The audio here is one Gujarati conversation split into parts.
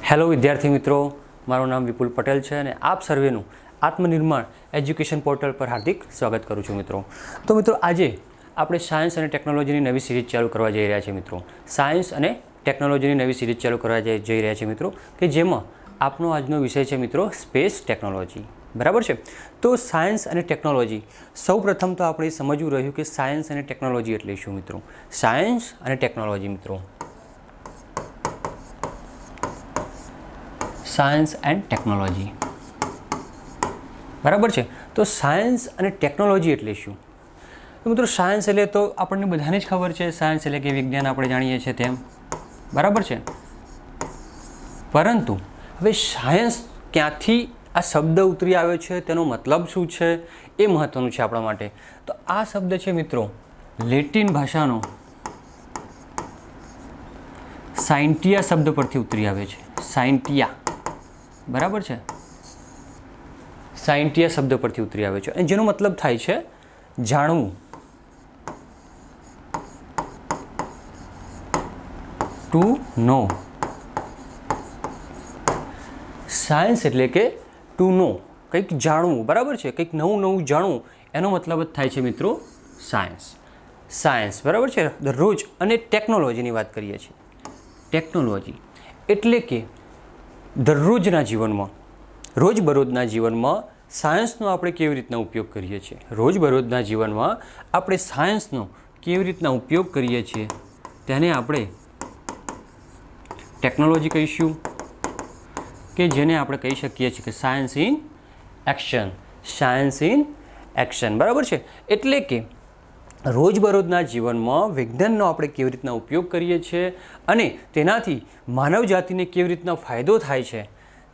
હેલો વિદ્યાર્થી મિત્રો, મારું નામ વિપુલ પટેલ છે અને આપ સર્વેનું આત્મનિર્માણ એજ્યુકેશન પોર્ટલ પર હાર્દિક સ્વાગત કરું છું મિત્રો. તો મિત્રો, આજે આપણે સાયન્સ અને ટેકનોલોજીની નવી સિરીઝ ચાલુ કરવા જઈ રહ્યા છીએ મિત્રો. સાયન્સ અને ટેકનોલોજીની નવી સિરીઝ ચાલુ કરવા જઈ રહ્યા છીએ મિત્રો, કે જેમાં આપનો આજનો વિષય છે મિત્રો સ્પેસ ટેકનોલોજી. બરાબર છે. તો સાયન્સ અને ટેકનોલોજી, સૌ પ્રથમ તો આપણે સમજવું રહ્યું કે સાયન્સ અને ટેકનોલોજી એટલે શું મિત્રો. સાયન્સ અને ટેકનોલોજી મિત્રો, સાયન્સ એન્ડ ટેકનોલોજી. બરાબર છે. તો સાયન્સ અને ટેકનોલોજી એટલે શું? તો મિત્રો, સાયન્સ એટલે તો આપણને બધાને જ ખબર છે, સાયન્સ એટલે કે વિજ્ઞાન આપણે જાણીએ છીએ તેમ. બરાબર છે. પરંતુ હવે સાયન્સ ક્યાંથી આ શબ્દ ઉતરી આવ્યો છે, તેનો મતલબ શું છે, એ મહત્ત્વનું છે આપણા માટે. તો આ શબ્દ છે મિત્રો લેટિન ભાષાનો સાયન્ટિયા શબ્દ પરથી ઉતરી આવે છે. સાયન્ટિયા, બરાબર છે, સાયન્ટિયા શબ્દ પરથી ઉતરી આવે છે અને જેનો મતલબ થાય છે જાણવું. ટુ નો. સાયન્સ એટલે કે ટુ નો, કંઈક જાણવું. બરાબર છે, કંઈક નવું નવું જાણવું, એનો મતલબ જ થાય છે મિત્રો સાયન્સ. સાયન્સ, બરાબર છે. દરરોજ અને ટેકનોલોજીની વાત કરીએ છીએ. ટેકનોલોજી એટલે કે દરરોજના જીવનમાં, રોજબરોજના જીવનમાં સાયન્સનો આપણે કેવી રીતના ઉપયોગ કરીએ છીએ. રોજબરોજના જીવનમાં આપણે સાયન્સનો કેવી રીતના ઉપયોગ કરીએ છીએ તેને આપણે ટેકનોલોજી કહીશું, કે જેને આપણે કહી શકીએ છીએ કે science in action. Science in action, બરાબર છે. એટલે કે રોજબરોજના જીવનમાં વિજ્ઞાનનો આપણે કેવી રીતના ઉપયોગ કરીએ છીએ અને તેનાથી માનવ જાતિને કેવી રીતના ફાયદો થાય છે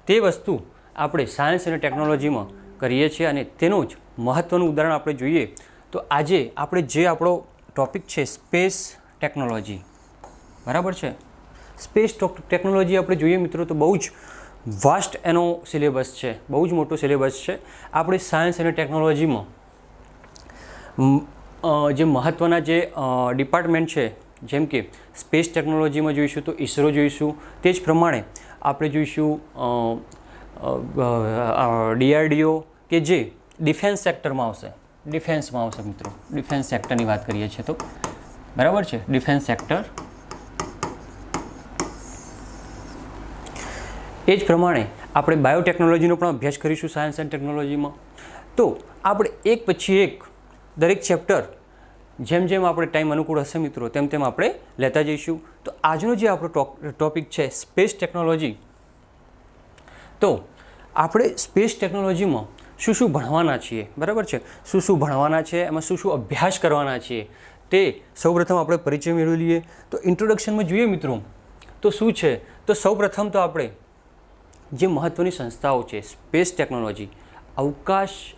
તે વસ્તુ આપણે સાયન્સ અને ટેકનોલોજીમાં કરીએ છીએ. અને તેનું જ મહત્ત્વનું ઉદાહરણ આપણે જોઈએ તો આજે આપણે જે આપણો ટૉપિક છે સ્પેસ ટેકનોલોજી. બરાબર છે. સ્પેસ ટેકનોલોજી આપણે જોઈએ મિત્રો તો બહુ જ વાસ્ટ એનો સિલેબસ છે, બહુ જ મોટો સિલેબસ છે. આપણે સાયન્સ અને ટેકનોલોજીમાં જે મહત્ત્વના જે ડિપાર્ટમેન્ટ છે, જેમ કે સ્પેસ ટેકનોલોજીમાં જોઈશું તો ઇસરો જોઈશું, તે જ પ્રમાણે આપણે જોઈશું DRDO, કે જે ડિફેન્સ સેક્ટરમાં આવશે. ડિફેન્સમાં આવશે મિત્રો, ડિફેન્સ સેક્ટરની વાત કરીએ છીએ તો. બરાબર છે, ડિફેન્સ સેક્ટર. એ જ પ્રમાણે આપણે બાયોટેકનોલોજીનો પણ અભ્યાસ કરીશું સાયન્સ એન્ડ ટેકનોલોજીમાં. તો આપણે એક પછી એક દરેક ચેપ્ટર જેમ જેમ આપણે ટાઈમ અનુકૂળ હશે મિત્રો તેમ તેમ આપણે લેતા જઈશું. તો આજનો જે આપણો ટૉપિક છે સ્પેસ ટેકનોલોજી. તો આપણે સ્પેસ ટેકનોલોજીમાં શું શું ભણવાના છીએ, બરાબર છે, શું શું ભણવાના છે, એમાં શું શું અભ્યાસ કરવાના છીએ તે સૌપ્રથમ આપણે પરિચય મેળવી લઈએ. તો ઇન્ટ્રોડક્શનમાં જોઈએ મિત્રો તો શું છે, તો સૌપ્રથમ તો આપણે જે મહત્ત્વની સંસ્થાઓ છે સ્પેસ ટેકનોલોજી, અવકાશ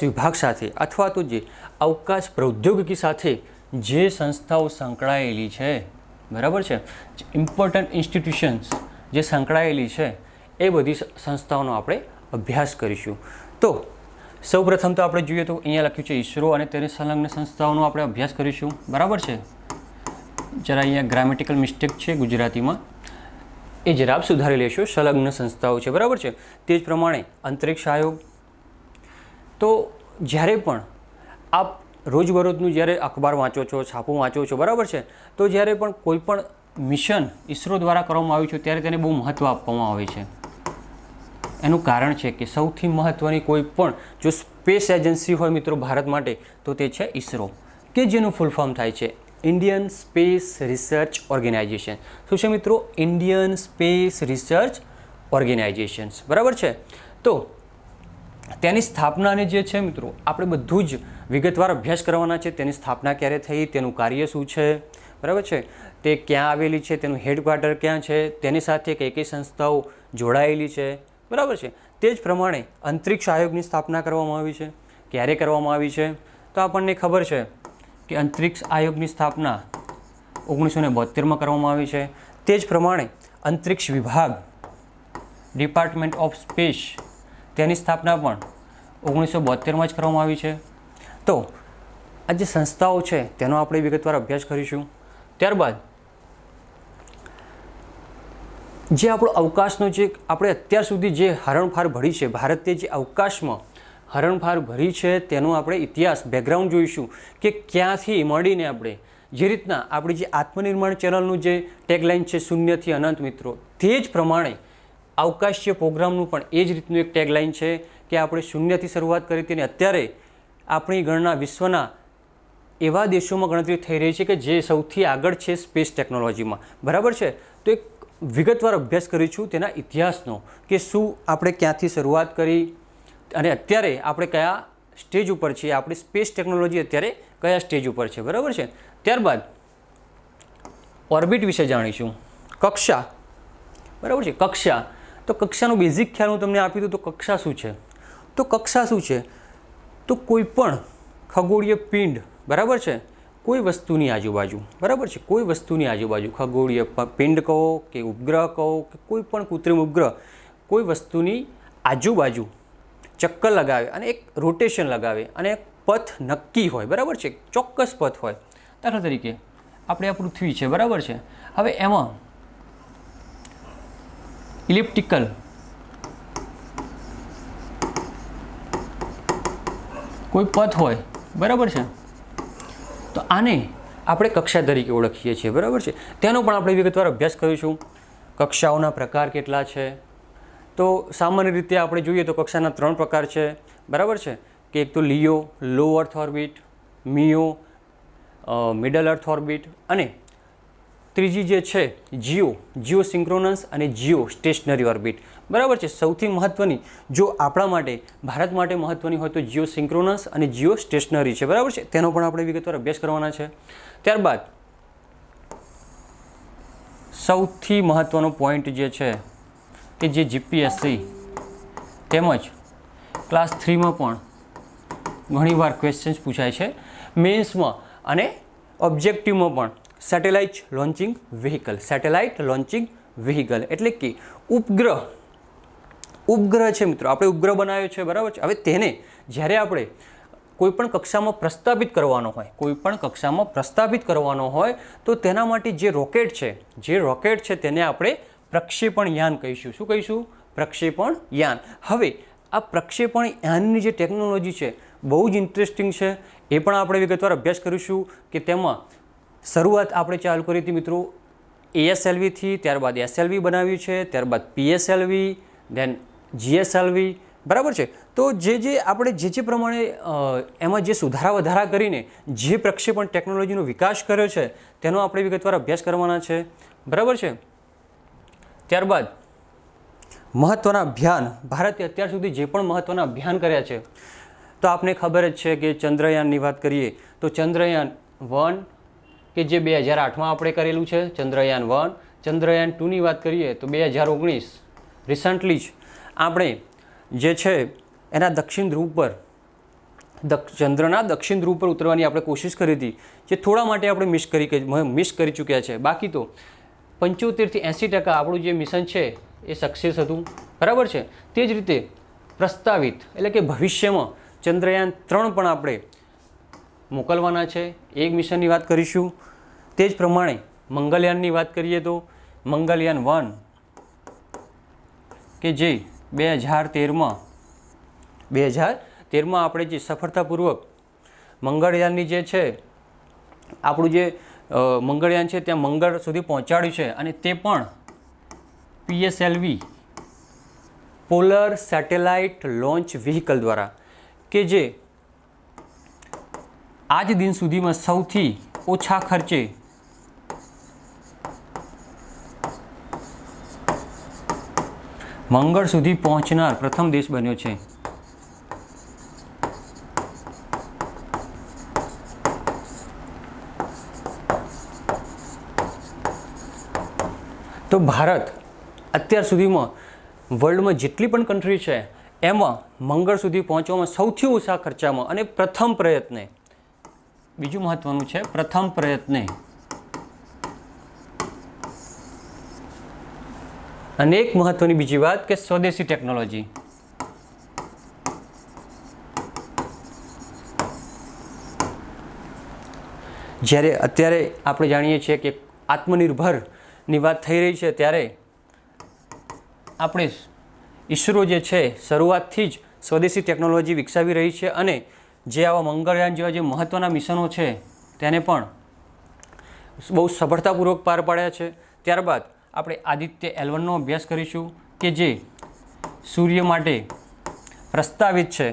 વિભાગ સાથે અથવા તો જે અવકાશ પ્રૌદ્યોગિકી સાથે જે સંસ્થાઓ સંકળાયેલી છે, બરાબર છે, ઇમ્પોર્ટન્ટ ઇન્સ્ટિટ્યુશન્સ જે સંકળાયેલી છે એ બધી સંસ્થાઓનો આપણે અભ્યાસ કરીશું. તો સૌપ્રથમ તો આપણે જોઈએ તો અહીંયા લખ્યું છે ઇસરો અને તેની સંલગ્ન સંસ્થાઓનો આપણે અભ્યાસ કરીશું. બરાબર છે. જરા અહીંયા ગ્રામેટિકલ મિસ્ટેક છે ગુજરાતીમાં, એ જરા આપ સુધારી લેશો. સંલગ્ન સંસ્થાઓ છે, બરાબર છે. તે જ પ્રમાણે અંતરિક્ષ આયોગ. તો જ્યારે પણ આપ રોજબરોજનું જ્યારે અખબાર વાંચો છો, છાપું વાંચો છો, બરાબર છે, તો જ્યારે પણ કોઈ પણ મિશન ઇસરો દ્વારા કરવામાં આવ્યું છે ત્યારે તેને બહુ મહત્ત્વ આપવામાં આવે છે. એનું કારણ છે કે સૌથી મહત્ત્વની કોઈ પણ જો સ્પેસ એજન્સી હોય મિત્રો ભારત માટે તો તે છે ઇસરો, કે જેનું ફૂલ ફોર્મ થાય છે ઇન્ડિયન સ્પેસ રિસર્ચ ઓર્ગેનાઇઝેશન. શું છે મિત્રો? Indian space research organisations. બરાબર છે. તો તેની સ્થાપનાને જે છે મિત્રો આપણે બધું જ વિગતવાર અભ્યાસ કરવાના છે. તેની સ્થાપના ક્યારે થઈ, તેનું કાર્ય શું છે, બરાબર છે, તે ક્યાં આવેલી છે, તેનું હેડક્વાર્ટર ક્યાં છે, તેની સાથે કઈ કઈ સંસ્થાઓ જોડાયેલી છે, બરાબર છે. તે જ પ્રમાણે અંતરિક્ષ આયોગની સ્થાપના કરવામાં આવી છે. ક્યારે કરવામાં આવી છે? તો આપણને ખબર છે કે અંતરિક્ષ આયોગની સ્થાપના 1972માં કરવામાં આવી છે. તે જ પ્રમાણે અંતરિક્ષ વિભાગ, ડિપાર્ટમેન્ટ ઓફ સ્પેસ, તેની સ્થાપના પણ 1972માં જ કરવામાં આવી છે. તો આ જે સંસ્થાઓ છે તેનો આપણે વિગતવાર અભ્યાસ કરીશું. ત્યારબાદ જે આપણો અવકાશનો જે આપણે અત્યાર સુધી જે હરણફાર ભરી છે, ભારતે જે અવકાશમાં હરણફાર ભરી છે તેનો આપણે ઇતિહાસ બેકગ્રાઉન્ડ જોઈશું કે ક્યાંથી મળીને આપણે જે રીતના આપણી જે આત્મનિર્માણ ચેનલનું જે ટેગલાઇન છે શૂન્યથી અનંત મિત્રો, તે જ પ્રમાણે અવકાશીય પ્રોગ્રામનું પણ એ જ રીતનું એક ટેગલાઇન છે કે આપણે શૂન્યથી શરૂઆત કરી હતી અને અત્યારે આપણી ગણના વિશ્વના એવા દેશોમાં ગણતરી થઈ રહી છે કે જે સૌથી આગળ છે સ્પેસ ટેકનોલોજીમાં, બરાબર છે. તો એક વિગતવાર અભ્યાસ કરીશું તેના ઇતિહાસનો કે શું આપણે ક્યાંથી શરૂઆત કરી અને અત્યારે આપણે કયા સ્ટેજ ઉપર છીએ, આપણી સ્પેસ ટેકનોલોજી અત્યારે કયા સ્ટેજ ઉપર છે, બરાબર છે. ત્યારબાદ ઓર્બિટ વિશે જાણીશું, કક્ષા, બરાબર છે. કક્ષા, તો કક્ષાનો બેઝિક ખ્યાલ હું તમને આપી દઉં તો કક્ષા શું છે. તો કક્ષા શું છે, તો કોઈ પણ ખગોળીય પિંડ, બરાબર છે, કોઈ વસ્તુની આજુબાજુ, બરાબર છે, કોઈ વસ્તુની આજુબાજુ ખગોળીય પિંડ કહો કે ઉપગ્રહ કહો કે કોઈ પણ કૃત્રિમ ઉપગ્રહ કોઈ વસ્તુની આજુબાજુ ચક્કર લગાવે અને એક રોટેશન લગાવે અને એક પથ નક્કી હોય, બરાબર છે, ચોક્કસ પથ હોય. દાખલા તરીકે આપણે આ પૃથ્વી છે, બરાબર છે, હવે એમાં ઇલિપ્ટિકલ કોઈ પથ હોય, બરાબર છે, તો આને આપણે કક્ષા તરીકે ઓળખીએ છીએ, બરાબર છે. તેનો પણ આપણે વિગતવાર અભ્યાસ કરીશું. કક્ષાઓના પ્રકાર કેટલા છે, તો સામાન્ય રીતે આપણે જોઈએ તો કક્ષાના 3 પ્રકાર છે, બરાબર છે, કે એક તો લિયો લો અર્થ ઓર્બિટ, મિયો મિડલ અર્થ ઓર્બિટ અને ત્રીજી જે છે જીઓ સિંક્રોનસ અને જીઓ સ્ટેશનરી ઓર્બિટ, બરાબર છે. સૌથી મહત્ત્વની જો આપણા માટે ભારત માટે મહત્ત્વની હોય તો જીઓ સિંક્રોનસ અને જીઓ સ્ટેશનરી છે, બરાબર છે. તેનો પણ આપણે વિગતવાર અભ્યાસ કરવાના છે. ત્યારબાદ સૌથી મહત્ત્વનો પોઈન્ટ જે છે કે જે જીપીએસસી તેમજ ક્લાસ 3માં પણ ઘણીવાર ક્વેશ્ચન્સ પૂછાય છે, મેન્સમાં અને ઓબ્જેક્ટિવમાં પણ, satellite launching vehicle. Satellite launching vehicle એટલે કે ઉપગ્રહ છે મિત્રો, આપણે ઉપગ્રહ બનાવ્યો છે, બરાબર છે. હવે તેને જ્યારે આપણે કોઈપણ કક્ષામાં પ્રસ્થાપિત કરવાનો હોય, કોઈપણ કક્ષામાં પ્રસ્થાપિત કરવાનો હોય તો તેના માટે જે રોકેટ છે તેને આપણે પ્રક્ષેપણ યાન કહીશું. શું કહીશું? પ્રક્ષેપણ યાન. હવે આ પ્રક્ષેપણ યાનની જે ટેકનોલોજી છે બહુ જ ઇન્ટરેસ્ટિંગ છે, એ પણ આપણે વિગતવાર અભ્યાસ કરીશું કે તેમાં શરૂઆત આપણે ચાલુ કરી હતી મિત્રો ASLVથી, ત્યારબાદ SLV બનાવ્યું છે, ત્યારબાદ PSLV, દેન GSLV, બરાબર છે. તો આપણે જે પ્રમાણે એમાં જે સુધારા વધારા કરીને જે પ્રક્ષેપણ ટેકનોલોજીનો વિકાસ કર્યો છે તેનો આપણે વિગતવાર અભ્યાસ કરવાના છે, બરાબર છે. ત્યારબાદ મહત્ત્વના અભિયાન, ભારતે અત્યાર સુધી જે પણ મહત્ત્વના અભિયાન કર્યા છે તો આપને ખબર જ છે કે ચંદ્રયાનની વાત કરીએ તો ચંદ્રયાન 1 કે જે 2008માં આપણે કરેલું છે, ચંદ્રયાન 1. ચંદ્રયાન 2ની વાત કરીએ તો 2019 રિસન્ટલી જ આપણે જે છે એના દક્ષિણ ધ્રુવ પર ચંદ્રના દક્ષિણ ધ્રુવ પર ઉતરવાની આપણે કોશિશ કરી હતી, જે થોડા માટે આપણે મિસ કરી ચૂક્યા છે. બાકી તો 75થી 80% આપણું જે મિશન છે એ સક્સેસ હતું, બરાબર છે. તે જ રીતે પ્રસ્તાવિત એટલે કે ભવિષ્યમાં ચંદ્રયાન 3 પણ આપણે મોકલવાના છે, એક મિશનની વાત કરીશું. તે જ પ્રમાણે મંગળયાનની વાત કરીએ તો મંગળયાન 1 કે જે 2013માં આપણે જે સફળતાપૂર્વક મંગળયાનની જે છે આપણું જે મંગળયાન છે ત્યાં મંગળ સુધી પહોંચાડ્યું છે અને તે પણ PSLV polar satellite launch vehicle દ્વારા, કે જે આજ દિન સુધીમાં સૌથી ઓછા ખર્ચે મંગળ સુધી પહોંચનાર પ્રથમ દેશ બન્યો છે. તો ભારત અત્યાર સુધીમાં વર્લ્ડમાં જેટલી પણ કન્ટ્રી છે એમાં મંગળ સુધી પહોંચવામાં સૌથી ઓછા ખર્ચામાં અને પ્રથમ પ્રયત્ને, બીજું મહત્વનું છે પ્રથમ પ્રયત્ને, અને એક મહત્વની બીજી વાત કે સ્વદેશી ટેકનોલોજી. જ્યારે અત્યારે આપણે જાણીએ છીએ કે આત્મનિર્ભરની વાત થઈ રહી છે ત્યારે આપણે ઈસરો જે છે શરૂઆતથી જ સ્વદેશી ટેકનોલોજી વિકસાવી રહી છે અને જે આવા મંગળયાન જેવા જે મહત્ત્વના મિશનો છે તેને પણ બહુ સફળતાપૂર્વક પાર પાડ્યા છે. ત્યારબાદ આપણે આદિત્ય L1નો અભ્યાસ કરીશું કે જે સૂર્ય માટે પ્રસ્તાવિત છે,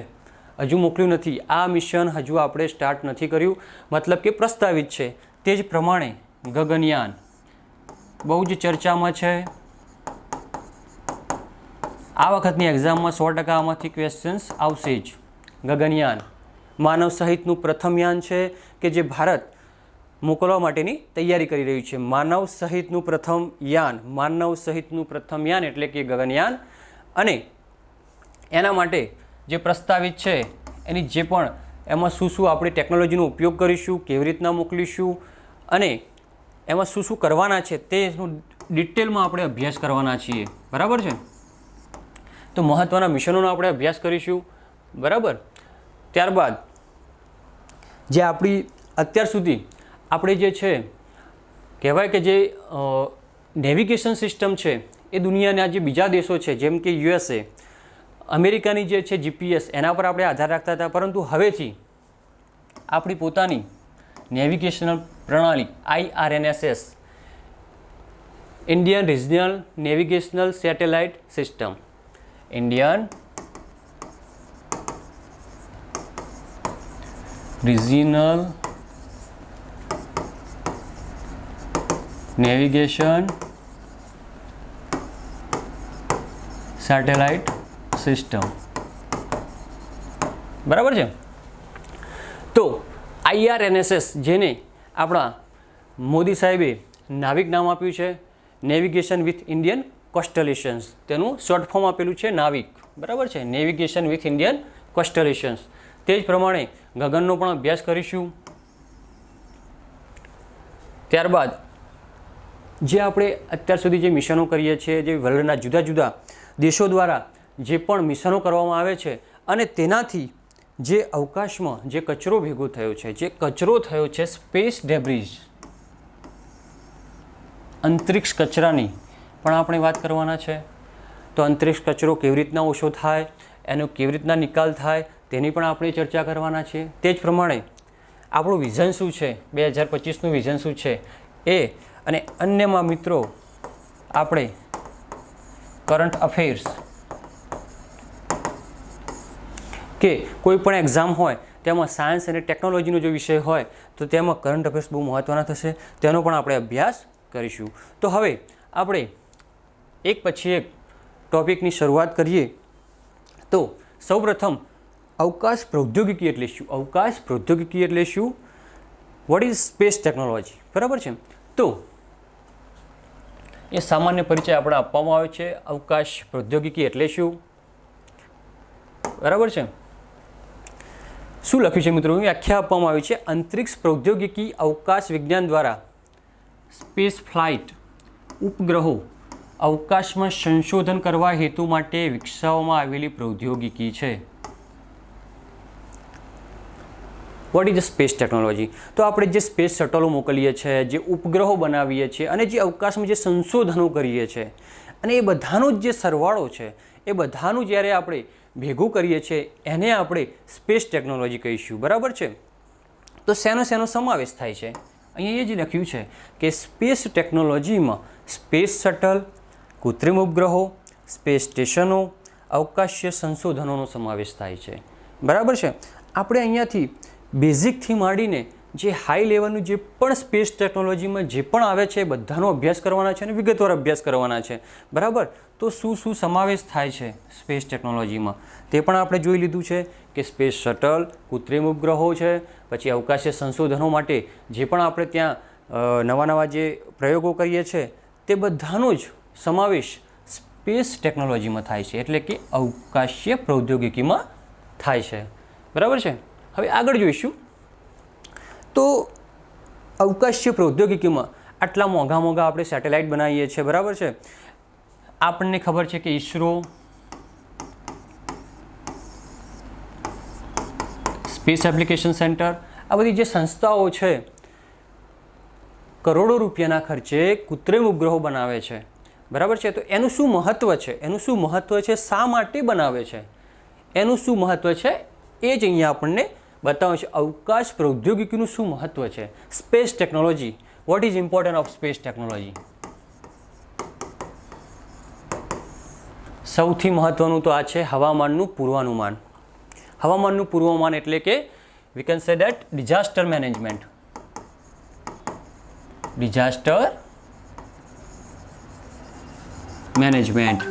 હજુ મોકલ્યું નથી. આ મિશન હજુ આપણે સ્ટાર્ટ નથી કર્યું, મતલબ કે પ્રસ્તાવિત છે. તે જ પ્રમાણે ગગનયાન બહુ જ ચર્ચામાં છે. આ વખતની એક્ઝામમાં 100% આમાંથી ક્વેશ્ચન્સ આવશે જ. ગગનયાન માનવ સહિતનું પ્રથમ યાન છે કે જે ભારત મોકલવા માટેની તૈયારી કરી રહ્યું છે. માનવ સહિતનું પ્રથમ યાન એટલે કે ગગનયાન. અને એના માટે જે પ્રસ્તાવિત છે એની જે પણ એમાં શું શું આપણે ટેકનોલોજીનો ઉપયોગ કરીશું, કેવી રીતના મોકલીશું અને એમાં શું શું કરવાના છે તેનું ડિટેલમાં આપણે અભ્યાસ કરવાના છીએ. બરાબર છે? તો મહત્ત્વના મિશનોનો આપણે અભ્યાસ કરીશું. બરાબર. ત્યારબાદ જે આપણી અત્યાર સુધી આપણે જે છે કહેવાય કે જે નેવિગેશન સિસ્ટમ છે એ દુનિયાના જે બીજા દેશો છે જેમ કે USA, અમેરિકાની જે છે GPS એના પર આપણે આધાર રાખતા હતા, પરંતુ હવેથી આપણી પોતાની નેવિગેશનલ પ્રણાલી IRNSS Indian regional navigational satellite system, Indian regional navigation satellite system. બરાબર છે? તો IRNSS જેને આપણા મોદી સાહેબે નાવિક નામ આપ્યું છે, નેવિગેશન વિથ ઇન્ડિયન કોસ્ટલેશન્સ, તેનું શોર્ટ ફોર્મ આપેલું છે નાવિક. બરાબર છે? Navigation with Indian constellations. તે જ પ્રમાણે ગગનનો પણ અભ્યાસ કરીશું. ત્યારબાદ જે આપણે અત્યાર સુધી જે મિશનો કરીએ છીએ, જે વર્લ્ડના જુદા જુદા દેશો દ્વારા જે પણ મિશનો કરવામાં આવે છે અને તેનાથી જે અવકાશમાં જે કચરો ભેગો થયો છે, જે કચરો થયો છે સ્પેસ ડેબ્રીઝ, અંતરિક્ષ કચરાની પણ આપણે વાત કરવાના છે. તો અંતરિક્ષ કચરો કેવી રીતના ઓછો થાય, એનો કેવી રીતના નિકાલ થાય તેની પણ આપણે ચર્ચા કરવાના છે. તે જ પ્રમાણે આપણું વિઝન શું છે, 2025નું વિઝન શું છે એ, અને અન્યમાં મિત્રો આપણે કરંટ અફેર્સ કે કોઈ પણ એક્ઝામ હોય તેમાં સાયન્સ અને ટેકનોલોજીનો જો વિષય હોય તો તેમાં કરંટ અફેર્સ બહુ મહત્ત્વના થશે, તેનો પણ આપણે અભ્યાસ કરીશું. તો હવે આપણે એક પછી એક ટૉપિકની શરૂઆત કરીએ. તો સૌપ્રથમ અવકાશ પ્રૌદ્યોગિકી એટલે શું? અવકાશ પ્રૌદ્યોગિકી એટલે શું? What is space technology? બરાબર છે? તો એ સામાન્ય પરિચય આપણે આપવામાં આવે છે. અવકાશ પ્રૌદ્યોગિકી એટલે શું? બરાબર છે? શું લખ્યું છે મિત્રો? વ્યાખ્યા આપવામાં આવી છે. અંતરિક્ષ પ્રૌદ્યોગિકી અવકાશ વિજ્ઞાન દ્વારા સ્પેસ ફ્લાઇટ ઉપગ્રહો અવકાશમાં સંશોધન કરવા હેતુ માટે વિકસાવવામાં આવેલી પ્રૌદ્યોગિકી છે. What is space technology? તો આપણે જે સ્પેસ શટલો મોકલીએ છીએ, જે ઉપગ્રહો બનાવીએ છીએ અને જે અવકાશમાં જે સંશોધનો કરીએ છીએ અને એ બધાનો જે સરવાળો છે, એ બધાનું જ્યારે આપણે ભેગું કરીએ છીએ એને આપણે સ્પેસ ટેકનોલોજી કહીશું. બરાબર છે? તો શેનો સમાવેશ થાય છે? અહીંયા એ જ લખ્યું છે કે સ્પેસ ટેકનોલોજીમાં સ્પેસ શટલ, કૃત્રિમ ઉપગ્રહો, સ્પેસ સ્ટેશનો, અવકાશીય સંશોધનોનો સમાવેશ થાય છે. બરાબર છે? આપણે અહીંયાથી બેઝિકથી માંડીને જે હાઈ લેવલનું જે પણ સ્પેસ ટેકનોલોજીમાં જે પણ આવે છે બધાનો અભ્યાસ કરવાના છે અને વિગતવાર અભ્યાસ કરવાના છે. બરાબર? તો શું શું સમાવેશ થાય છે સ્પેસ ટેકનોલોજીમાં તે પણ આપણે જોઈ લીધું છે કે સ્પેસ શટલ, કૃત્રિમ ઉપગ્રહો છે, પછી અવકાશીય સંશોધનો માટે જે પણ આપણે ત્યાં નવા જે પ્રયોગો કરીએ છીએ તે બધાનો જ સમાવેશ સ્પેસ ટેકનોલોજીમાં થાય છે, એટલે કે અવકાશીય પ્રૌદ્યોગિકીમાં થાય છે. બરાબર છે? હવે આગળ જોઈશું. તો અવકાશીય પ્રૌદ્યોગિકીમાં આટલા મોંઘા આપણે સેટેલાઇટ બનાવીએ છીએ. બરાબર છે? આપણને ખબર છે કે ઈસરો, સ્પેસ એપ્લિકેશન સેન્ટર, આ બધી જે સંસ્થાઓ છે કરોડો રૂપિયાના ખર્ચે કૃત્રિમ ઉપગ્રહો બનાવે છે બરાબર છે. તો એનું શું મહત્ત્વ છે, એનું શું મહત્ત્વ છે, શા માટે બનાવે છે, એનું શું મહત્ત્વ છે એ જ અહીંયા આપણને બતાવે છે. અવકાશ પ્રૌદ્યોગિકીનું શું મહત્ત્વ છે, space technology. What is important of space technology? સૌથી મહત્ત્વનું તો આ છે હવામાનનું પૂર્વાનુમાન. હવામાનનું પૂર્વાનુમાન એટલે કે we can say that disaster management. Disaster management.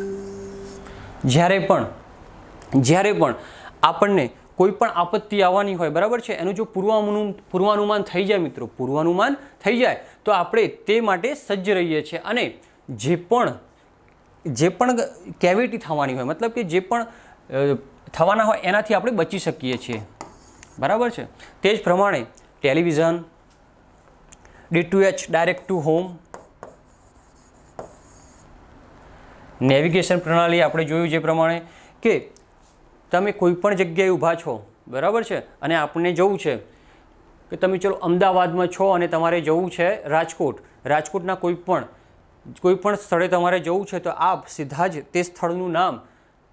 જ્યારે પણ આપણને કોઈ પણ આપત્તિ આવવાની હોય, બરાબર છે, એનું જો પૂર્વાનુમાન થઈ જાય મિત્રો, પૂર્વાનુમાન થઈ જાય તો આપણે તે માટે સજ્જ રહીએ છીએ અને જે પણ કેવિટી થવાની હોય, મતલબ કે જે પણ થવાના હોય એનાથી આપણે બચી શકીએ છીએ. બરાબર છે. તે જ પ્રમાણે television, D2H direct to home, navigation પ્રણાલી આપણે જોયું જે પ્રમાણે કે તમે કોઈ પણ જગ્યાએ ઊભા છો, બરાબર છે, અને આપણને જવું છે કે તમે ચલો અમદાવાદમાં છો અને તમારે જવું છે રાજકોટના કોઈ પણ સ્થળે તમારે જવું છે, તો આપ સીધા જ તે સ્થળનું નામ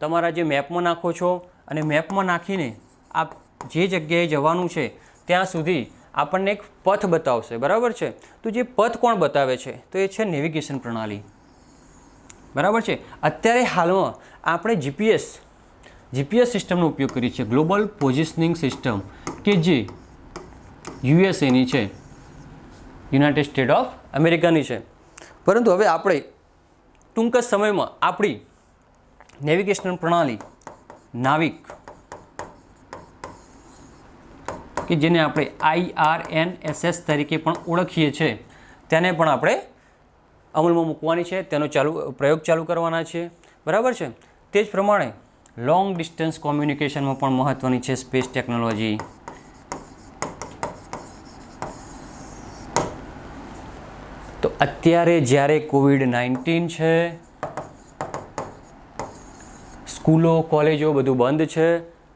તમારા જે મેપમાં નાખો છો અને મેપમાં નાખીને આપ જે જગ્યાએ જવાનું છે ત્યાં સુધી આપણને એક પથ બતાવશે. બરાબર છે. તો જે પથ કોણ બતાવે છે? તો એ છે નેવિગેશન પ્રણાલી. બરાબર છે. અત્યારે હાલમાં આપણે જીપીએસ સિસ્ટમનો ઉપયોગ કરીએ છીએ, ગ્લોબલ પોઝિશનિંગ સિસ્ટમ, કે જે યુએસએની છે, યુનાઇટેડ સ્ટેટ ઓફ અમેરિકાની છે. પરંતુ હવે આપણે ટૂંક જ સમયમાં આપણી નેવિગેશન પ્રણાલી નાવિક, કે જેને આપણે IRNSS તરીકે પણ ઓળખીએ છીએ, તેને પણ આપણે અમલમાં મૂકવાની છે, તેનો પ્રયોગ ચાલુ કરવાના છે. બરાબર છે. તે જ પ્રમાણે લોંગ ડિસ્ટન્સ કોમ્યુનિકેશનમાં પણ મહત્ત્વની છે સ્પેસ ટેકનોલોજી. તો અત્યારે જ્યારે COVID-19 છે, સ્કૂલો કોલેજો બધું બંધ છે,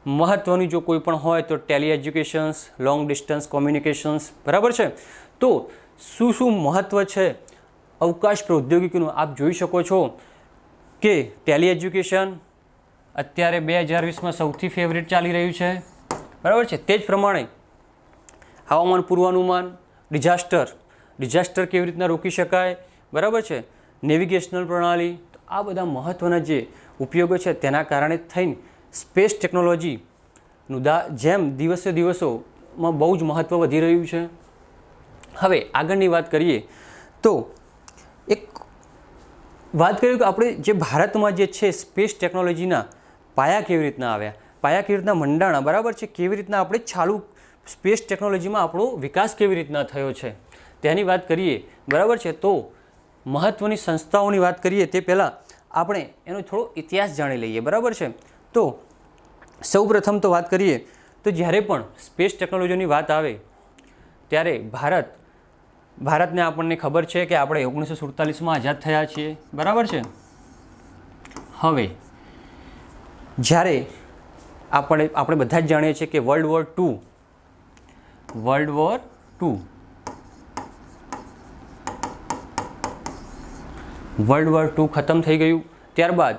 મહત્ત્વની જો કોઈ પણ હોય તો Tally educations, long distance communications. બરાબર છે. તો શું મહત્ત્વ છે અવકાશ પ્રૌદ્યોગિકીનું? આપ જોઈ શકો છો કે ટેલી એજ્યુકેશન અત્યારે 2020માં સૌથી ફેવરેટ ચાલી રહ્યું છે. બરાબર છે. તે જ પ્રમાણે હવામાન પૂર્વાનુમાન, ડિઝાસ્ટર કેવી રીતના રોકી શકાય, બરાબર છે, નેવિગેશનલ પ્રણાલી. તો આ બધા મહત્ત્વના જે ઉપયોગો છે તેના કારણે થઈને સ્પેસ ટેકનોલોજીનું જેમ દિવસોમાં બહુ જ મહત્ત્વ વધી રહ્યું છે. હવે આગળની વાત કરીએ તો એક વાત કરીએ કે આપણે જે ભારતમાં જે છે સ્પેસ ટેકનોલોજીના પાયા કેવી રીતના આવ્યા, પાયા કેવી રીતના મંડાણા, બરાબર છે, કેવી રીતના આપણે સ્પેસ ટેકનોલોજીમાં આપણો વિકાસ કેવી રીતના થયો છે તેની વાત કરીએ. બરાબર છે. તો મહત્ત્વની સંસ્થાઓની વાત કરીએ તે પહેલાં આપણે એનો થોડો ઇતિહાસ જાણી લઈએ. બરાબર છે. તો સૌપ્રથમ તો વાત કરીએ તો જ્યારે પણ સ્પેસ ટેકનોલોજીની વાત આવે ત્યારે ભારતને આપણને ખબર છે કે આપણે 1947માં આઝાદ થયા છીએ. બરાબર છે. હવે જ્યારે આપણે બધા જ જાણીએ છીએ કે વર્લ્ડ વોર ટુ ખતમ થઈ ગયું. ત્યારબાદ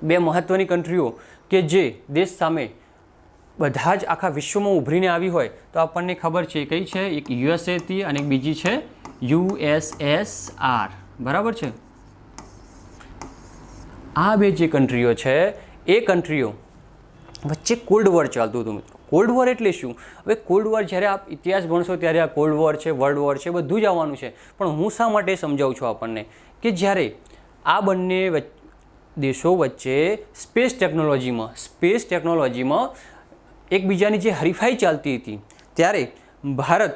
બે મહત્ત્વની કન્ટ્રીઓ કે જે દેશ સામે બધા જ આખા વિશ્વમાં ઉભરીને આવી હોય તો આપણને ખબર છે કઈ છે? એક USA હતી અને એક બીજી છે USSR. બરાબર છે. આ બે જે કન્ટ્રીઓ છે એ કન્ટ્રીઓ વચ્ચે કોલ્ડ વોર ચાલતું હતું મિત્રો. કોલ્ડ વોર એટલે શું? હવે કોલ્ડ વોર જ્યારે આપ ઇતિહાસ ભણશો ત્યારે આ કોલ્ડ વોર છે, વર્લ્ડ વોર છે, બધું જ આવવાનું છે. પણ હું શા માટે સમજાવું છું આપણને કે જ્યારે આ બંને દેશો વચ્ચે સ્પેસ ટેકનોલોજીમાં એકબીજાની જે હરીફાઈ ચાલતી હતી ત્યારે ભારત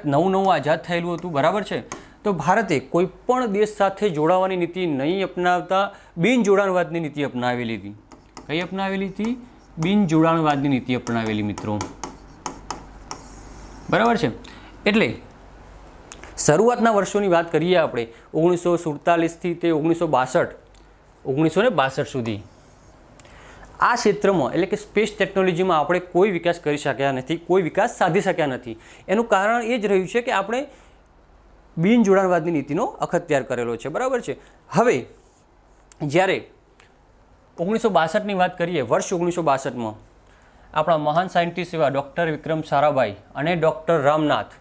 નવું આઝાદ થયેલું હતું. બરાબર છે. તો ભારતે કોઈ પણ દેશ સાથે જોડાવાની નીતિ નહીં અપનાવતા બિનજોડાણવાદની નીતિ અપનાવેલી હતી. કઈ અપનાવેલી હતી? બિનજોડાણવાદની નીતિ અપનાવેલી મિત્રો. બરાબર છે. એટલે શરૂઆતના વર્ષોની વાત કરીએ આપણે 1947થી તે 1962 સુધી આ ક્ષેત્રમાં એટલે કે સ્પેસ ટેકનોલોજીમાં આપણે કોઈ વિકાસ કરી શક્યા નથી, કોઈ વિકાસ સાધી શક્યા નથી. એનું કારણ એ જ રહ્યું છે કે આપણે બિન જોડાણવાદની નીતિનો અખત્યાર કરેલો છે, બરાબર છે. હવે જ્યારે 1962ની વાત કરીએ, વર્ષ 1962માં આપણા મહાન સાયન્ટિસ્ટ એવા ડૉક્ટર વિક્રમ સારાભાઈ અને ડૉક્ટર રામનાથ,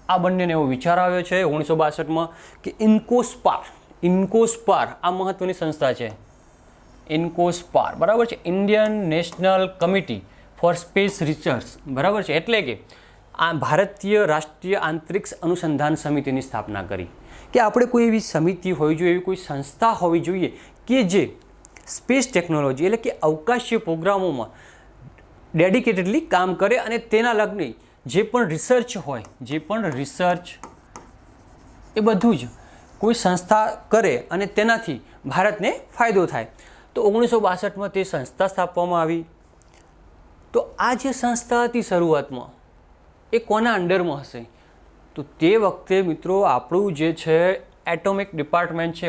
આ બંનેને એવો વિચાર આવ્યો છે 1962માં કે ઇન્કોસ્પાર આ મહત્વની સંસ્થા છે. ઇન્કોસ્પાર, બરાબર છે, Indian national committee for space research, બરાબર છે, એટલે કે આ ભારતીય રાષ્ટ્રીય અંતરિક્ષ અનુસંધાન સમિતિની સ્થાપના કરી કે આપણે કોઈ એવી સમિતિ હોવી જોઈએ, એવી કોઈ સંસ્થા હોવી જોઈએ કે જે સ્પેસ ટેકનોલોજી એટલે કે અવકાશીય પ્રોગ્રામોમાં ડેડિકેટેડલી કામ કરે અને તેના લગ્ન જે પણ રિસર્ચ હોય, જે પણ રિસર્ચ એ બધું જ કોઈ સંસ્થા કરે અને તેનાથી ભારતને ફાયદો થાય. તો 1962માં તે સંસ્થા સ્થાપવામાં આવી. તો આ જે સંસ્થા હતી શરૂઆતમાં એ કોના અંડરમાં હશે? તો તે વખતે મિત્રો આપણું જે છે એટોમિક ડિપાર્ટમેન્ટ છે,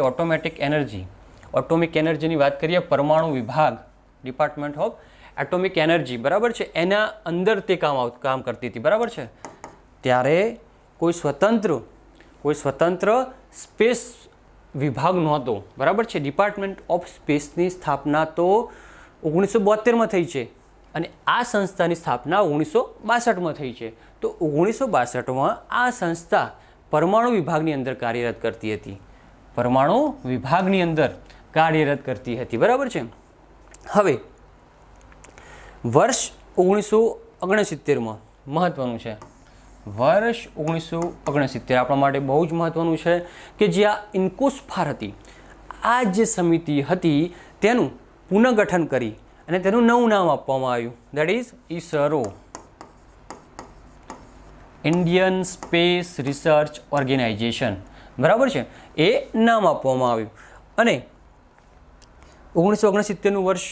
ઓટોમિક એનર્જીની વાત કરીએ, પરમાણુ વિભાગ, ડિપાર્ટમેન્ટ ઓફ એટોમિક એનર્જી, બરાબર છે, એના અંદર તે કામ કરતી હતી, બરાબર છે. ત્યારે કોઈ સ્વતંત્ર સ્પેસ વિભાગ નહોતો, બરાબર છે. ડિપાર્ટમેન્ટ ઓફ સ્પેસની સ્થાપના તો 1972માં થઈ છે અને આ સંસ્થાની સ્થાપના 1962માં થઈ છે. તો 1962માં આ સંસ્થા પરમાણુ વિભાગની અંદર કાર્યરત કરતી હતી, બરાબર છે. હવે વર્ષ 1969માં મહત્વનું છે, વર્ષ 1969 આપણા માટે બહુ જ મહત્વનું છે કે જે આ ઇન્કોસ્પાર હતી, આ જે સમિતિ હતી તેનું પુનઃગઠન કરી અને તેનું નવું નામ આપવામાં આવ્યું, that is ISRO, Indian space research organisation, બરાબર છે, એ નામ આપવામાં આવ્યું. અને 1969નું વર્ષ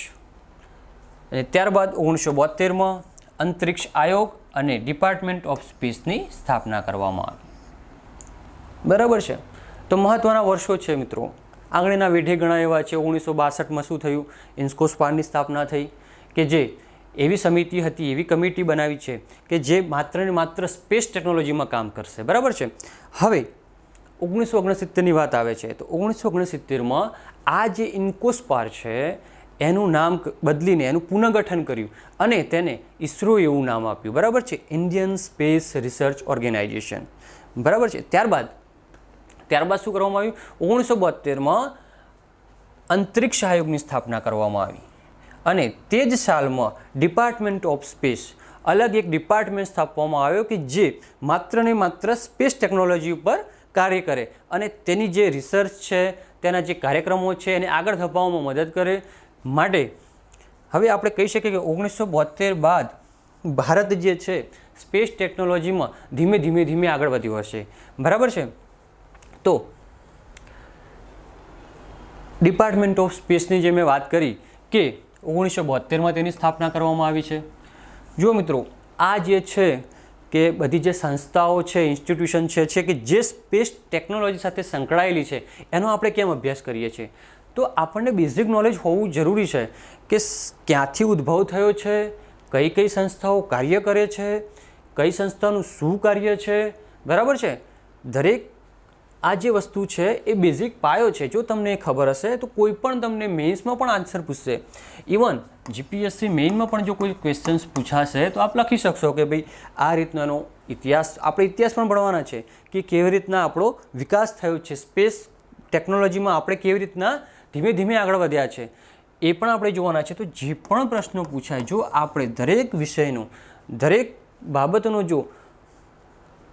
અને ત્યારબાદ 1972માં અંતરિક્ષ આયોગ અને ડિપાર્ટમેન્ટ ઓફ સ્પેસની સ્થાપના કરવામાં આવી, બરાબર છે. તો મહત્ત્વના વર્ષો છે મિત્રો. આંગળીના વેઢે ઘણા એવા છે. 1962માં શું થયું? ઇન્કોસ્પારની સ્થાપના થઈ કે જે એવી સમિતિ હતી, એવી કમિટી બનાવી છે કે જે માત્ર ને માત્ર સ્પેસ ટેકનોલોજીમાં કામ કરશે, બરાબર છે. હવે 1969ની વાત આવે છે તો 1969માં આ જે ઇન્કોસ્પાર છે એનું નામ બદલીને એનું પુનઃગઠન કર્યું અને તેને ISRO એવું નામ આપ્યું, બરાબર છે, ઇન્ડિયન સ્પેસ રિસર્ચ ઓર્ગેનાઇઝેશન, બરાબર છે. ત્યારબાદ શું કરવામાં આવ્યું? 1972માં અંતરિક્ષ આયોગની સ્થાપના કરવામાં આવી અને તે જ સાલમાં ડિપાર્ટમેન્ટ ઓફ સ્પેસ, અલગ એક ડિપાર્ટમેન્ટ સ્થાપવામાં આવ્યો કે જે માત્ર ને માત્ર સ્પેસ ટેકનોલોજી ઉપર કાર્ય કરે અને તેની જે રિસર્ચ છે, તેના જે કાર્યક્રમો છે એને આગળ ધપાવવામાં મદદ કરે માટે. હવે આપણે કહી શકીએ કે 1972 બાદ ભારત જે છે સ્પેસ ટેકનોલોજીમાં ધીમે આગળ વધ્યું હશે, બરાબર છે. તો ડિપાર્ટમેન્ટ ઓફ સ્પેસની જે મેં વાત કરી કે 1972માં તેની સ્થાપના કરવામાં આવી છે. જો મિત્રો આ જે છે કે બધી જે સંસ્થાઓ છે, ઇન્સ્ટિટ્યુશન છે કે જે સ્પેસ ટેકનોલોજી સાથે સંકળાયેલી છે એનો આપણે કેમ અભ્યાસ કરીએ છીએ? તો આપણને બેઝિક નોલેજ હોવું જરૂરી છે કે ક્યાંથી ઉદ્ભવ થયો છે, કઈ સંસ્થાઓ કાર્ય કરે છે, કઈ સંસ્થાનું શું કાર્ય છે, બરાબર છે. દરેક આ જે વસ્તુ છે એ બેઝિક પાયો છે. જો તમને ખબર હશે તો કોઈ પણ તમને મેઇન્સમાં પણ આન્સર પૂછશે, ઇવન GPSC મેઇનમાં પણ જો કોઈ ક્વેશ્ચન્સ પૂછાશે તો આપ લખી શકશો કે ભાઈ આ રીતનાનો ઇતિહાસ, આપણે ઇતિહાસ પણ ભણવાના છે કે કેવી રીતના આપણો વિકાસ થયો છે, સ્પેસ ટેકનોલોજીમાં આપણે કેવી રીતના ધીમે આગળ વધ્યા છે એ પણ આપણે જોવાના છે. તો જે પણ પ્રશ્નો પૂછાય, જો આપણે દરેક વિષયનો, દરેક બાબતનો જો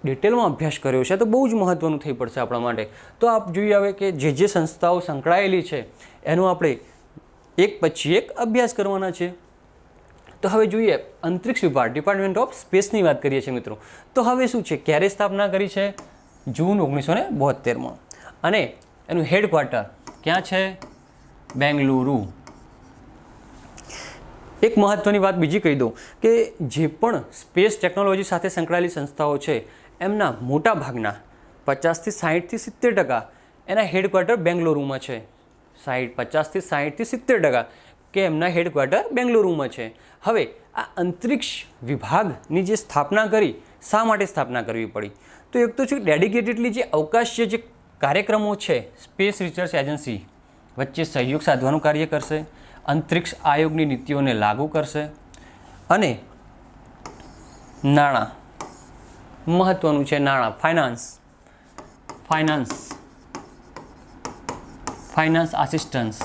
ડિટેલમાં અભ્યાસ કર્યો છે તો બહુ જ મહત્ત્વનું થઈ પડશે આપણા માટે. તો આપ જોઈએ હવે કે જે સંસ્થાઓ સંકળાયેલી છે એનો આપણે એક પછી એક અભ્યાસ કરવાના છે. તો હવે જોઈએ અંતરિક્ષ વિભાગ, ડિપાર્ટમેન્ટ ઓફ સ્પેસની વાત કરીએ છીએ મિત્રો. તો હવે શું છે, ક્યારે સ્થાપના કરી છે? જૂન 1972માં. અને એનું હેડક્વાર્ટર ક્યાં છે? બેંગલુરુ. એક મહત્ત્વની વાત બીજી કહી દઉં કે જે પણ સ્પેસ ટેકનોલોજી સાથે સંકળાયેલી સંસ્થાઓ છે એમના મોટા ભાગના 50થી 60થી 70% એના હેડક્વાર્ટર બેંગલુરુમાં છે. 50થી 60થી 70% કે એમના હેડક્વાર્ટર બેંગલુરુમાં છે. હવે આ અંતરિક્ષ વિભાગની જે સ્થાપના કરી, શા માટે સ્થાપના કરવી પડી? તો એક તો છે ડેડિકેટેડલી જે અવકાશીય જે કાર્યક્રમો છે સ્પેસ રિસર્ચ એજન્સી વચ્ચે સહયોગ સાધવાનું કાર્ય કરશે, અંતરિક્ષ આયોગની નીતિઓને લાગુ કરશે અને નાણાં, મહત્ત્વનું છે નાણાં, ફાઇનાન્સ આસિસ્ટન્સ.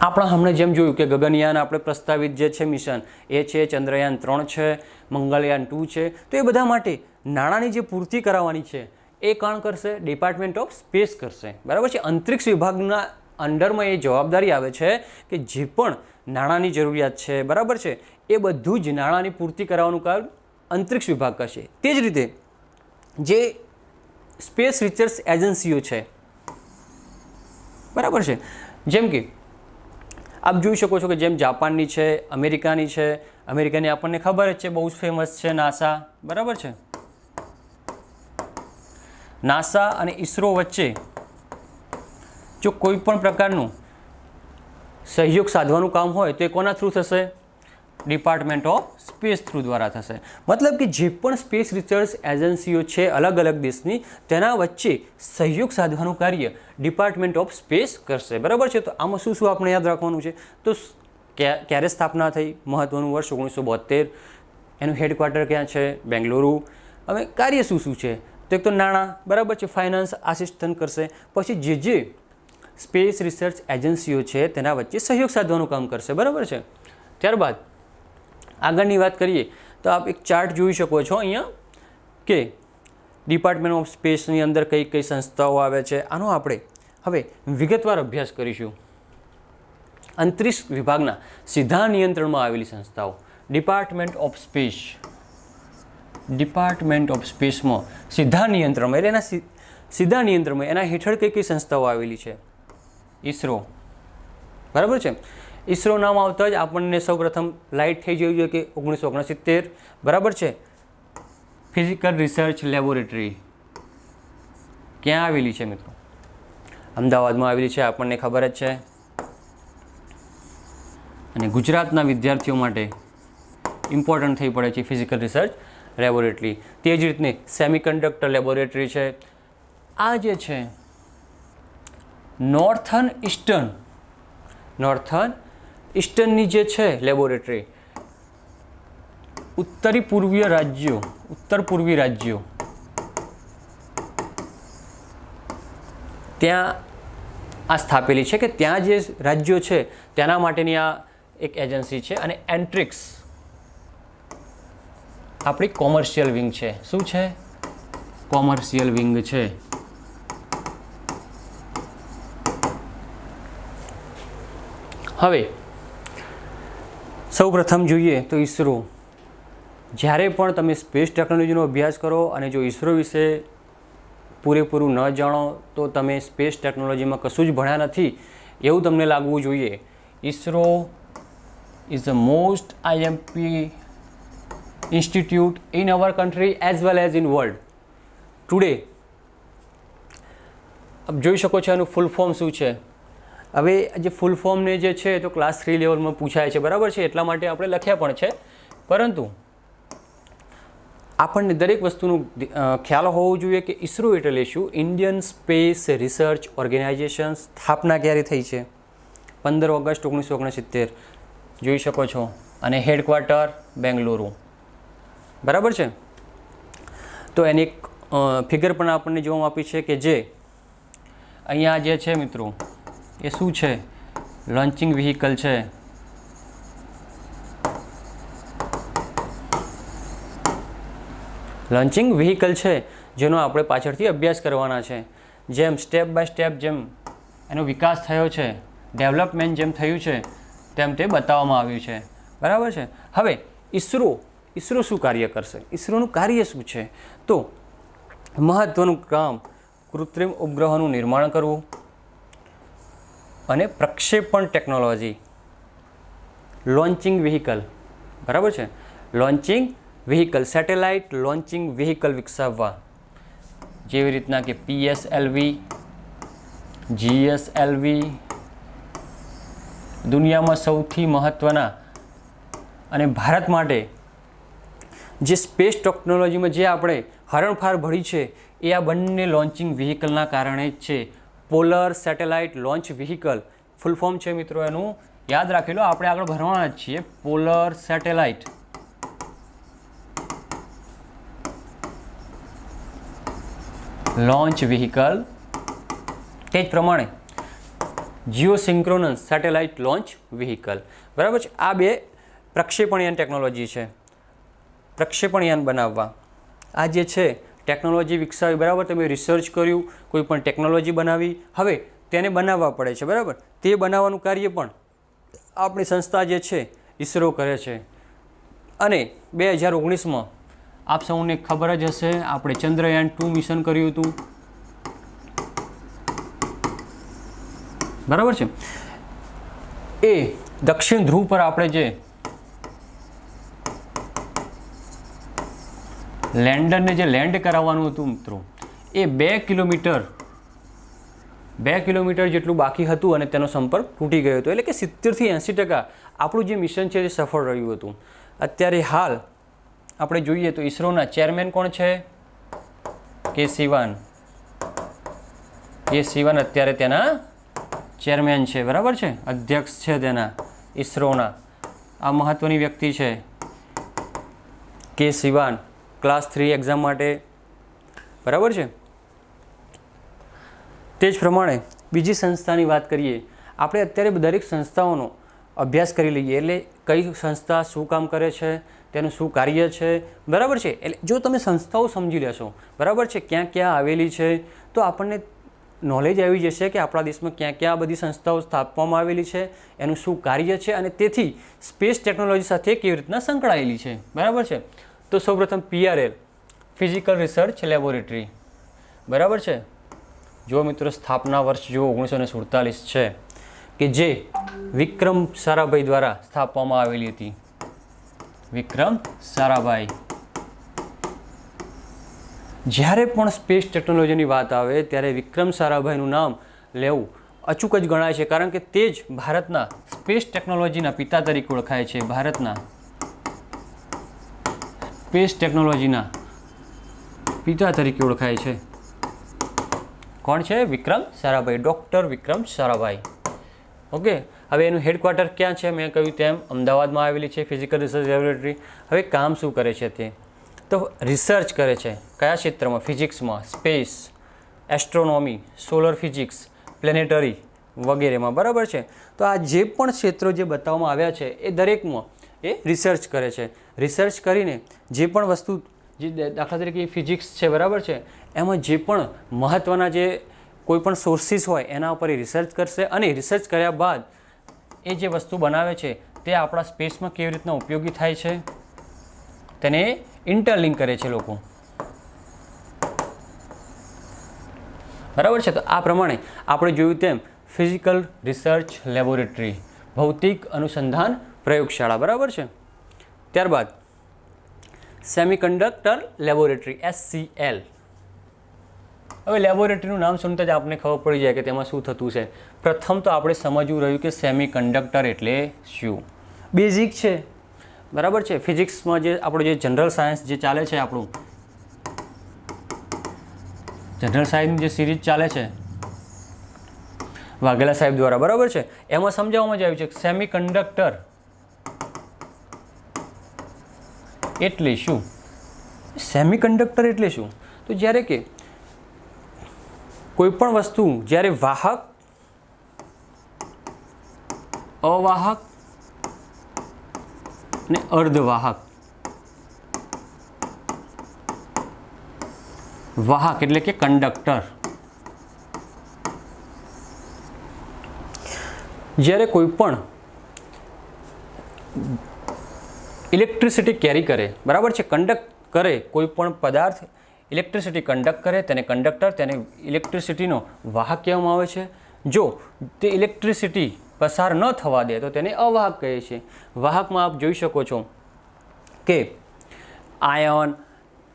આપણે હમણાં જેમ જોયું કે ગગનયાન આપણે પ્રસ્તાવિત જે છે મિશન એ છે, ચંદ્રયાન 3 છે, મંગળયાન 2 છે, તો એ બધા માટે નાણાંની જે પૂર્તિ કરાવવાની છે એ કોણ કરશે? ડિપાર્ટમેન્ટ ઓફ સ્પેસ કરશે. બરાબર છે. અંતરિક્ષ વિભાગના અંડરમાં એ જવાબદારી આવે છે કે જે પણ નાણાંની જરૂરિયાત છે, બરાબર છે, એ બધું જ નાણાંની પૂર્તિ કરાવવાનું કામ અંતરિક્ષ વિભાગ કરશે. તે જ રીતે જે સ્પેસ રિસર્ચ એજન્સીઓ છે, બરાબર છે, જેમ કે આપ જોઈ શકો છો કે જેમ જાપાનની છે, અમેરિકાની છે. અમેરિકાની આપણને ખબર જ છે, બહુ જ ફેમસ છે નાસા, બરાબર છે. નાસા અને ઈસરો વચ્ચે જો કોઈ પણ પ્રકારનું સહયોગ સાધવાનું કામ હોય તો એ કોના થ્રુ થશે? ડિપાર્ટમેન્ટ ઓફ સ્પેસ થ્રુ દ્વારા થશે. મતલબ કે જે પણ સ્પેસ રિસર્ચ એજન્સીઓ છે અલગ અલગ દેશની, તેના વચ્ચે સહયોગ સાધવાનું કાર્ય ડિપાર્ટમેન્ટ ઓફ સ્પેસ કરશે. બરાબર છે. તો આમાં શું શું આપણે યાદ રાખવાનું છે? તો ક્યારે સ્થાપના થઈ? મહત્ત્વનું વર્ષ 1972. એનું હેડક્વાર્ટર ક્યાં છે? બેંગલુરુ. હવે કાર્ય શું શું છે? તો એક તો નાણાં, બરાબર છે, ફાઇનાન્સ આસિસ્ટન્ટ કરશે. પછી જે સ્પેસ રિસર્ચ એજન્સીઓ છે તેના વચ્ચે સહયોગ સાધવાનું કામ કરશે. બરાબર છે. ત્યારબાદ આગળની વાત કરીએ તો આપ એક ચાર્ટ જોઈ શકો છો અહીંયા કે ડિપાર્ટમેન્ટ ઓફ સ્પેસની અંદર કઈ કઈ સંસ્થાઓ આવે છે. આનો આપણે હવે વિગતવાર અભ્યાસ કરીશું. અંતરિક્ષ વિભાગના સીધા નિયંત્રણમાં આવેલી સંસ્થાઓ ડિપાર્ટમેન્ટ ઓફ સ્પેસમાં સીધા નિયંત્રણમાં, એટલે એના સીધા નિયંત્રણમાં એના હેઠળ કઈ કઈ સંસ્થાઓ આવેલી છે? ઈસરો, બરાબર છે. ઈસરો નામ આવતા જ આપણને સૌપ્રથમ લાઇટ થઈ જવી જોઈએ કે 1969, બરાબર છે. ફિઝિકલ રિસર્ચ લેબોરેટરી ક્યાં આવેલી છે મિત્રો? અમદાવાદમાં આવેલી છે, આપણને ખબર જ છે. અને ગુજરાતના વિદ્યાર્થીઓ માટે ઇમ્પોર્ટન્ટ થઈ પડે છે ફિઝિકલ રિસર્ચ લેબોરેટરી. તે જ રીતની સેમિકન્ડક્ટર લેબોરેટરી છે. આ જે છે નોર્થન ઈસ્ટર્નની જે છે લેબોરેટરી, ઉત્તર પૂર્વી રાજ્યો ત્યાં આ સ્થાપેલી છે કે ત્યાં જે રાજ્યો છે તેના માટેની આ એક એજન્સી છે. અને એન્ટ્રિક્સ આપણી કોમર્શિયલ વિંગ છે. શું છે? કોમર્શિયલ વિંગ છે. હવે સૌ પ્રથમ જોઈએ તો ઈસરો. જ્યારે પણ તમે સ્પેસ ટેકનોલોજીનો અભ્યાસ કરો અને જો ઈસરો વિશે પૂરેપૂરું ન જાણો તો તમે સ્પેસ ટેકનોલોજીમાં કશું જ ભણ્યા નથી એવું તમને લાગવું જોઈએ. ISRO is the most IMP institute in our country as well as in world today. આપ જોઈ શકો છો એનું ફૂલ ફોર્મ શું છે. હવે જે ફૂલ ફોર્મને જે છે તો ક્લાસ 3 લેવલમાં પૂછાય છે, બરાબર છે, એટલા માટે આપણે લખ્યા પણ છે. પરંતુ આપણને દરેક વસ્તુનો ખ્યાલ હોવો જોઈએ કે ઈસરો એટલે શું? Indian space research organisation. સ્થાપના ક્યારે થઈ છે? 15 ઓગસ્ટ 1969 જોઈ શકો છો. અને હેડક્વાર્ટર બેંગલુરુ, બરાબર છે. તો એની એક ફિગર પણ આપણને જોવામાં આપી છે કે જે અહીંયા જે છે મિત્રો એ શું છે? લોન્ચિંગ વ્હીકલ છે. લોન્ચિંગ વ્હીકલ છે જેનો આપણે પાછળથી અભ્યાસ કરવાના છે. જેમ સ્ટેપ બાય સ્ટેપ જેમ એનો વિકાસ થયો છે, ડેવલપમેન્ટ જેમ થયું છે તેમ તે બતાવવામાં આવ્યું છે. બરાબર છે. હવે ઈસરો શું કાર્ય કરશે? ઈસરોનું કાર્ય શું છે? તો મહત્ત્વનું કામ કૃત્રિમ ઉપગ્રહોનું નિર્માણ કરવું અને પ્રક્ષેપણ ટેકનોલોજી, લોન્ચિંગ વ્હીકલ, બરાબર છે, launching vehicle, satellite launching vehicle વિકસાવવા. જેવી રીતના કે PSLV, GSLV, દુનિયામાં સૌથી મહત્ત્વના અને ભારત માટે જે સ્પેસ ટેકનોલોજીમાં જે આપણે હરણફાળ ભળી છે એ આ બંને લોન્ચિંગ વ્હીકલના કારણે જ છે. Polar satellite launch vehicle full form છે મિત્રો એનું, યાદ રાખી લો, આપણે આગળ ભરવાના જ છીએ. Polar satellite launch vehicle. તે જ પ્રમાણે જીઓસિન્ક્રોનસ સેટેલાઇટ લોન્ચ વ્હીકલ. બરાબર છે. આ બે પ્રક્ષેપણયાન ટેકનોલોજી છે. પ્રક્ષેપણયાન બનાવવા આ જે છે ટેકનોલોજી વિકસાવી, બરાબર, તમે રિસર્ચ કર્યું, કોઈ પણ ટેકનોલોજી બનાવી, હવે તેને બનાવવા પડે છે, બરાબર. તે બનાવવાનું કાર્ય પણ આપણી સંસ્થા જે છે ઇસરો કરે છે. અને 2019માં આપ સૌને ખબર જ હશે આપણે ચંદ્રયાન 2 મિશન કર્યું હતું, બરાબર છે. એ દક્ષિણ ધ્રુવ પર આપણે જે લેન્ડરને જે લેન્ડ કરાવવાનું હતું મિત્રો, એ 2 કિલોમીટર જેટલું બાકી હતું અને તેનો સંપર્ક તૂટી ગયો હતો. એટલે કે 70 થી 80% આપણું જે મિશન છે એ સફળ રહ્યું હતું. અત્યારે હાલ આપણે જોઈએ તો ઇસરોના ચેરમેન કોણ છે? કે સિવાન. કે સિવાન અત્યારે તેના ચેરમેન છે, બરાબર છે, અધ્યક્ષ છે તેના ઇસરોના. આ મહત્વની વ્યક્તિ છે કે સિવાન, ક્લાસ 3 એક્ઝામ માટે, બરાબર છે. તે જ પ્રમાણે બીજી સંસ્થાની વાત કરીએ. આપણે અત્યારે દરેક સંસ્થાઓનો અભ્યાસ કરી લઈએ, એટલે કઈ સંસ્થા શું કામ કરે છે, તેનું શું કાર્ય છે, બરાબર છે. એટલે જો તમે સંસ્થાઓ સમજી લેશો, બરાબર છે, ક્યાં ક્યાં આવેલી છે, તો આપણને નોલેજ આવી જશે કે આપણા દેશમાં ક્યાં ક્યાં બધી સંસ્થાઓ સ્થાપવામાં આવેલી છે, એનું શું કાર્ય છે, અને તેથી સ્પેસ ટેકનોલોજી સાથે કેવી રીતના સંકળાયેલી છે, બરાબર છે. તો સૌપ્રથમ PRL ફિઝિકલ રિસર્ચ લેબોરેટરી, બરાબર છે. જો મિત્રો સ્થાપના વર્ષ જો 1947 છે, કે જે વિક્રમ સારાભાઈ દ્વારા સ્થાપવામાં આવેલી હતી. વિક્રમ સારાભાઈ. જ્યારે પણ સ્પેસ ટેકનોલોજીની વાત આવે ત્યારે વિક્રમ સારાભાઈનું નામ લેવું અચૂક જ ગણાય છે, કારણ કે તે જ ભારતના સ્પેસ ટેકનોલોજીના પિતા તરીકે ઓળખાય છે. ભારતના સ્પેસ ટેકનોલોજીના પિતા તરીકે ઓળખાય છે. કોણ છે? વિક્રમ સારાભાઈ, ડૉક્ટર વિક્રમ સારાભાઈ. ઓકે. હવે એનું હેડક્વાર્ટર ક્યાં છે? મેં કહ્યું તેમ અમદાવાદમાં આવેલી છે ફિઝિકલ રિસર્ચ લેબોરેટરી. હવે કામ શું કરે છે તે? તો રિસર્ચ કરે છે. કયા ક્ષેત્રમાં? ફિઝિક્સમાં, space, astronomy, solar physics, planetary વગેરેમાં, બરાબર છે. તો આ જે પણ ક્ષેત્રો જે બતાવવામાં આવ્યા છે એ દરેકમાં એ રિસર્ચ કરે છે. રિસર્ચ કરીને જે પણ વસ્તુ, જે દાખલા તરીકે ફિઝિક્સ છે, બરાબર છે, એમાં જે પણ મહત્ત્વના જે કોઈ પણ સોર્સિસ હોય એના ઉપર એ રિસર્ચ કરશે, અને રિસર્ચ કર્યા બાદ એ જે વસ્તુ બનાવે છે તે આપણા સ્પેસમાં કેવી રીતના ઉપયોગી થાય છે તેને ઇન્ટરલિંક કરે છે લોકો, બરાબર છે. તો આ પ્રમાણે આપણે જોયું તેમ ફિઝિકલ રિસર્ચ લેબોરેટરી, ભૌતિક અનુસંધાન પ્રયોગશાળા, બરાબર છે. ત્યારબાદ સેમિકન્ડક્ટર લેબોરેટરી, SCL. હવે લેબોરેટરીનું નામ સુનતા જ આપણને ખબર પડી જાય કે તેમાં શું થતું છે. પ્રથમ તો આપણે સમજવું રહ્યું કે સેમિકન્ડક્ટર એટલે શું. બેઝિક છે, બરાબર છે. ફિઝિક્સમાં જે આપણું જે જનરલ સાયન્સ જે ચાલે છે, આપણું જનરલ સાયન્સની જે સિરીઝ ચાલે છે વાઘેલા સાહેબ દ્વારા, બરાબર છે, એમાં સમજાવવામાં જ આવ્યું છે કે સેમિકન્ડક્ટર એટલે શું. સેમિકન્ડક્ટર એટલે શું? તો જ્યારે કે કોઈ પણ વસ્તુ જ્યારે વાહક, અવાહક ને અર્ધવાહક, વાહક એટલે કે કંડક્ટર, જ્યારે કોઈ પણ ઇલેક્ટ્રિસિટી કેરી કરે, બરાબર છે, કન્ડક્ટ કરે, કોઈ પણ પદાર્થ ઇલેક્ટ્રિસિટી કન્ડક્ટ કરે તેને કંડક્ટર, તેને ઇલેક્ટ્રિસિટીનો વાહક કહેવામાં આવે છે. જો તે ઇલેક્ટ્રિસિટી પસાર ન થવા દે તો તેને અવાહક કહે છે. વાહકમાં આપ જોઈ શકો છો કે આયન,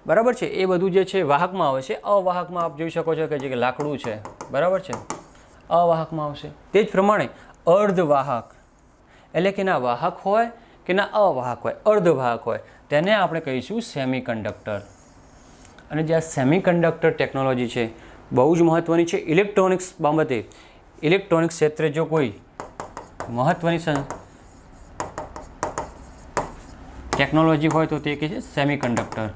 બરાબર છે, એ બધું જે છે વાહકમાં આવે છે. અવાહકમાં આપ જોઈ શકો છો કે જે લાકડું છે, બરાબર છે, અવાહકમાં આવશે. તે જ પ્રમાણે અર્ધવાહક એટલે કે ના વાહક હોય કે ના અવાહક હોય, અર્ધવાહક હોય, તેને આપણે કહીશું સેમિકન્ડક્ટર. અને જે આ સેમિકન્ડક્ટર ટેકનોલોજી છે બહુ જ મહત્ત્વની છે. ઇલેક્ટ્રોનિક્સ બાબતે ઇલેક્ટ્રોનિક્સ ક્ષેત્રે જો કોઈ મહત્ત્વની ટેકનોલોજી હોય તો તે કહે છે સેમિકન્ડક્ટર.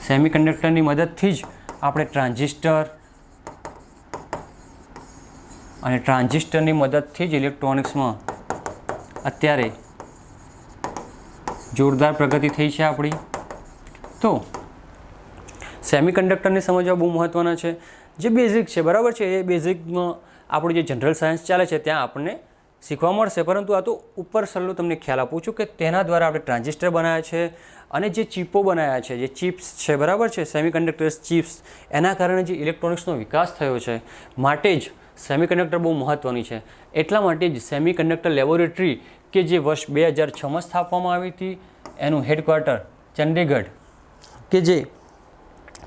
સેમિકન્ડક્ટરની મદદથી જ આપણે ટ્રાન્ઝિસ્ટર અને ટ્રાન્ઝિસ્ટરની મદદથી જ ઇલેક્ટ્રોનિક્સમાં અત્યારે જોરદાર પ્રગતિ થઈ છે આપણી. તો સેમિકન્ડક્ટરને સમજવા બહુ મહત્ત્વના છે. જે બેઝિક છે બરાબર છે, એ બેઝિકમાં આપણું જે જનરલ સાયન્સ ચાલે છે ત્યાં આપણને શીખવા મળશે. પરંતુ આ તો ઉપર સલ્લો તમને ખ્યાલ આપું છું કે તેના દ્વારા આપણે ટ્રાન્ઝિસ્ટર બનાવ્યા છે અને જે ચીપો બનાવ્યા છે, જે ચિપ્સ છે બરાબર છે, સેમિકન્ડક્ટર્સ ચિપ્સ, એના કારણે જે ઇલેક્ટ્રોનિક્સનો વિકાસ થયો છે. માટે જ સેમિકન્ડક્ટર બહુ મહત્ત્વની છે. એટલા માટે જ સેમિકન્ડક્ટર લેબોરેટરી કે જે વર્ષ 2006માં સ્થાપવામાં આવી હતી, એનું હેડક્વાર્ટર ચંડીગઢ કે જે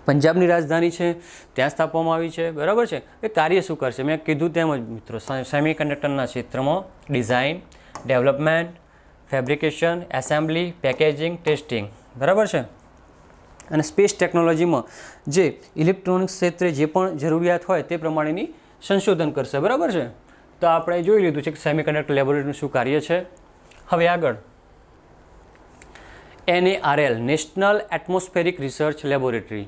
પંજાબની રાજધાની છે ત્યાં સ્થાપવામાં આવી છે બરાબર છે. એ કાર્ય શું કરશે? મેં કીધું તેમ જ મિત્રો, સેમિકન્ડક્ટરના ક્ષેત્રમાં design, development, fabrication, assembly, packaging, testing બરાબર છે. અને સ્પેસ ટેકનોલોજીમાં જે ઇલેક્ટ્રોનિક્સ ક્ષેત્રે જે પણ જરૂરિયાત હોય તે પ્રમાણેની સંશોધન કરશે બરાબર છે. તો આપણે જોઈ લીધું છે કે સેમિકન્ડક્ટર લેબોરેટરીનું શું કાર્ય છે. હવે આગળ NARL national atmospheric research laboratory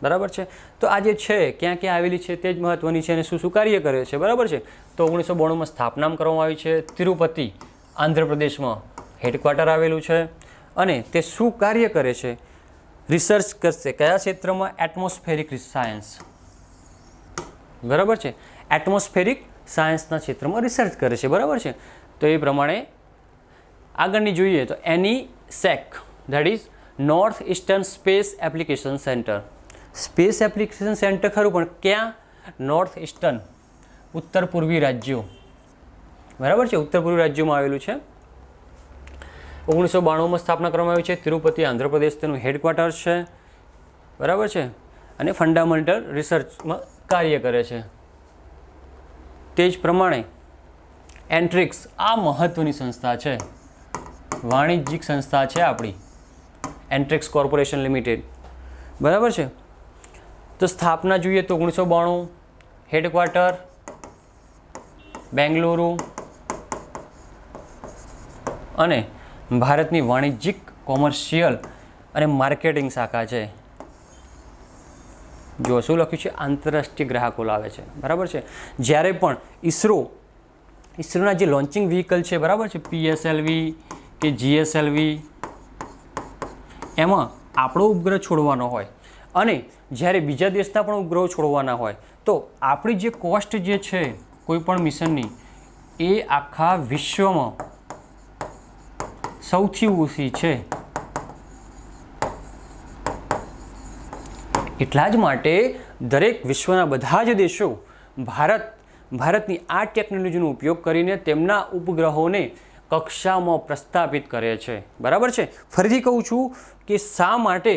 બરાબર છે. તો આ જે છે ક્યાં ક્યાં આવેલી છે તે જ મહત્ત્વની છે અને શું શું કાર્ય કરે છે બરાબર છે. તો 1992માં સ્થાપના કરવામાં આવી છે. તિરુપતિ આંધ્રપ્રદેશમાં હેડક્વાર્ટર આવેલું છે. અને તે શું કાર્ય કરે છે? રિસર્ચ કરશે કયા ક્ષેત્રમાં? એટમોસ્ફેરિક સાયન્સ બરાબર છે. એટમોસ્ફેરિક સાયન્સના ક્ષેત્રમાં રિસર્ચ કરે છે બરાબર છે. તો એ પ્રમાણે આગળની જોઈએ તો NESEC that is north eastern space application centre. Space application centre ખરું, પણ ક્યાં? નોર્થ ઇસ્ટર્ન, ઉત્તર પૂર્વી રાજ્યો બરાબર છે, ઉત્તર પૂર્વી રાજ્યોમાં આવેલું છે. 1992માં સ્થાપના કરવામાં આવી છે. તિરુપતિ આંધ્રપ્રદેશ તેનું હેડક્વાર્ટર છે બરાબર છે. અને ફંડામેન્ટલ રિસર્ચમાં કાર્ય કરે છે. તે જ પ્રમાણે એન્ટ્રિક્સ આ મહત્ત્વની સંસ્થા છે, વાણિજ્યિક સંસ્થા છે આપણી, એન્ટ્રિક્સ કોર્પોરેશન લિમિટેડ બરાબર છે. તો સ્થાપના જોઈએ તો 1992, હેડક્વાર્ટર બેંગલુરુ અને ભારતની વાણિજ્યિક, કોમર્શિયલ અને માર્કેટિંગ શાખા છે. જો શું લખ્યું છે? આંતરરાષ્ટ્રીય ગ્રાહકો લાવે છે બરાબર છે. જ્યારે પણ ઇસરોના જે લોન્ચિંગ વ્હીકલ છે બરાબર છે, PSLV કે GSLV, એમાં આપણો ઉપગ્રહ છોડવાનો હોય અને જ્યારે બીજા દેશના પણ ઉપગ્રહો છોડવાના હોય તો આપણી જે કોસ્ટ જે છે કોઈ પણ મિશનની એ આખા વિશ્વમાં સૌથી ઓછી છે. એટલા જ માટે દરેક વિશ્વના બધા જ દેશો ભારતની આ ટેકનોલોજીનો ઉપયોગ કરીને તેમના ઉપગ્રહોને કક્ષામાં પ્રસ્થાપિત કરે છે બરાબર છે. ફરીથી કહું છું કે શા માટે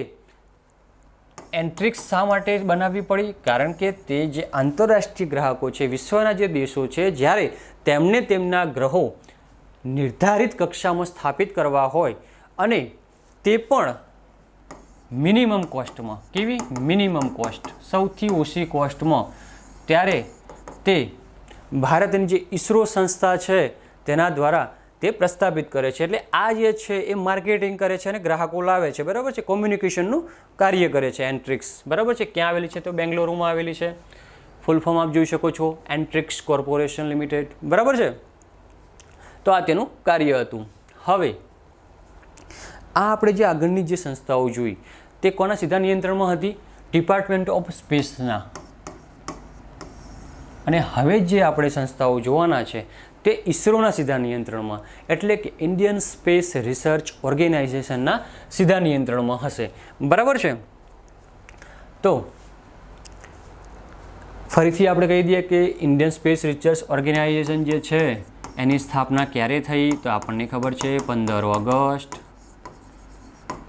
એન્ટ્રિક્સ શા માટે બનાવવી પડી? કારણ કે તે જે આંતરરાષ્ટ્રીય ગ્રાહકો છે, વિશ્વના જે દેશો છે, જ્યારે તેમને તેમના ગ્રહો નિર્ધારિત કક્ષામાં સ્થાપિત કરવા હોય અને તે પણ મિનિમમ કોસ્ટમાં, કેવી મિનિમમ કોસ્ટ, સૌથી ઓછી કોસ્ટમાં, ત્યારે તે ભારતની જે ઇસરો સંસ્થા છે તેના દ્વારા તે પ્રસ્થાપિત કરે છે. એટલે આ જે છે એ માર્કેટિંગ કરે છે અને ગ્રાહકો લાવે છે બરાબર છે. કોમ્યુનિકેશનનું કાર્ય કરે છે એન્ટ્રિક્સ બરાબર છે. ક્યાં આવેલી છે? તો બેંગલુરુમાં આવેલી છે. ફૂલ ફોર્મ આપ જોઈ શકો છો, એન્ટ્રિક્સ કોર્પોરેશન લિમિટેડ બરાબર છે. તો આ તેનું કાર્ય હતું. હવે આ આપણે જે આગળની જે સંસ્થાઓ જોઈ તે કોના સીધા નિયંત્રણમાં હતી? ડિપાર્ટમેન્ટ ઓફ સ્પેસના. અને હવે જે આપણે સંસ્થાઓ જોવાના છે તે ઇસરોના સીધા નિયંત્રણમાં, એટલે કે ઇન્ડિયન સ્પેસ રિસર્ચ ઓર્ગેનાઇઝેશનના સીધા નિયંત્રણમાં હશે બરાબર છે. તો ફરીથી આપણે કહી દઈએ કે ઇન્ડિયન સ્પેસ રિસર્ચ ઓર્ગેનાઇઝેશન જે છે એની સ્થાપના ક્યારે થઈ? તો આપણને ખબર છે 15 ઓગસ્ટ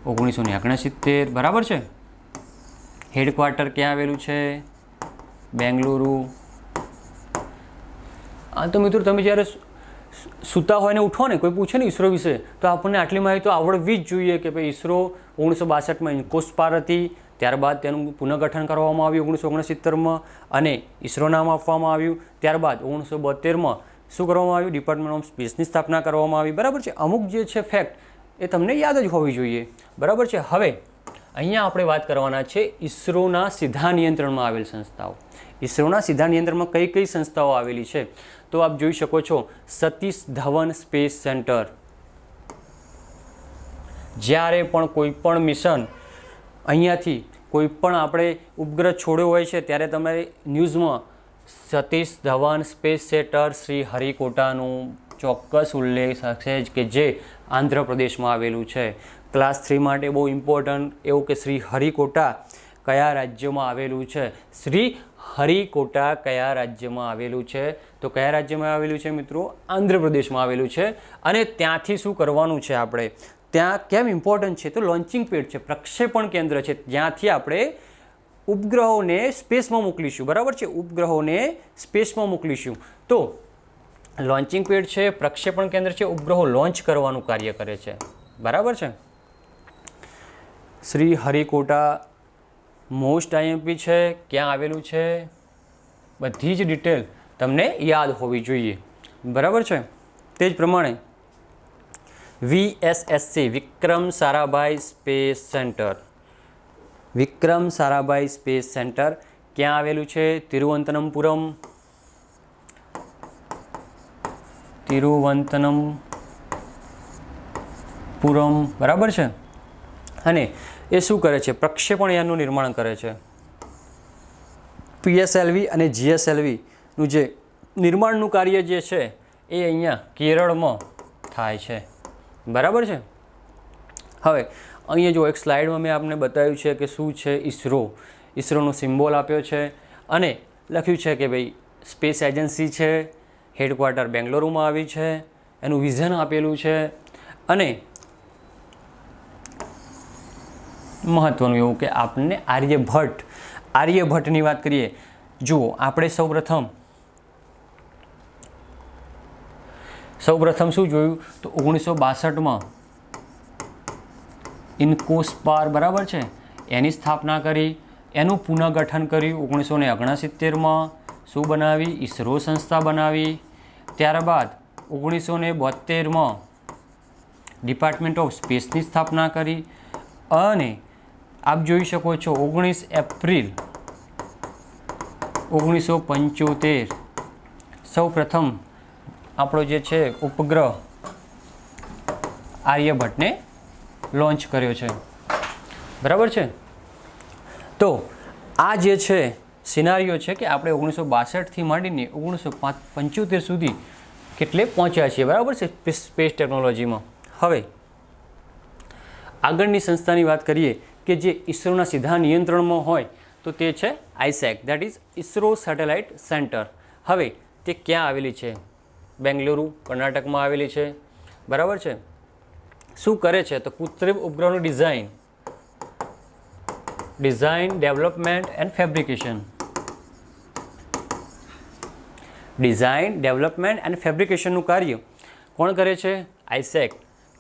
1969 બરાબર છે. હેડક્વાર્ટર ક્યાં આવેલું છે? બેંગલુરુ. તો મિત્રો તમે જ્યારે સૂતા હોય ને ઉઠો ને કોઈ પૂછે ને ઈસરો વિશે તો આપણને આટલી માહિતી તો આવડવી જ જોઈએ કે ભાઈ ઈસરો 1962માં ઇન્કોસ્પાર હતી, ત્યારબાદ તેનું પુનઃગઠન કરવામાં આવ્યું 1969માં અને ઈસરો નામ આપવામાં આવ્યું. ત્યારબાદ 1972માં શું કરવામાં આવ્યું? ડિપાર્ટમેન્ટ ઓફ સ્પેસની સ્થાપના કરવામાં આવી. બરાબર છે. અમુક જે છે ફેક્ટ એ તમને યાદ જ હોવી જોઈએ. બરાબર છે. હવે અહીંયા આપણે વાત કરવાના છે ઈસરોના સીધા નિયંત્રણમાં આવેલ સંસ્થાઓ. ઈસરોના સીધા નિયંત્રણમાં કઈ કઈ સંસ્થાઓ આવેલી છે તો આપ જોઈ શકો છો. Satish Dhawan space centre. જ્યારે પણ કોઈ પણ મિશન અહીંયાથી કોઈ પણ આપણે ઉપગ્રહ છોડ્યો હોય છે ત્યારે તમારે ન્યૂઝમાં સતીશ ધવન સ્પેસ સેન્ટર શ્રી હરિકોટાનું ચોક્કસ ઉલ્લેખ હશે જ કે જે આંધ્રપ્રદેશમાં આવેલું છે. ક્લાસ 3 માટે બહુ ઇમ્પોર્ટન્ટ એવું કે શ્રી હરિકોટા કયા રાજ્યમાં આવેલું છે? શ્રી હરિકોટા કયા રાજ્યમાં આવેલું છે? તો કયા રાજ્યમાં આવેલું છે મિત્રો? આંધ્રપ્રદેશમાં આવેલું છે. અને ત્યાંથી શું કરવાનું છે આપણે? ત્યાં કેમ ઇમ્પોર્ટન્ટ છે? તો લોન્ચિંગ પેડ છે, પ્રક્ષેપણ કેન્દ્ર છે, જ્યાંથી આપણે ઉપગ્રહોને સ્પેસમાં મોકલીશું. બરાબર છે. ઉપગ્રહોને સ્પેસમાં મોકલીશું. તો લોન્ચિંગ પેડ છે, પ્રક્ષેપણ કેન્દ્ર છે, ઉપગ્રહો લોન્ચ કરવાનું કાર્ય કરે છે. બરાબર છે. શ્રી હરિકોટા મોસ્ટ આઈએમપી છે, ક્યાં આવેલું છે? બધી જ ડિટેલ તમને યાદ હોવી જોઈએ. બરાબર છે. તે જ પ્રમાણે VSSC Vikram Sarabhai space centre. Vikram Sarabhai space centre ક્યાં આવેલું છે? તિરુવનંતપુરમ. બરાબર છે. અને એ શું કરે છે? પ્રક્ષેપણ યાનનું નિર્માણ કરે છે. PSLV અને GSLV નું જે નિર્માણનું કાર્ય જે છે એ અહીંયા કેરળમાં થાય છે. બરાબર છે. હવે અહીંયા જો એક સ્લાઇડમાં મેં આપને બતાવ્યું છે કે શું છે ઈસરો. ઈસરોનો સિમ્બોલ આપ્યો છે અને લખ્યું છે કે ભાઈ સ્પેસ એજન્સી છે, હેડક્વાર્ટર બેંગ્લોરમાં આવી છે, એનું વિઝન આપેલું છે. અને મહત્વનું એવું કે આપણને આર્યભટ્ટની વાત કરીએ. જુઓ, આપણે સૌપ્રથમ શું જોયું તો 1962માં ઇન્કોસ્પાર. બરાબર છે. એની સ્થાપના કરી, એનું પુનઃગઠન કર્યું 1969માં. શું બનાવી? ઈસરો સંસ્થા બનાવી. ત્યારબાદ 1972માં ડિપાર્ટમેન્ટ ઓફ સ્પેસની સ્થાપના કરી અને આપ જોઈ શકો છો 19 એપ્રિલ 1975 સૌ પ્રથમ આપણો જે છે ઉપગ્રહ આર્યભટ્ટને લોન્ચ કર્યો છે. બરાબર છે. તો આ જે છે સિનારીઓ છે કે આપણે 1962થી માંડીને 1975 સુધી કેટલે પહોંચ્યા છીએ. બરાબર છે સ્પેસ ટેકનોલોજીમાં. હવે આગળની સંસ્થાની વાત કરીએ કે જે ઈસરોના સીધા નિયંત્રણમાં હોય તો તે છે ISAC, that is ISRO satellite centre. હવે તે ક્યાં આવેલી છે? બેંગલુરુ, કર્ણાટકમાં આવેલી છે. બરાબર છે. શું કરે છે? તો કૃત્રિમ ઉપગ્રહનું design, development and fabrication. Design, development and ફેબ્રિકેશનનું કાર્ય કોણ કરે છે? આઈસેક,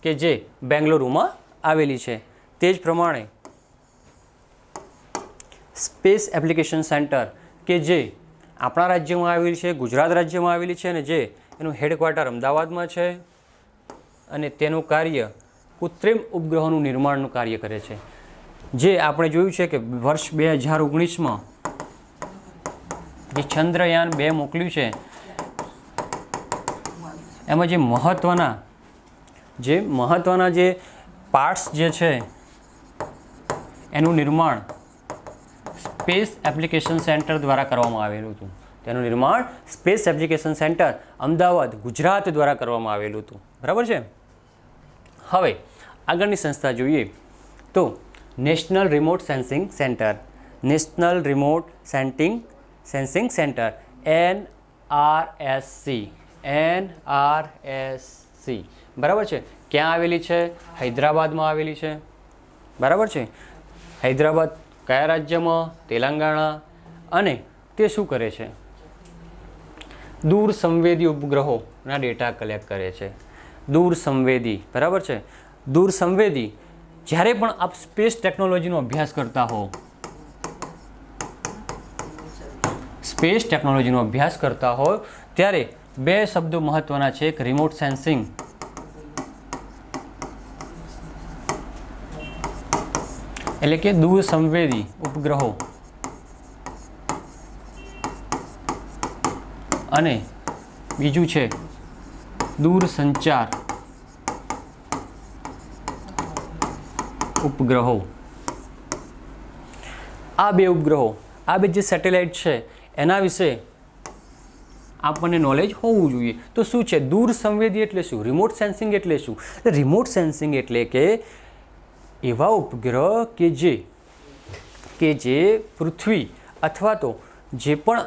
કે જે બેંગલુરુમાં આવેલી છે. તે જ પ્રમાણે સ્પેસ એપ્લિકેશન સેન્ટર કે જે આપણા રાજ્યમાં આવેલી છે, ગુજરાત રાજ્યમાં આવેલી છે અને જે એનું હેડક્વાર્ટર અમદાવાદમાં છે અને તેનું કાર્ય કૃત્રિમ ઉપગ્રહોનું નિર્માણનું કાર્ય કરે છે. જે આપણે જોયું છે કે વર્ષ 2019માં જે ચંદ્રયાન 2 મોકલ્યું છે એમાં જે મહત્ત્વના જે પાર્ટ્સ જે છે એનું નિર્માણ સ્પેસ એપ્લિકેશન સેન્ટર દ્વારા કરવામાં આવેલું હતું. તેનું નિર્માણ space application centre Ahmedabad Gujarat દ્વારા કરવામાં આવેલું હતું. બરાબર છે. હવે આગળની સંસ્થા જોઈએ તો national remote sensing centre. National remote sensing centre NRSC. બરાબર છે. ક્યાં આવેલી છે? હૈદરાબાદમાં આવેલી છે. બરાબર છે. હૈદરાબાદ કયા રાજ્યમાં? તેલંગાણા. અને તે શું કરે છે? દૂર સંવેદી ઉપગ્રહોના ડેટા કલેક્ટ કરે છે. દૂર સંવેદી, બરાબર છે. દૂર સંવેદી જ્યારે પણ આપ સ્પેસ ટેકનોલોજીનો અભ્યાસ કરતા હો, સ્પેસ ટેકનોલોજીનો અભ્યાસ કરતા હો ત્યારે બે શબ્દો મહત્વના છે, એક રિમોટ સેન્સિંગ એટલે કે દૂર સંવેદી ઉપગ્રહો અને બીજું છે દૂર સંચાર ઉપગ્રહો. આ બે ઉપગ્રહો, આ બે જે સેટેલાઇટ છે એના વિશે આપણને નોલેજ હોવું જોઈએ. તો શું છે દૂર સંવેદી એટલે શું, રિમોટ સેન્સિંગ એટલે શું? રિમોટ સેન્સિંગ એટલે કે એવા ઉપગ્રહ કે જે પૃથ્વી અથવા તો જે પણ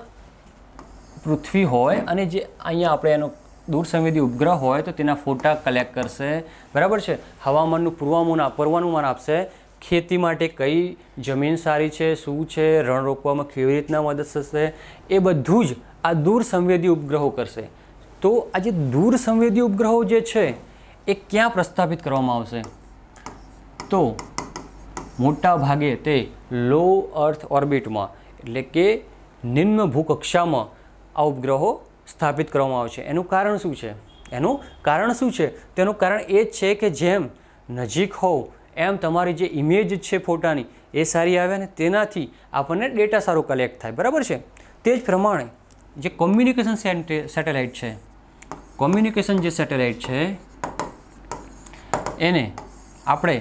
પૃથ્વી હોય અને જે અહીંયા આપણે એનો દૂર સંવેદી ઉપગ્રહ હોય તો તેના ફોટા કલેક્ટ કરશે, બરાબર છે. હવામાનનું પૂર્વાનુમાન આપશે, ખેતી માટે કઈ જમીન સારી છે, શું છે, રણ રોપવામાં કેવી રીતના મદદ થશે, એ બધું જ આ દૂર સંવેદી ઉપગ્રહો કરશે. તો આ જે દૂર સંવેદી ઉપગ્રહો જે છે એ ક્યાં પ્રસ્થાપિત કરવામાં આવશે? તો મોટા ભાગે તે લો અર્થ ઓર્બિટમાં એટલે કે નિમ્ન ભૂકક્ષામાં આ ઉપગ્રહો સ્થાપિત કરવામાં આવે છે. એનું કારણ શું છે? તેનું કારણ એ જ છે કે જેમ નજીક હોવ એમ તમારી જે ઇમેજ છે ફોટાની એ સારી આવે ને તેનાથી આપણને ડેટા સારો કલેક્ટ થાય, બરાબર છે. તે જ પ્રમાણે જે કોમ્યુનિકેશન સેટેલાઇટ છે, કોમ્યુનિકેશન જે સેટેલાઇટ છે એને આપણે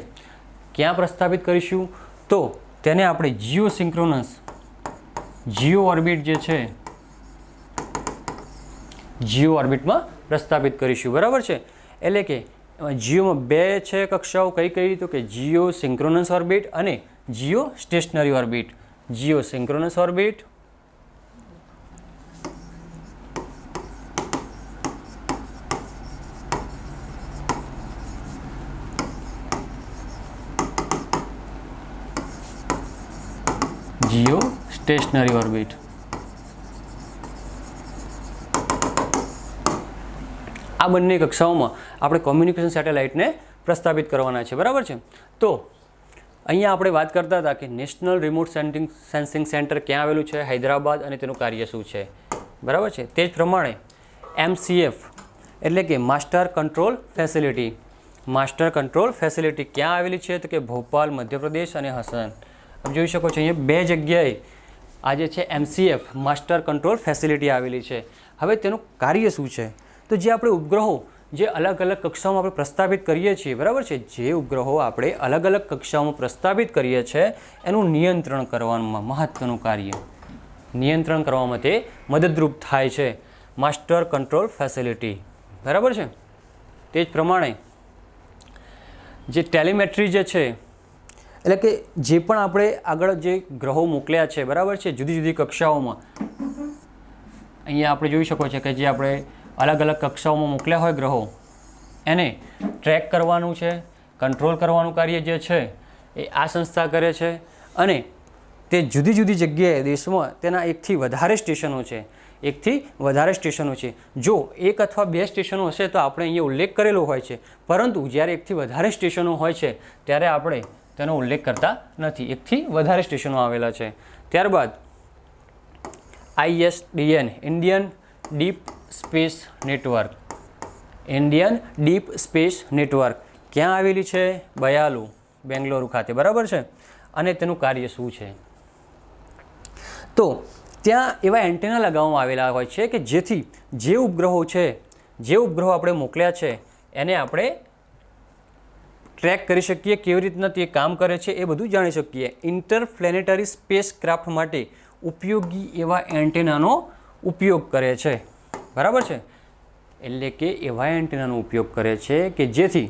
ક્યાં પ્રસ્થાપિત કરીશું? તો તેને આપણે જીઓ ઓર્બિટ જે છે જીઓ ઓર્બિટમાં પ્રસ્થાપિત કરીશું, બરાબર છે. એટલે કે જીઓમાં બે છે કક્ષાઓ, કઈ તો કે જીઓ સિંક્રોનસ ઓર્બિટ અને geostationary orbit. Geosynchronous orbit geostationary orbit. આ બંને કક્ષાઓમાં આપણે કોમ્યુનિકેશન સેટેલાઇટને પ્રસ્થાપિત કરવાના છે, બરાબર છે. તો અહીંયા આપણે વાત કરતા હતા કે નેશનલ રિમોટ સેન્સિંગ સેન્ટર ક્યાં આવેલું છે? હૈદરાબાદ. અને તેનું કાર્ય શું છે, બરાબર છે. તે જ પ્રમાણે MCF એટલે કે માસ્ટર કંટ્રોલ ફેસિલિટી ક્યાં આવેલી છે? તો કે ભોપાલ, મધ્યપ્રદેશ અને હસન. જોઈ શકો છો અહીંયા બે જગ્યાએ આ જે છે MCF માસ્ટર કંટ્રોલ ફેસિલિટી આવેલી છે. હવે તેનું કાર્ય શું છે? તો જે આપણે ઉપગ્રહો જે અલગ અલગ કક્ષાઓમાં આપણે પ્રસ્થાપિત કરીએ છીએ, બરાબર છે, જે ઉપગ્રહો આપણે અલગ અલગ કક્ષાઓમાં પ્રસ્થાપિત કરીએ છીએ એનું નિયંત્રણ કરવામાં મહત્વનું કાર્ય, નિયંત્રણ કરવામાં તે મદદરૂપ થાય છે માસ્ટર કંટ્રોલ ફેસિલિટી, બરાબર છે. તે જ પ્રમાણે જે ટેલિમેટ્રી જે છે એટલે કે જે પણ આપણે આગળ જે ગ્રહો મોકલ્યા છે, બરાબર છે, જુદી જુદી કક્ષાઓમાં અહીંયા આપણે જોઈ શકો છો કે જે આપણે અલગ અલગ કક્ષાઓમાં મોકલ્યા હોય ગ્રહો એને ટ્રેક કરવાનું છે, કંટ્રોલ કરવાનું કાર્ય જે છે એ આ સંસ્થા કરે છે. અને તે જુદી જુદી જગ્યાએ દેશમાં તેના એકથી વધારે સ્ટેશનો છે. જો એક અથવા બે સ્ટેશનો હશે તો આપણે અહીંયા ઉલ્લેખ કરેલો હોય છે, પરંતુ જ્યારે એકથી વધારે સ્ટેશનો હોય છે ત્યારે આપણે તેનો ઉલ્લેખ કરતા નથી. એકથી વધારે સ્ટેશનો આવેલા છે. ત્યારબાદ ISDN Indian deep space network ક્યાં આવેલી છે? બયાલુ, બેંગ્લોર ખાતે, બરાબર છે. અને તેનું કાર્ય શું છે? તો ત્યાં એવા એન્ટેના લગાવવામાં આવેલા હોય છે કે જેથી જે ઉપગ્રહો આપણે મોકલ્યા છે એને આપણે ટ્રેક કરી શકીએ, કેવી રીતના તે કામ કરે છે એ બધું જાણી શકીએ. ઇન્ટરપ્લેનેટરી સ્પેસ ક્રાફ્ટ માટે ઉપયોગી એવા એન્ટેનાનો ઉપયોગ કરે છે, બરાબર છે. એટલે કે એવા એન્ટેનાનો ઉપયોગ કરે છે કે જેથી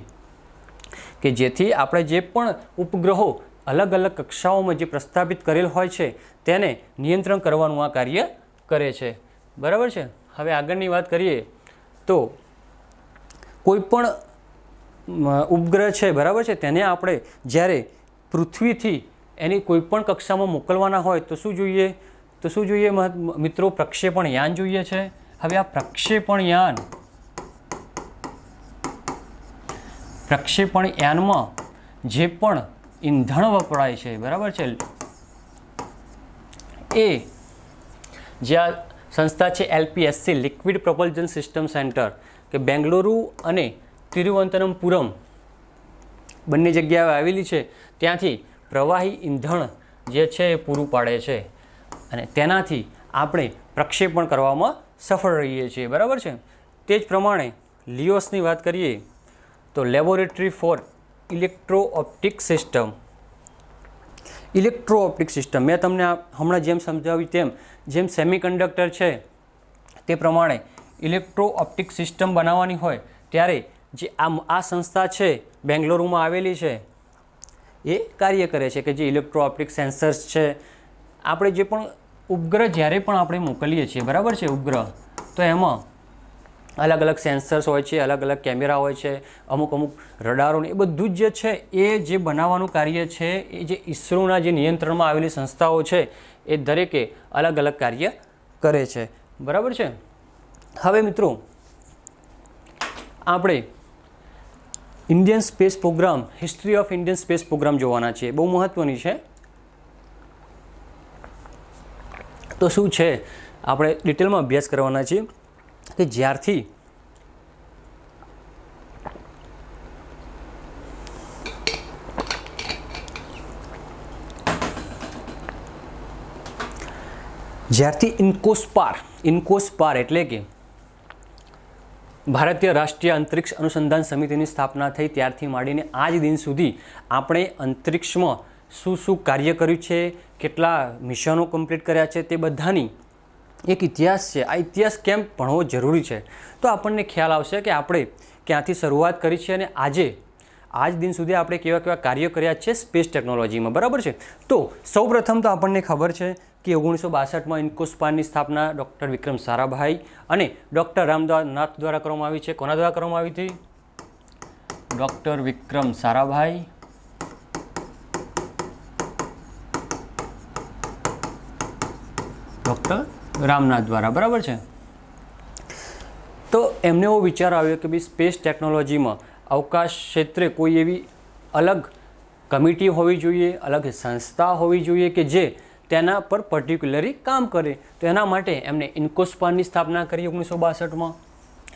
આપણે જે પણ ઉપગ્રહો અલગ અલગ કક્ષાઓમાં જે પ્રસ્થાપિત કરેલ હોય છે તેને નિયંત્રણ કરવાનું આ કાર્ય કરે છે, બરાબર છે. હવે આગળની વાત કરીએ તો કોઈ પણ ઉપગ્રહ છે, બરાબર છે, તેને આપણે જ્યારે પૃથ્વીથી એની કોઈ પણ કક્ષામાં મોકલવાના હોય તો શું જોઈએ મિત્રો? પ્રક્ષેપણ યાન જોઈએ છે. હવે આ પ્રક્ષેપણ યાનમાં જે પણ ઈંધણ વપરાય છે, બરાબર છે, એ જે આ સંસ્થા છે LPSC liquid propulsion system centre કે બેંગલુરુ અને તિરુવનંતપુરમ બંને જગ્યાએ આવેલી છે, ત્યાંથી પ્રવાહી ઈંધણ જે છે એ પૂરું પાડે છે અને તેનાથી આપણે પ્રક્ષેપણ કરવામાં સફળ રહીએ છીએ, બરાબર છે. તે જ પ્રમાણે લિયોસની વાત કરીએ તો laboratory for electro optic system. મેં તમને હમણાં જેમ સમજાવ્યું તેમ જેમ સેમિકન્ડક્ટર છે તે પ્રમાણે ઇલેક્ટ્રો ઓપ્ટિક સિસ્ટમ બનાવવાની હોય ત્યારે જે આ સંસ્થા છે બેંગલુરુમાં આવેલી છે એ કાર્ય કરે છે કે જે ઇલેક્ટ્રો ઓપ્ટિક સેન્સર્સ છે. આપણે જે પણ ઉપગ્રહ જ્યારે પણ આપણે મોકલીએ છીએ, બરાબર છે, ઉપગ્રહ, તો એમાં અલગ અલગ સેન્સર્સ હોય છે, અલગ અલગ કેમેરા હોય છે, અમુક રડારોને એ બધું જ જે છે એ જે બનાવવાનું કાર્ય છે એ જે ઈસરોના જે નિયંત્રણમાં આવેલી સંસ્થાઓ છે એ દરેકે અલગ અલગ કાર્ય કરે છે, બરાબર છે. હવે મિત્રો આપણે Indian space programme, history of Indian space programme જોવાના છીએ, બહુ મહત્ત્વની છે. તો શું છે આપણે ડિટેલમાં અભ્યાસ કરવાના છીએ કે જ્યારથી ઇન્કોસ્પાર એટલે કે ભારતીય રાષ્ટ્રીય અંતરિક્ષ અનુસંધાન સમિતિની સ્થાપના થઈ ત્યારથી માંડીને આજ દિન સુધી આપણે અંતરિક્ષમાં શું કાર્ય કર્યું છે, કેટલા મિશનો કમ્પ્લીટ કર્યા છે, તે બધાની એક ઇતિહાસ છે. આ ઇતિહાસ કેમ ભણવો જરૂરી છે તો આપણને ખ્યાલ આવશે કે આપણે ક્યાંથી શરૂઆત કરી છે અને આજ દિન સુધી આપણે કેવા કાર્ય કર્યા છે સ્પેસ ટેકનોલોજીમાં, બરાબર છે. તો સૌપ્રથમ તો આપણને ખબર છે કે 1962માં ઇન્કોસ્પારની સ્થાપના ડૉક્ટર વિક્રમ સારાભાઈ અને ડૉક્ટર રામનાથ દ્વારા કરવામાં આવી છે. કોના દ્વારા કરવામાં આવી હતી? ડૉક્ટર વિક્રમ સારાભાઈ ડૉક્ટર રામનાથ દ્વારા, બરાબર છે. તો એમને એવો વિચાર આવ્યો કે ભાઈ સ્પેસ ટેકનોલોજીમાં અવકાશ ક્ષેત્રે કોઈ એવી અલગ કમિટી હોવી જોઈએ, અલગ સંસ્થા હોવી જોઈએ કે જે તેના પર પર્ટિક્યુલરી કામ કરે. તો એના માટે એમને ઇન્કોસ્પારની સ્થાપના કરી 1962માં.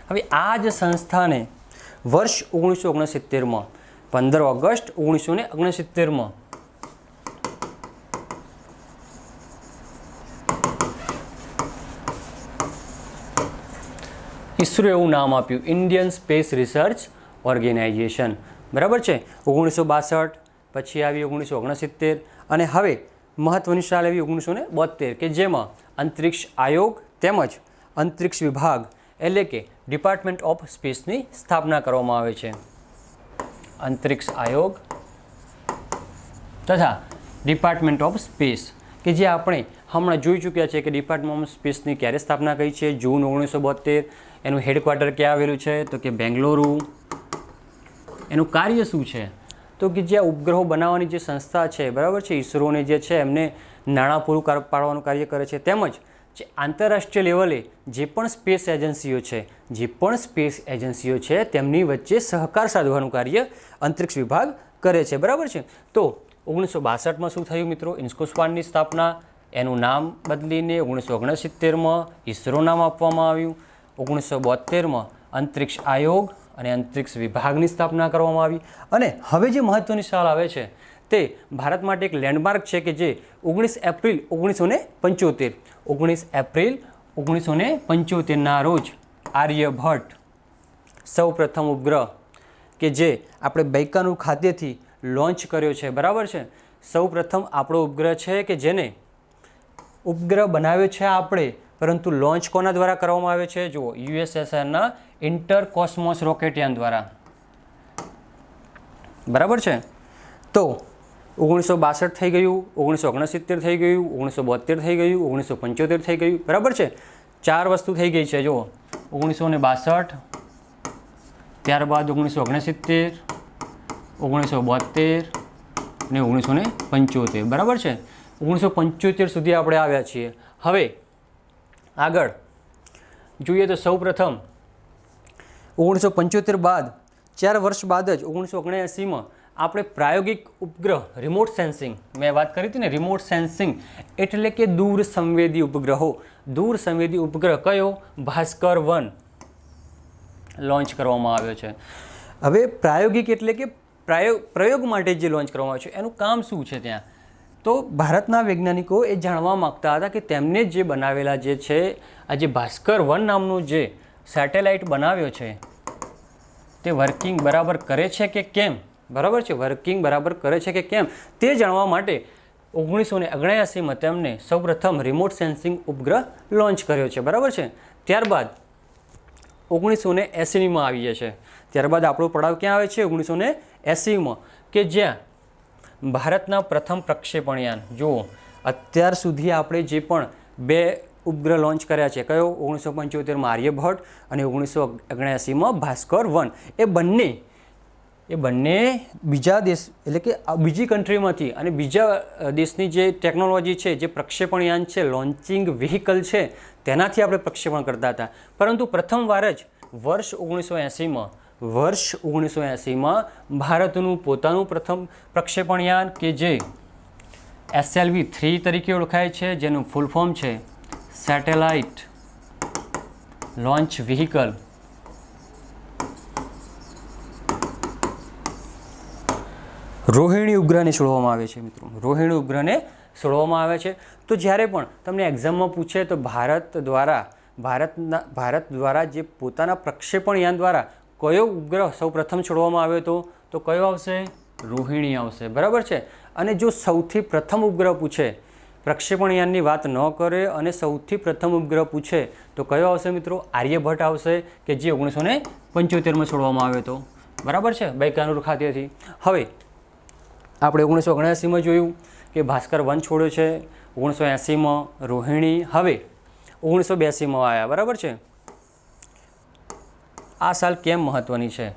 હવે આ જ સંસ્થાને વર્ષ 1969માં 15 ઓગસ્ટ 1969માં ઈસરો એવું નામ આપ્યું, ઇન્ડિયન સ્પેસ રિસર્ચ ઓર્ગેનાઇઝેશન, બરાબર છે. 1962 પછી આવી 1969 અને હવે મહત્ત્વની સાલ આવી 1972 કે જેમાં અંતરિક્ષ આયોગ તેમજ અંતરિક્ષ વિભાગ એટલે કે ડિપાર્ટમેન્ટ ઓફ સ્પેસની સ્થાપના કરવામાં આવે છે. અંતરિક્ષ આયોગ તથા ડિપાર્ટમેન્ટ ઓફ સ્પેસ કે જે આપણે હમણાં જોઈ ચૂક્યા છે કે ડિપાર્ટમેન્ટ ઓફ સ્પેસની ક્યારે સ્થાપના કરી છે, જૂન 1972. એનું હેડક્વાર્ટર ક્યાં આવેલું છે તો કે બેંગલુરુ. એનું કાર્ય શું છે તો કે જે ઉપગ્રહો બનાવવાની જે સંસ્થા છે, બરાબર છે, ઈસરોને જે છે એમને નાણાં પૂરું પાડવાનું કાર્ય કરે છે, તેમજ જે આંતરરાષ્ટ્રીય લેવલે જે પણ સ્પેસ એજન્સીઓ છે તેમની વચ્ચે સહકાર સાધવાનું કાર્ય અંતરિક્ષ વિભાગ કરે છે, બરાબર છે. તો 1962માં શું થયું મિત્રો? ઇન્કોસ્પારની સ્થાપના, એનું નામ બદલીને 1969માં ઈસરો નામ આપવામાં આવ્યું. 1972માં અંતરિક્ષ આયોગ અને અંતરિક્ષ વિભાગની સ્થાપના કરવામાં આવી. અને હવે જે મહત્ત્વની સાલ આવે છે તે ભારત માટે એક લેન્ડમાર્ક છે કે જે 19 એપ્રિલ 1975ના રોજ આર્યભટ્ટ સૌપ્રથમ ઉપગ્રહ કે જે આપણે બૈકાનુર ખાતેથી લોન્ચ કર્યો છે, બરાબર છે. સૌપ્રથમ આપણો ઉપગ્રહ છે કે જેને ઉપગ્રહ બનાવ્યો છે આપણે, પરંતુ લોન્ચ કોના દ્વારા કરવામાં આવે છે? જુઓ, યુએસએસઆરના ઇન્ટરકોસ્મોસ રોકેટયાન દ્વારા, બરાબર છે. તો 1962 થઈ ગયું, 1969 થઈ ગયું, 1972 થઈ ગયું, 1975 થઈ ગયું, બરાબર છે. 4 વસ્તુ થઈ ગઈ છે. જુઓ, 1962, ત્યારબાદ 1969, 1972 ને 1975, બરાબર છે. 1975 સુધી આપણે આવ્યા છીએ. હવે આગળ જોઈએ તો સૌપ્રથમ 1975 બાદ 4 વર્ષ બાદ જ 1979માં આપણે પ્રાયોગિક ઉપગ્રહ રિમોટ સેન્સિંગ, મેં વાત કરી હતી ને રિમોટ સેન્સિંગ એટલે કે દૂર સંવેદી ઉપગ્રહો, દૂર સંવેદી ઉપગ્રહ કયો? ભાસ્કર-1 લોન્ચ કરવામાં આવ્યો છે. હવે પ્રાયોગિક એટલે કે પ્રયોગ માટે જે લોન્ચ કરવામાં આવ્યો છે એનું કામ શું છે ત્યાં? તો ભારતના વૈજ્ઞાનિકો એ જાણવા માગતા હતા કે તેમને જે બનાવેલા જે છે આ જે ભાસ્કર-1 નામનો જે સેટેલાઇટ બનાવ્યો છે તે વર્કિંગ બરાબર કરે છે કે કેમ? બરાબર છે, વર્કિંગ બરાબર કરે છે કે કેમ તે જાણવા માટે 1979માં તેમને સૌપ્રથમ રિમોટ સેન્સિંગ ઉપગ્રહ લોન્ચ કર્યો છે. બરાબર છે. ત્યારબાદ 1980માં આવીએ છીએ. ત્યારબાદ આપણો પડાવ ક્યાં આવે છે? 1980માં, કે જ્યાં ભારતના પ્રથમ પ્રક્ષેપણયાન, જુઓ અત્યાર સુધી આપણે જે પણ 2 ઉપગ્રહ લોન્ચ કર્યા છે, કયો? 1975માં આર્યભટ્ટ અને 1979માં ભાસ્કર-1. એ બંને બીજા દેશ એટલે કે બીજી કન્ટ્રીમાંથી અને બીજા દેશની જે ટેકનોલોજી છે, જે પ્રક્ષેપણયાન છે, લોન્ચિંગ વ્હીકલ છે, તેનાથી આપણે પ્રક્ષેપણ કરતા હતા. પરંતુ પ્રથમવાર જ વર્ષ 1980માં ભારતનું પોતાનું પ્રથમ પ્રક્ષેપણયાન કે જે SLV-3 તરીકે ઓળખાય છે, જેનું ફૂલ ફોર્મ છે સેટેલાઇટ લોન્ચ વ્હીકલ, રોહિણી ઉપગ્રહને છોડવામાં આવે છે. મિત્રો, રોહિણી ઉપગ્રહને છોડવામાં આવે છે. તો જ્યારે પણ તમને એક્ઝામમાં પૂછે તો ભારત દ્વારા જે પોતાના પ્રક્ષેપણયાન દ્વારા કયો ઉપગ્રહ સૌપ્રથમ છોડવામાં આવ્યો હતો, તો કયો આવશે? રોહિણી આવશે. બરાબર છે. અને જો સૌથી પ્રથમ ઉપગ્રહ પૂછે, પ્રક્ષેપણયાનની વાત ન કરે અને સૌથી પ્રથમ ઉપગ્રહ પૂછે તો કયો આવશે મિત્રો? આર્યભટ્ટ આવશે, કે જે 1975માં છોડવામાં આવ્યો હતો. બરાબર છે, બૈકાનુર ખાતેથી. હવે આપણે 1979માં જોયું કે ભાસ્કર-1 છોડ્યો છે, 1980માં રોહિણી, હવે 1982માં આવ્યા. બરાબર છે. આ સાલ કેમ મહત્ત્વની છે?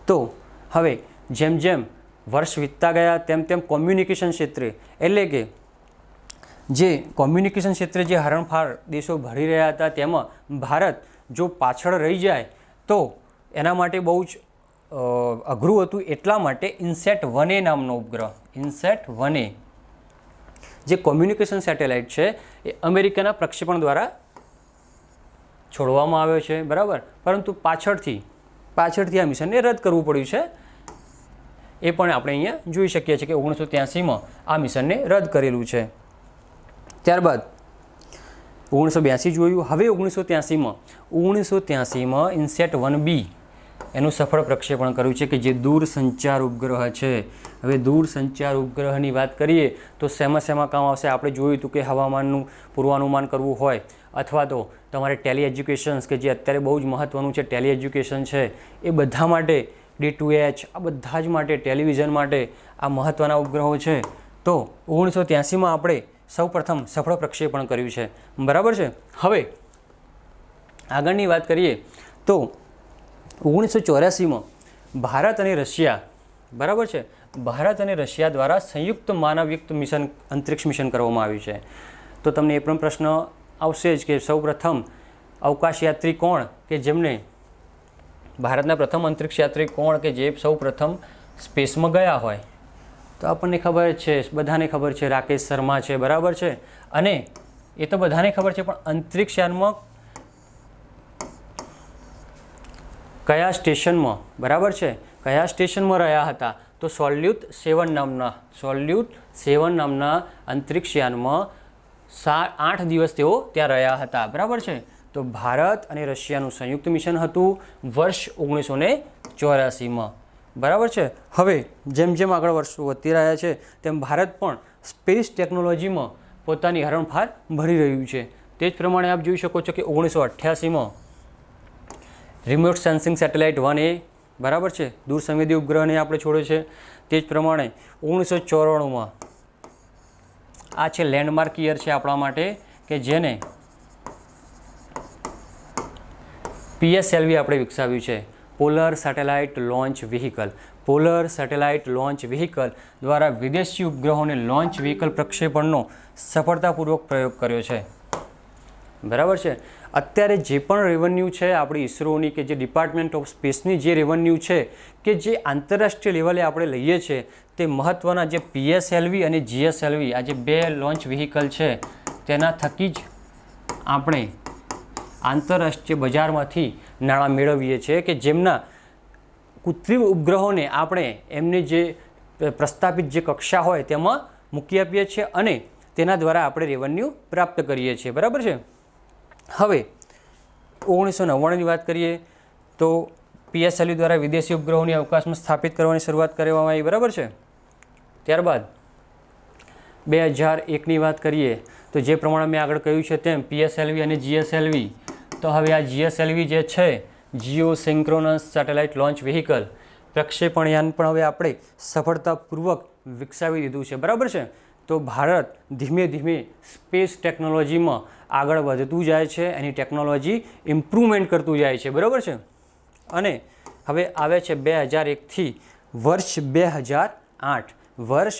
તો હવે જેમ જેમ વર્ષ વીતતા ગયા તેમ તેમ કોમ્યુનિકેશન ક્ષેત્રે એટલે કે જે કોમ્યુનિકેશન ક્ષેત્રે જે હરણફાળ દેશો ભરી રહ્યા હતા તેમાં ભારત જો પાછળ રહી જાય તો એના માટે બહુ જ અઘરું હતું. એટલા માટે INSAT-1A નામનો ઉપગ્રહ, INSAT-1A જે કોમ્યુનિકેશન સેટેલાઇટ છે એ અમેરિકાના પ્રક્ષેપણ દ્વારા છોડવામાં આવ્યો છે. બરાબર. પરંતુ પાછળથી આ મિશનને રદ કરવું પડ્યું છે. એ પણ આપણે અહીંયા જોઈ શકીએ છીએ કે 1983માં આ મિશનને રદ કરેલું છે. ત્યારબાદ 1982 જોયું. હવે 1983માં INSAT-1B એનું સફળ પ્રક્ષેપણ કર્યું છે કે જે દૂરસંચાર ઉપગ્રહ છે. હવે દૂરસંચાર ઉપગ્રહની વાત કરીએ તો શેમાં કામ આવશે? આપણે જોયું હતું કે હવામાનનું પૂર્વાનુમાન કરવું હોય અથવા તો તમારે ટેલી એજ્યુકેશન્સ કે જે અત્યારે બહુ જ મહત્ત્વનું છે, ટેલી એજ્યુકેશન છે, એ બધા માટે D2H આ બધા જ માટે ટેલિવિઝન માટે આ મહત્ત્વના ઉપગ્રહો છે. તો 1983માં આપણે સૌપ્રથમ સફળ પ્રક્ષેપણ કર્યું છે. બરાબર છે. હવે આગળની વાત કરીએ તો 1984માં ભારત અને રશિયા, બરાબર છે, ભારત અને રશિયા દ્વારા સંયુક્ત માનવયુક્ત મિશન, અંતરિક્ષ મિશન કરવામાં આવ્યું છે. તો તમને એ પણ પ્રશ્ન આવશે જ કે સૌપ્રથમ અવકાશયાત્રી કોણ કે જેમને ભારતના પ્રથમ અંતરિક્ષ યાત્રી કોણ કે જે સૌપ્રથમ સ્પેસમાં ગયા હોય? તો આપણને ખબર છે, બધાને ખબર છે, રાકેશ શર્મા છે. બરાબર છે. અને એ તો બધાને ખબર છે, પણ અંતરિક્ષયાનમાં કયા સ્ટેશનમાં, બરાબર છે, કયા સ્ટેશનમાં રહ્યા હતા? તો સોલ્યુટ 7 નામના અંતરિક્ષયાનમાં 8 દિવસ તેઓ ત્યાં રહ્યા હતા. બરાબર છે. તો ભારત અને રશિયાનું સંયુક્ત મિશન હતું વર્ષ 1984માં. બરાબર છે. હવે જેમ જેમ આગળ વર્ષો વધતી રહ્યા છે તેમ ભારત પણ સ્પેસ ટેકનોલોજીમાં પોતાની હરણફાળ ભરી રહ્યું છે. તે જ પ્રમાણે આપ જોઈ શકો છો કે 1988માં રિમોટ સેન્સિંગ સેટેલાઇટ 1A, બરાબર છે, દૂર સંવેદી ઉપગ્રહને આપણે છોડ્યો છે. તે જ પ્રમાણે 1994માં આ છે લેન્ડમાર્ક યર છે આપણા માટે કે જેને PSLV આપણે વિકસાવ્યું છે, polar satellite launch vehicle. Polar satellite launch vehicle દ્વારા વિદેશી ઉપગ્રહોને લોન્ચ વ્હીકલ પ્રક્ષેપણનો સફળતાપૂર્વક પ્રયોગ કર્યો છે. બરાબર છે. અત્યારે જે પણ રેવન્યુ છે આપણી ઇસરોની કે જે ડિપાર્ટમેન્ટ ઓફ સ્પેસની જે રેવન્યુ છે કે જે આંતરરાષ્ટ્રીય લેવલે આપણે લઈએ છીએ તે મહત્ત્વના જે PSLV અને GSLV આ જે 2 લોન્ચ વ્હીકલ છે તેના થકી જ આપણે આંતરરાષ્ટ્રીય બજારમાંથી નાણાં મેળવીએ છીએ કે જેમના કૃત્રિમ ઉપગ્રહોને આપણે એમની જે પ્રસ્થાપિત જે કક્ષા હોય તેમાં મૂકી આપીએ છીએ અને તેના દ્વારા આપણે રેવન્યુ પ્રાપ્ત કરીએ છીએ, બરાબર છે. હવે 1999ની વાત કરીએ તો PSLV દ્વારા વિદેશી ઉપગ્રહોની અવકાશમાં સ્થાપિત કરવાની શરૂઆત કરવામાં આવી, બરાબર છે. ત્યારબાદ 2001ની વાત કરીએ તો જે પ્રમાણે મેં આગળ કહ્યું છે તેમ PSLV અને GSLV, તો હવે આ GSLV જે છે Jio synchronous satellite launch vehicle પ્રક્ષેપણ યાન પણ હવે આપણે સફળતાપૂર્વક વિકસાવી દીધું છે, બરાબર છે. તો ભારત ધીમે ધીમે સ્પેસ ટેકનોલોજીમાં આગળ વધતું જાય છે, એની ટેકનોલોજી ઇમ્પ્રુવમેન્ટ કરતું જાય છે, બરાબર છે. અને હવે આવે છે 2001થી વર્ષ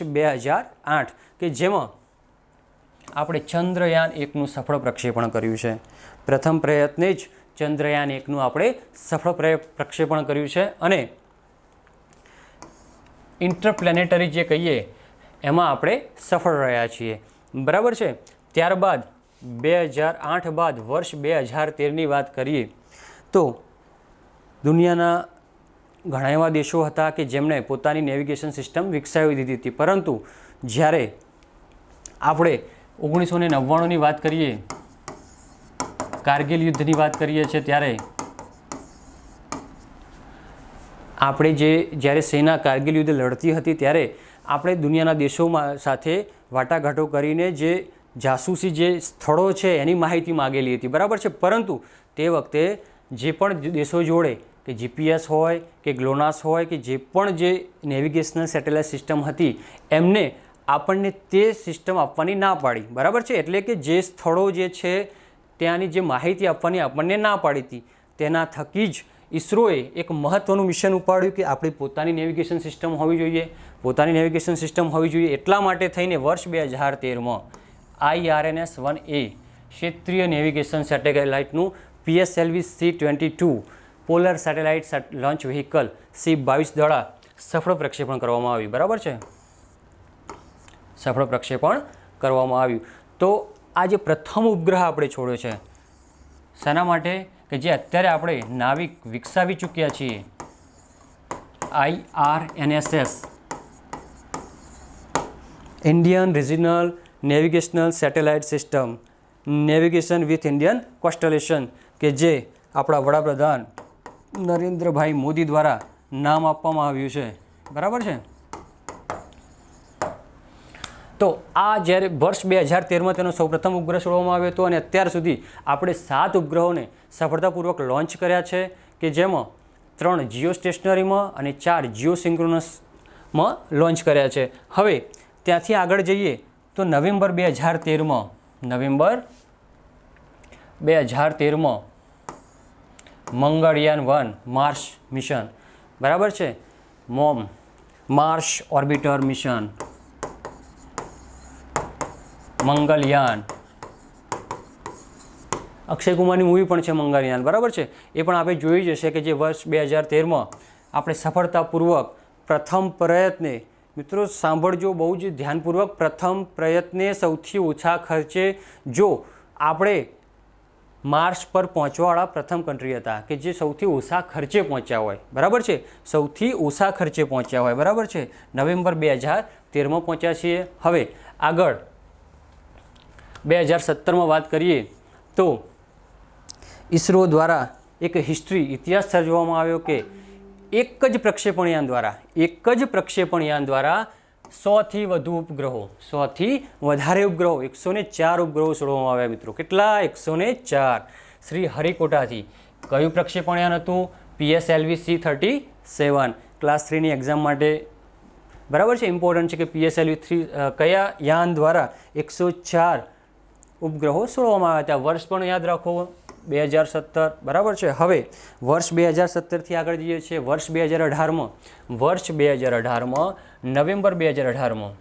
2008 કે જેમાં આપણે ચંદ્રયાન 1નું સફળ પ્રક્ષેપણ કર્યું છે. પ્રથમ પ્રયત્ને જ ચંદ્રયાન 1નું આપણે સફળ પ્રક્ષેપણ કર્યું છે અને ઇન્ટરપ્લેનેટરી જે કહીએ એમાં આપણે સફળ રહ્યા છીએ, બરાબર છે. ત્યારબાદ 2008 બાદ વર્ષ 2013ની વાત કરીએ તો દુનિયાના ઘણા એવા દેશો હતા કે જેમણે પોતાની નેવિગેશન સિસ્ટમ વિકસાવી દીધી હતી, પરંતુ જ્યારે આપણે 1999ની વાત કરીએ, કારગિલ યુદ્ધની વાત કરીએ છીએ, ત્યારે આપણે જ્યારે સેના કારગિલ યુદ્ધ લડતી હતી ત્યારે આપણે દુનિયાના દેશોમાં સાથે વાટાઘાટો કરીને જે જાસૂસી જે સ્થળો છે એની માહિતી માગેલી હતી, બરાબર છે. પરંતુ તે વખતે જે પણ દેશો જોડે કે GPS હોય કે ગ્લોનાસ હોય કે જે પણ જે નેવિગેશનલ સેટેલાઇટ સિસ્ટમ હતી એમને આપણને તે સિસ્ટમ આપવાની ના પાડી, બરાબર છે. એટલે કે જે સ્થળો જે છે ત્યાંની જે માહિતી આપવાની આપણને ના પાડી હતી, તેના થકી જ ઇસરોએ એક મહત્ત્વનું મિશન ઉપાડ્યું કે આપણી પોતાની નેવિગેશન સિસ્ટમ હોવી જોઈએ, એટલા માટે થઈને વર્ષ 2013માં IRNS-1A ક્ષેત્રીય નેવિગેશન સેટેલાઇટનું PSLV C-22 polar satellite launch vehicle C-22 દ્વારા સફળ પ્રક્ષેપણ કરવામાં આવ્યું, બરાબર છે. સફળ પ્રક્ષેપણ કરવામાં આવ્યું. તો આ જે પ્રથમ ઉપગ્રહ આપણે છોડ્યો છે શાના માટે કે જે અત્યારે આપણે નાવિક વિકસાવી ચૂક્યા છીએ, IRNSS Indian regional navigational satellite system navigation with Indian constellation કે જે આપણા વડાપ્રધાન નરેન્દ્રભાઈ મોદી દ્વારા નામ આપવામાં આવ્યું છે, બરાબર છે. તો આ જ્યારે વર્ષ 2013માં તેનો સૌપ્રથમ ઉપગ્રહ છોડવામાં આવ્યો હતો અને અત્યાર સુધી આપણે 7 ઉપગ્રહોને સફળતાપૂર્વક લોન્ચ કર્યા છે કે જેમાં 3 જીઓ સ્ટેશનરીમાં અને 4 જીઓ સિન્ક્રોનસમાં લોન્ચ કર્યા છે. હવે ત્યાંથી આગળ જઈએ તો નવેમ્બર 2013માં મંગળયાન 1 માર્સ મિશન, બરાબર છે. Mars orbiter mission Mangalyaan, Akshay કુમારની મૂવી પણ છે મંગળયાન, બરાબર છે. એ પણ આપણે જોઈ જશે કે જે વર્ષ 2013માં આપણે સફળતાપૂર્વક પ્રથમ પ્રયત્ને, મિત્રો સાંભળજો બહુ જ ધ્યાનપૂર્વક, પ્રથમ પ્રયત્ને સૌથી ઓછા ખર્ચે જો આપણે માર્સ પર પહોંચવાવાળા પ્રથમ કન્ટ્રી હતા કે જે સૌથી ઓછા ખર્ચે પહોંચ્યા હોય, બરાબર છે. સૌથી ઓછા ખર્ચે પહોંચ્યા હોય, બરાબર છે. નવેમ્બર 2013માં પહોંચ્યા છીએ. હવે આગળ 2017માં વાત કરીએ તો ઇસરો દ્વારા એક ઇતિહાસ સર્જવામાં આવ્યો કે એક જ પ્રક્ષેપણયાન દ્વારા 100થી વધુ ઉપગ્રહો, 100થી વધારે ઉપગ્રહો, 104 ઉપગ્રહો છોડવામાં આવ્યા, મિત્રો. કેટલા? 104. શ્રી હરિકોટાથી. કયું પ્રક્ષેપણયાન હતું? PSLV C-37. ક્લાસ 3ની એક્ઝામ માટે, બરાબર છે, ઇમ્પોર્ટન્ટ છે કે PSLV 3 કયા યાન દ્વારા 104 ઉપગ્રહો છોડવામાં આવ્યા હતા. વર્ષ પણ યાદ રાખો, 2017, બરાબર છે. હવે વર્ષ 2017થી આગળ જઈએ છીએ વર્ષ 2018માં નવેમ્બર 2018માં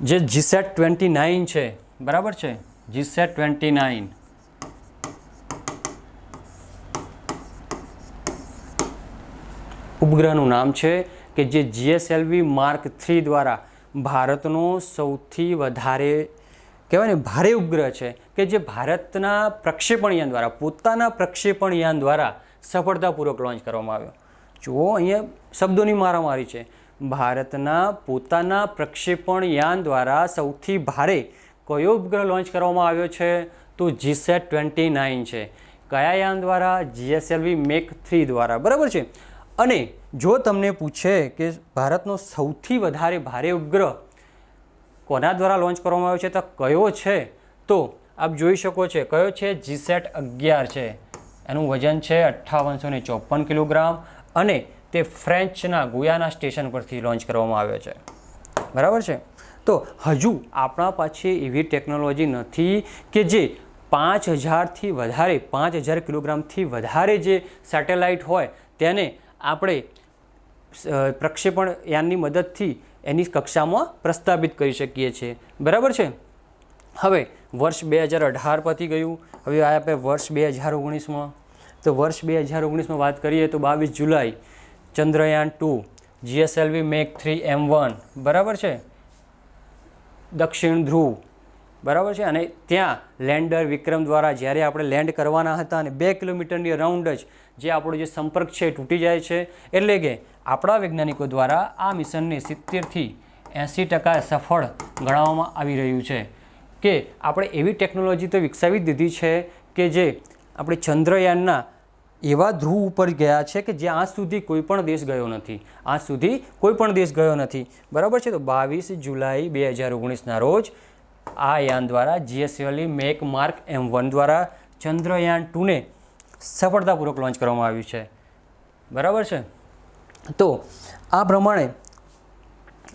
જે GSAT-29 છે, બરાબર છે. GSAT-29 ઉપગ્રહનું નામ છે કે જે GSLV Mark III દ્વારા ભારતનો સૌથી વધારે કહેવાય ને ભારે ઉપગ્રહ છે કે જે ભારતના પ્રક્ષેપણયાન દ્વારા પોતાના પ્રક્ષેપણયાન દ્વારા સફળતાપૂર્વક લોન્ચ કરવામાં આવ્યો. જુઓ અહીંયા શબ્દોની મારામારી છે. ભારતના પોતાના પ્રક્ષેપણયાન દ્વારા સૌથી ભારે કયો ઉપગ્રહ લોન્ચ કરવામાં આવ્યો છે? તો GSAT-29 છે. કયા યાન દ્વારા? GSLV Mark III દ્વારા. બરાબર છે. અને જો તમને પૂછે કે ભારતનો સૌથી વધારે ભારે ઉપગ્રહ કોના દ્વારા લોન્ચ કરવામાં આવ્યો છે તો કયો છે? તો આપ જોઈ શકો છો કયો છે? GSAT-11 છે. એનું વજન છે 5854 કિલોગ્રામ અને તે ફ્રેન્ચના ગુયાના સ્ટેશન પરથી લોન્ચ કરવામાં આવ્યો છે. બરાબર છે. તો હજુ આપણા પાસે એવી ટેકનોલોજી નથી કે જે 5000થી વધારે 5000 કિલોગ્રામથી વધારે જે સેટેલાઇટ હોય તેને આપણે પ્રક્ષેપણ યાનની મદદથી એની કક્ષામાં પ્રસ્થાપિત કરી શકીએ છીએ. બરાબર છે. હવે વર્ષ 2018 પતી ગયું. હવે આપણે વર્ષ 2019માં. તો વર્ષ 2019માં વાત કરીએ તો 22 જુલાઈ ચંદ્રયાન-2 GSLV Mark III M1 બરાબર છે દક્ષિણ ધ્રુવ બરાબર છે. અને ત્યાં લેન્ડર વિક્રમ દ્વારા જ્યારે આપણે લેન્ડ કરવાના હતા અને 2 કિલોમીટરની અરાઉન્ડ જ જે આપણો જે સંપર્ક છે તૂટી જાય છે. એટલે કે આપણા વૈજ્ઞાનિકો દ્વારા આ મિશનને 70થી 80% સફળ ગણાવવામાં આવી રહ્યું છે કે આપણે એવી ટેકનોલોજી તો વિકસાવી દીધી છે કે જે આપણે ચંદ્રયાનના એવા ધ્રુવ ઉપર ગયા છે કે જ્યાં આજ સુધી કોઈ પણ દેશ ગયો નથી. આજ સુધી કોઈ પણ દેશ ગયો નથી. બરાબર છે. તો 22 જુલાઈ 2019ના રોજ આ યાન દ્વારા GSLV Mark M1 દ્વારા ચંદ્રયાન-2ને સફળતાપૂર્વક લોન્ચ કરવામાં આવ્યું છે. બરાબર છે. તો આ પ્રમાણે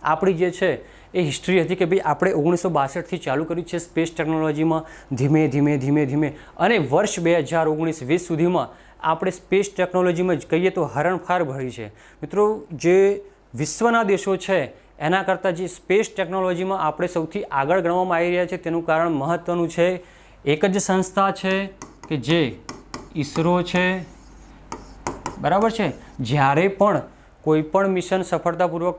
આપણી જે છે એ હિસ્ટ્રી હતી કે ભાઈ આપણે 1962થી ચાલુ કર્યું છે સ્પેસ ટેકનોલોજીમાં ધીમે ધીમે ધીમે ધીમે અને વર્ષ 2019-20 સુધીમાં આપણે સ્પેસ ટેકનોલોજીમાં જ કહીએ તો હરણફાર ભળી છે. મિત્રો જે વિશ્વના દેશો છે એના કરતાં જે સ્પેસ ટેકનોલોજીમાં આપણે સૌથી આગળ ગણવામાં આવી રહ્યા છે તેનું કારણ મહત્ત્વનું છે. એક જ સંસ્થા છે કે જે ISRO છે. બરાબર છે. જ્યારે પણ કોઈ પણ મિશન સફળતાપૂર્વક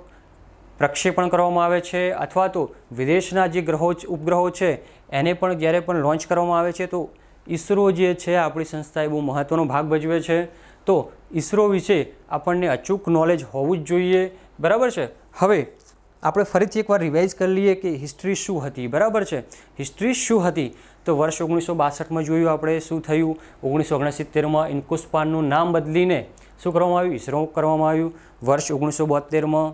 પ્રક્ષેપણ કરવામાં આવે છે અથવા તો વિદેશના જે ઉપગ્રહો છે એને પણ જ્યારે પણ લોન્ચ કરવામાં આવે છે તો ISRO જે છે આપણી સંસ્થાએ બહુ મહત્ત્વનો ભાગ ભજવે છે. તો ISRO વિશે આપણને અચૂક નોલેજ હોવું જ જોઈએ. બરાબર છે. હવે આપણે ફરીથી એકવાર રિવાઇઝ કરી લઈએ કે હિસ્ટ્રી શું હતી. બરાબર છે. હિસ્ટ્રી શું હતી તો વર્ષ 1962માં જોયું આપણે શું થયું. 1969માં ઇન્કોસ્પાનનું નામ બદલીને શું કરવામાં આવ્યું? ISRO કરવામાં આવ્યું. વર્ષ 1972માં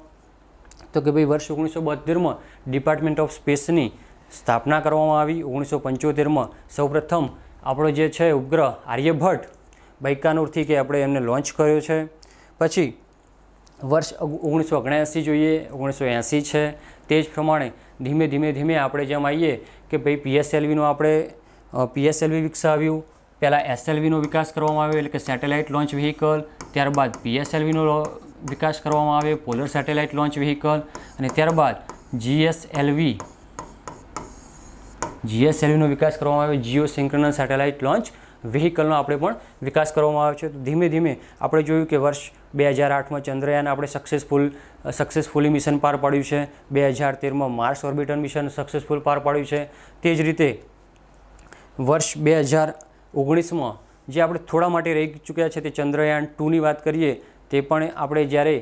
તો કે ભાઈ વર્ષ 1972માં ડિપાર્ટમેન્ટ ઓફ સ્પેસની સ્થાપના કરવામાં આવી. 1975માં સૌપ્રથમ આપણો જે છે ઉપગ્રહ આર્યભટ્ટ બૈકાનુરથી કે આપણે એમને લોન્ચ કર્યો છે. પછી વર્ષ 1979 જોઈએ, 1980 છે. તે જ પ્રમાણે ધીમે ધીમે ધીમે આપણે જેમ આવીએ કે ભાઈ PSLVનું આપણે PSLV વિકસાવ્યું. પહેલાં SLVનો વિકાસ કરવામાં આવ્યો એટલે કે સેટેલાઇટ લોન્ચ વ્હીકલ. ત્યારબાદ PSLVનો વિકાસ કરવામાં આવે પોલર સેટેલાઇટ લોન્ચ વ્હીકલ. અને ત્યારબાદ GSLVનો વિકાસ કરવામાં આવ્યો જીઓ સિન્ક્રનસ સેટેલાઇટ લોન્ચ વ્હીકલનો આપણે પણ વિકાસ કરવામાં આવ્યો છે. તો ધીમે ધીમે આપણે જોયું કે વર્ષ 2008માં ચંદ્રયાન આપણે સક્સેસફુલી મિશન પાર પાડ્યું છે. 2013માં માર્સ ઓર્બિટર મિશન સક્સેસફુલ પાર પાડ્યું છે. તે જ રીતે વર્ષ 2019માં જે આપણે થોડા માટે રહી ચૂક્યા છે તે ચંદ્રયાન-2ની વાત કરીએ તે પણ આપણે જ્યારે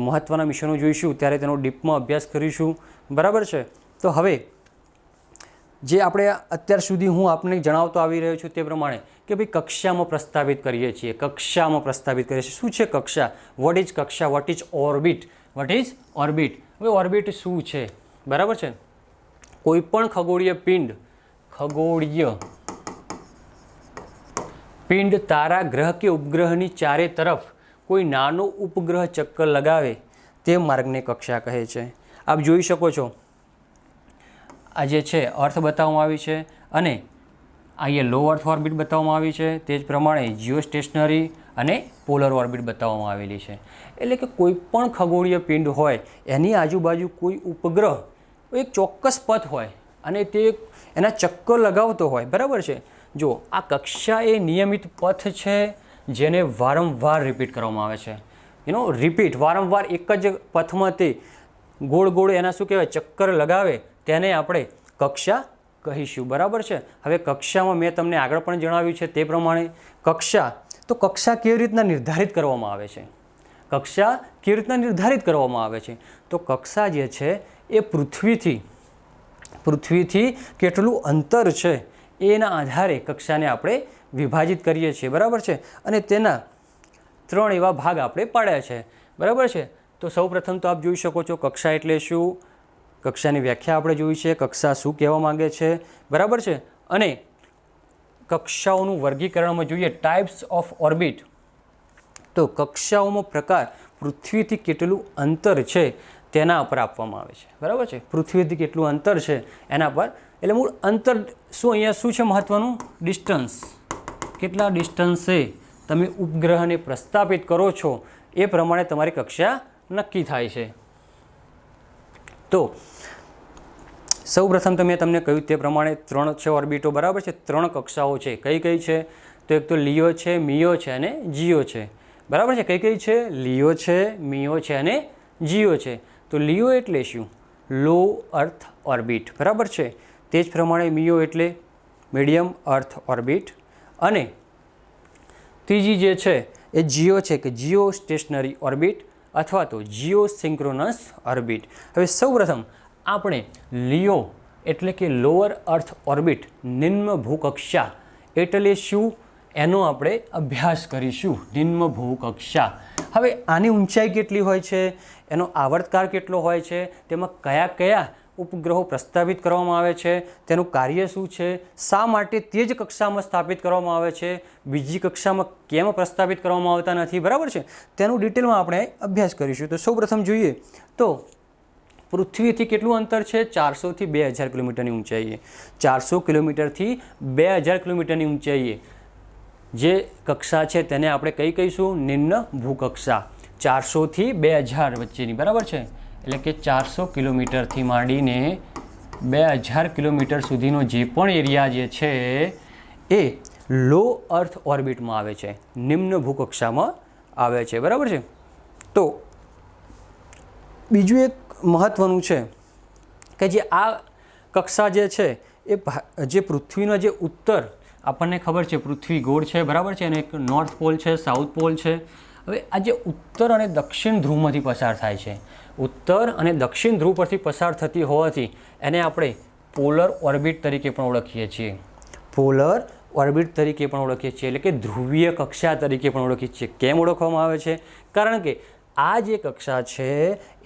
મહત્ત્વના મિશનો જોઈશું ત્યારે તેનો ડીપમાં અભ્યાસ કરીશું. બરાબર છે. તો હવે જે આપણે અત્યાર સુધી હું આપને જણાવતો આવી રહ્યો છું તે પ્રમાણે કે ભાઈ કક્ષામાં પ્રસ્તાવિત કરીએ છીએ. કક્ષામાં પ્રસ્તાવિત કરીએ છીએ. શું છે કક્ષા? વોટ ઇઝ કક્ષા? What is orbit? What is orbit? હવે ઓર્બિટ શું છે? બરાબર છે. કોઈ પણ ખગોળીય પિંડ તારા ગ્રહ કે ઉપગ્રહની ચારે તરફ કોઈ નાનો ઉપગ્રહ ચક્કર લગાવે તે માર્ગને કક્ષા કહે છે. આપ જોઈ શકો છો આ જે છે અર્થ બતાવવામાં આવી છે અને અહીંયા લો અર્થ ઓર્બિટ બતાવવામાં આવી છે. તે જ પ્રમાણે જીઓ સ્ટેશનરી અને પોલર ઓર્બિટ બતાવવામાં આવેલી છે. એટલે કે કોઈ પણ ખગોળીય પિંડ હોય એની આજુબાજુ કોઈ ઉપગ્રહ એક ચોક્કસ પથ હોય અને તે એના ચક્કર લગાવતો હોય. બરાબર છે. જો આ કક્ષા એ નિયમિત પથ છે જેને વારંવાર રિપીટ કરવામાં આવે છે. રિપીટ વારંવાર એક જ પથમાં તે ગોળ ગોળ એના શું કહેવાય ચક્કર લગાવે તેને આપણે કક્ષા કહીશું. બરાબર છે. હવે કક્ષામાં મેં તમને આગળ પણ જણાવ્યું છે તે પ્રમાણે કક્ષા કેવી રીતના નિર્ધારિત કરવામાં આવે છે? કક્ષા કેવી રીતના નિર્ધારિત કરવામાં આવે છે? તો કક્ષા જે છે એ પૃથ્વીથી કેટલું અંતર છે એના આધારે કક્ષાને આપણે વિભાજિત કરીએ છીએ. બરાબર છે. અને તેના 3 એવા ભાગ આપણે પાડ્યા છે. બરાબર છે. તો સૌપ્રથમ તો આપ જોઈ શકો છો કક્ષા એટલે શું, કક્ષાની વ્યાખ્યા આપણે જોઈ છે, કક્ષા શું કહેવા માંગે છે. બરાબર છે. અને કક્ષાઓનું વર્ગીકરણમાં જોઈએ ટાઈપ્સ ઓફ ઓર્બિટ, તો કક્ષાઓમાં પ્રકાર પૃથ્વીથી કેટલું અંતર છે તેના પર આપવામાં આવે છે. બરાબર છે. પૃથ્વીથી કેટલું અંતર છે એના પર, એટલે મૂળ અંતર શું અહીંયા શું છે મહત્વનું? ડિસ્ટન્સ. કેટલા ડિસ્ટન્સે તમે ઉપગ્રહને પ્રસ્થાપિત કરો છો એ પ્રમાણે તમારી કક્ષા નક્કી થાય છે. તો સૌપ્રથમ તો મેં તમને કહ્યું તે પ્રમાણે 3 છે ઓર્બિટો. બરાબર છે. 3 કક્ષાઓ છે. કઈ છે? તો એક તો લિયો છે, મિયો છે અને જીઓ છે. બરાબર છે. કઈ છે? લિયો છે, મિયો છે અને જીઓ છે. તો લિયો એટલે શું? લો અર્થ ઓર્બિટ. બરાબર છે. તે જ પ્રમાણે મિયો એટલે મીડિયમ અર્થ ઓર્બિટ, અને ત્રીજી જે છે એ જીઓ છે કે જીઓ સ્ટેશનરી ઓર્બિટ અથવા તો જીઓ સિંક્રોનસ ઓર્બિટ. હવે સૌપ્રથમ આપણે લિયો એટલે કે લોઅર અર્થ ઓર્બિટ, નિમ્ન ભૂકક્ષા એટલે શું એનો આપણે અભ્યાસ કરીશું. નિમ્ન ભૂકક્ષા. હવે આની ઊંચાઈ કેટલી હોય છે, એનો આવર્તકાળ કેટલો હોય છે, તેમાં કયા કયા ઉપગ્રહો પ્રસ્થાપિત કરવામાં આવે છે, તેનું કાર્ય શું છે, શા માટે તે જ કક્ષામાં સ્થાપિત કરવામાં આવે છે, બીજી કક્ષામાં કેમ પ્રસ્થાપિત કરવામાં આવતા નથી. બરાબર છે. તેનું ડિટેલમાં આપણે અભ્યાસ કરીશું. તો સૌપ્રથમ જોઈએ તો પૃથ્વીથી કેટલું અંતર છે? 400થી 2000 કિલોમીટરની ઊંચાઈએ. 400 કિલોમીટરથી 2000 કિલોમીટરની ઊંચાઈએ જે કક્ષા છે તેને આપણે કઈ કહીશું? નિમ્ન ભૂકક્ષા. 400થી 2000 વચ્ચેની. બરાબર છે. એટલે કે 400 કિલોમીટરથી માંડીને 2000 કિલોમીટર સુધીનો જે પણ એરિયા જે છે એ લો અર્થ ઓર્બિટમાં આવે છે, નિમ્ન ભૂકક્ષામાં આવે છે. બરાબર છે. તો બીજું એક મહત્વનું છે કે જે આ કક્ષા જે છે એ જે પૃથ્વીનો જે ઉત્તર, આપણને ખબર છે પૃથ્વી ગોળ છે. બરાબર છે. અને એક નોર્થ પોલ છે, સાઉથ પોલ છે. હવે આ જે ઉત્તર અને દક્ષિણ ધ્રુવમાંથી પસાર થાય છે, ઉત્તર અને દક્ષિણ ધ્રુવ પરથી પસાર થતી હોવાથી એને આપણે પોલર ઓર્બિટ તરીકે પણ ઓળખીએ છીએ. પોલર ઓર્બિટ તરીકે પણ ઓળખીએ છીએ, એટલે કે ધ્રુવીય કક્ષા તરીકે પણ ઓળખીએ છીએ. કેમ ઓળખવામાં આવે છે? કારણ કે આ જે કક્ષા છે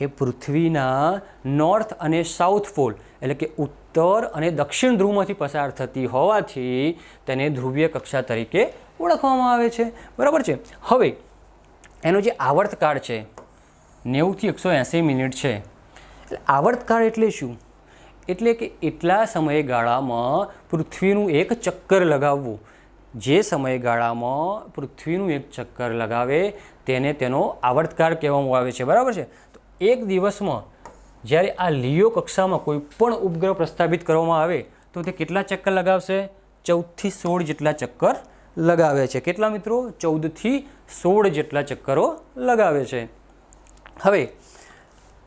એ પૃથ્વીના નોર્થ અને સાઉથ પોલ એટલે કે ઉત્તર અને દક્ષિણ ધ્રુવમાંથી પસાર થતી હોવાથી તેને ધ્રુવીય કક્ષા તરીકે ઓળખવામાં આવે છે. બરાબર છે. હવે એનો જે આવર્તકાળ છે 90થી 180 મિનિટ છે. આવર્તકાળ એટલે શું? એટલે કે એટલા સમયગાળામાં પૃથ્વીનું એક ચક્કર લગાવવું. જે સમયગાળામાં પૃથ્વીનું એક ચક્કર લગાવે તેને તેનો આવર્તકાળ કહેવામાં આવે છે. બરાબર છે. તો એક દિવસમાં જ્યારે આ લિયો કક્ષામાં કોઈ પણ ઉપગ્રહ પ્રસ્થાપિત કરવામાં આવે તો તે કેટલા ચક્કર લગાવશે? 14થી 16 જેટલા ચક્કર લગાવે છે. કેટલા મિત્રો? 14થી 16 જેટલા ચક્કરો લગાવે છે. હવે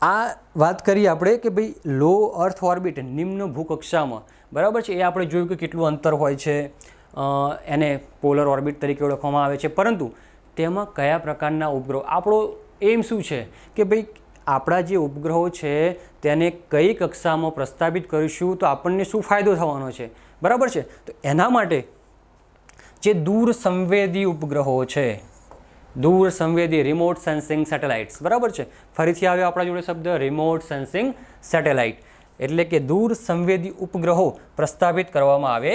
આ વાત કરી આપણે કે ભાઈ લો અર્થ ઓર્બિટ, નિમ્ન ભૂકક્ષામાં. બરાબર છે. એ આપણે જોયું કે કેટલું અંતર હોય છે, એને પોલર ઓર્બિટ તરીકે ઓળખવામાં આવે છે. પરંતુ તેમાં કયા પ્રકારના ઉપગ્રહો, આપણો એમ શું છે કે ભાઈ આપણા જે ઉપગ્રહો છે તેને કઈ કક્ષામાં પ્રસ્થાપિત કરીશું તો આપણને શું ફાયદો થવાનો છે. બરાબર છે. તો એના માટે જે દૂર સંવેદી ઉપગ્રહો છે, દૂર સંવેદી રિમોટ સેન્સિંગ સેટેલાઇટ્સ. બરાબર છે. ફરીથી આવ્યો આપણા જોડે શબ્દ રિમોટ સેન્સિંગ સેટેલાઇટ, એટલે કે દૂર સંવેદી ઉપગ્રહો પ્રસ્થાપિત કરવામાં આવે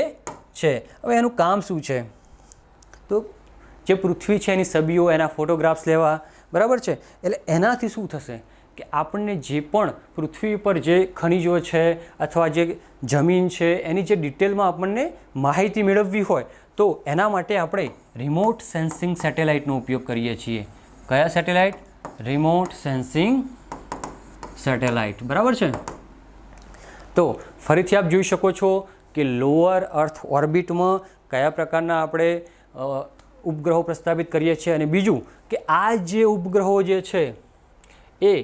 છે. હવે એનું કામ શું છે? તો જે પૃથ્વી છે એની છબીઓ, એના ફોટોગ્રાફ્સ લેવા. બરાબર છે. એટલે એનાથી શું થશે કે આપણને જે પણ પૃથ્વી પર જે ખનિજો છે અથવા જે જમીન છે એની જે ડિટેલમાં આપણને માહિતી મેળવવી હોય તો એના માટે આપણે રિમોટ સેન્સિંગ સેટેલાઇટનો ઉપયોગ કરીએ છીએ. કયા સેટેલાઇટ? Remote sensing satellite. બરાબર છે. તો ફરીથી આપ જોઈ શકો છો કે લોઅર અર્થ ઓર્બિટમાં કયા પ્રકારના આપણે ઉપગ્રહો પ્રસ્થાપિત કરીએ છીએ અને બીજું કે આ જે ઉપગ્રહો જે છે એ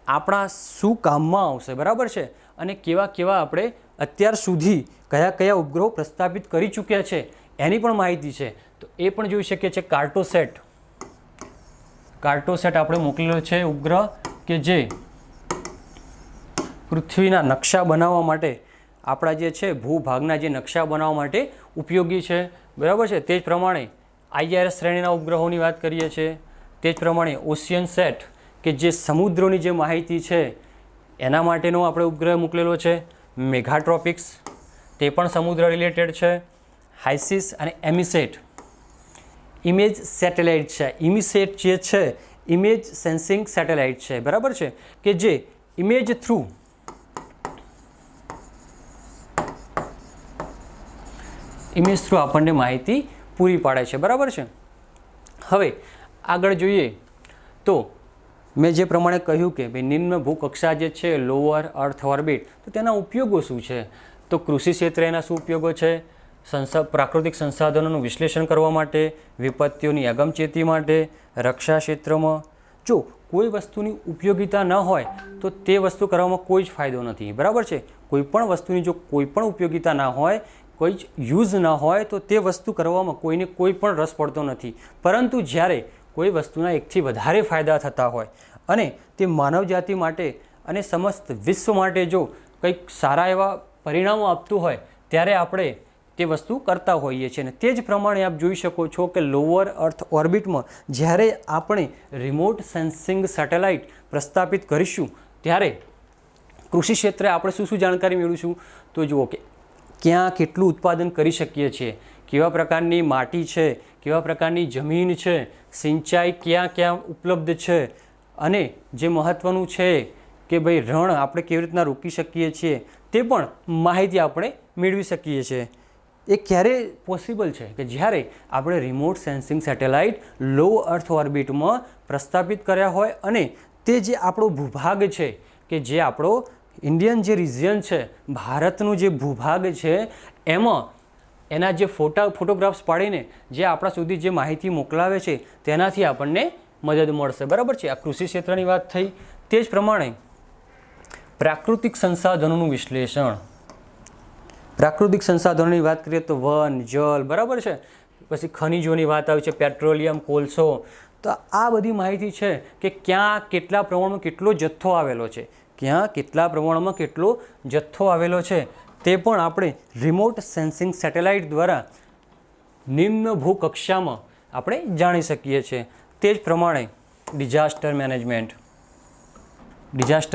આપણા શું કામમાં આવશે, બરાબર છે, અને કેવા કેવા આપણે અત્યાર સુધી કયા કયા ઉપગ્રહો પ્રસ્થાપિત કરી ચૂક્યા છે એની પણ માહિતી છે. તો એ પણ જોઈ શકીએ છીએ. કાર્ટોસેટ આપણે મોકલેલો છે ઉપગ્રહ કે જે પૃથ્વીના નકશા બનાવવા માટે, આપણા જે છે ભૂભાગના જે નકશા બનાવવા માટે ઉપયોગી છે, બરાબર છે. તે જ પ્રમાણે IRS શ્રેણીના ઉપગ્રહોની વાત કરીએ છીએ. તે જ પ્રમાણે ઓશિયન સેટ કે જે સમુદ્રોની જે માહિતી છે એના માટેનો આપણે ઉપગ્રહ મોકલેલો છે. મેઘાટ્રોપિક્સ તે પણ સમુદ્ર રિલેટેડ છે. હાઇસિસ અને એમિસેટ ઇમેજ સેટેલાઇટ છે. ઇમિસેટ જે છે ઇમેજ સેન્સિંગ સેટેલાઇટ છે, બરાબર છે, કે જે ઇમેજ થ્રુ આપણને માહિતી પૂરી પાડે છે, બરાબર છે. હવે આગળ જોઈએ તો મેં જે પ્રમાણે કહ્યું કે ભાઈ નિમ્ન ભૂકક્ષા જે છે લોઅર અર્થ ઓર્બિટ, તો તેના ઉપયોગો શું છે? તો કૃષિ ક્ષેત્રે એના શું ઉપયોગો છે? પ્રાકૃતિક સંસાધનોનું વિશ્લેષણ કરવા માટે, વિપત્તિઓની અગમચેતી માટે, રક્ષા ક્ષેત્રમાં. જો કોઈ વસ્તુની ઉપયોગિતા ન હોય તો તે વસ્તુ કરવામાં કોઈ જ ફાયદો નથી, બરાબર છે. કોઈ પણ વસ્તુની જો કોઈ પણ ઉપયોગિતા ના હોય, કોઈ જ યુઝ ન હોય તો તે વસ્તુ કરવામાં કોઈને કોઈ પણ રસ પડતો નથી. પરંતુ જ્યારે કોઈ વસ્તુના એકથી વધારે ફાયદા થતા હોય અને તે માનવજાતિ માટે અને સમસ્ત વિશ્વ માટે જો કંઈક સારા એવા પરિણામો આપતું હોય ત્યારે આપણે તે વસ્તુ કરતા હોઈએ છીએ. અને તે જ પ્રમાણે આપ જોઈ શકો છો કે લોઅર અર્થ ઓર્બિટમાં જ્યારે આપણે રિમોટ સેન્સિંગ સેટેલાઇટ પ્રસ્થાપિત કરીશું ત્યારે કૃષિ ક્ષેત્રે આપણે શું શું જાણકારી મેળવીશું? તો જુઓ કે ક્યાં કેટલું ઉત્પાદન કરી શકીએ છીએ, કેવા પ્રકારની માટી છે, કેવા પ્રકારની જમીન છે, સિંચાઈ ક્યાં ક્યાં ઉપલબ્ધ છે, અને જે મહત્ત્વનું છે કે ભાઈ રણ આપણે કેવી રીતના રોકી શકીએ છીએ તે પણ માહિતી આપણે મેળવી શકીએ છીએ. એ ક્યારે પોસિબલ છે કે જ્યારે આપણે રિમોટ સેન્સિંગ સેટેલાઇટ લો અર્થ ઓર્બિટમાં પ્રસ્થાપિત કર્યા હોય અને તે જે આપણો ભૂભાગ છે કે જે આપણો ઇન્ડિયન જે રિજિયન છે, ભારતનું જે ભૂભાગ છે એમાં એના જે ફોટોગ્રાફ્સ પાડીને જે આપણા સુધી જે માહિતી મોકલાવે છે તેનાથી આપણને મદદ મળશે, બરાબર છે. આ કૃષિ ક્ષેત્રની વાત થઈ. તે જ પ્રમાણે પ્રાકૃતિક સંસાધનોનું વિશ્લેષણ. પ્રાકૃતિક સંસાધનોની વાત કરીએ તો વન, જલ, બરાબર છે, પછી ખનિજોની વાત આવી છે, પેટ્રોલિયમ, કોલસો. તો આ બધી માહિતી છે કે ક્યાં કેટલા પ્રમાણમાં કેટલો જથ્થો આવેલો છે, ક્યાં કેટલા પ્રમાણમાં કેટલો જથ્થો આવેલો છે તે પણ આપણે રિમોટ સેન્સિંગ સેટેલાઇટ દ્વારા નિમ્ન ભૂકક્ષામાં આપણે જાણી શકીએ છીએ. તે જ પ્રમાણે ડિઝાસ્ટર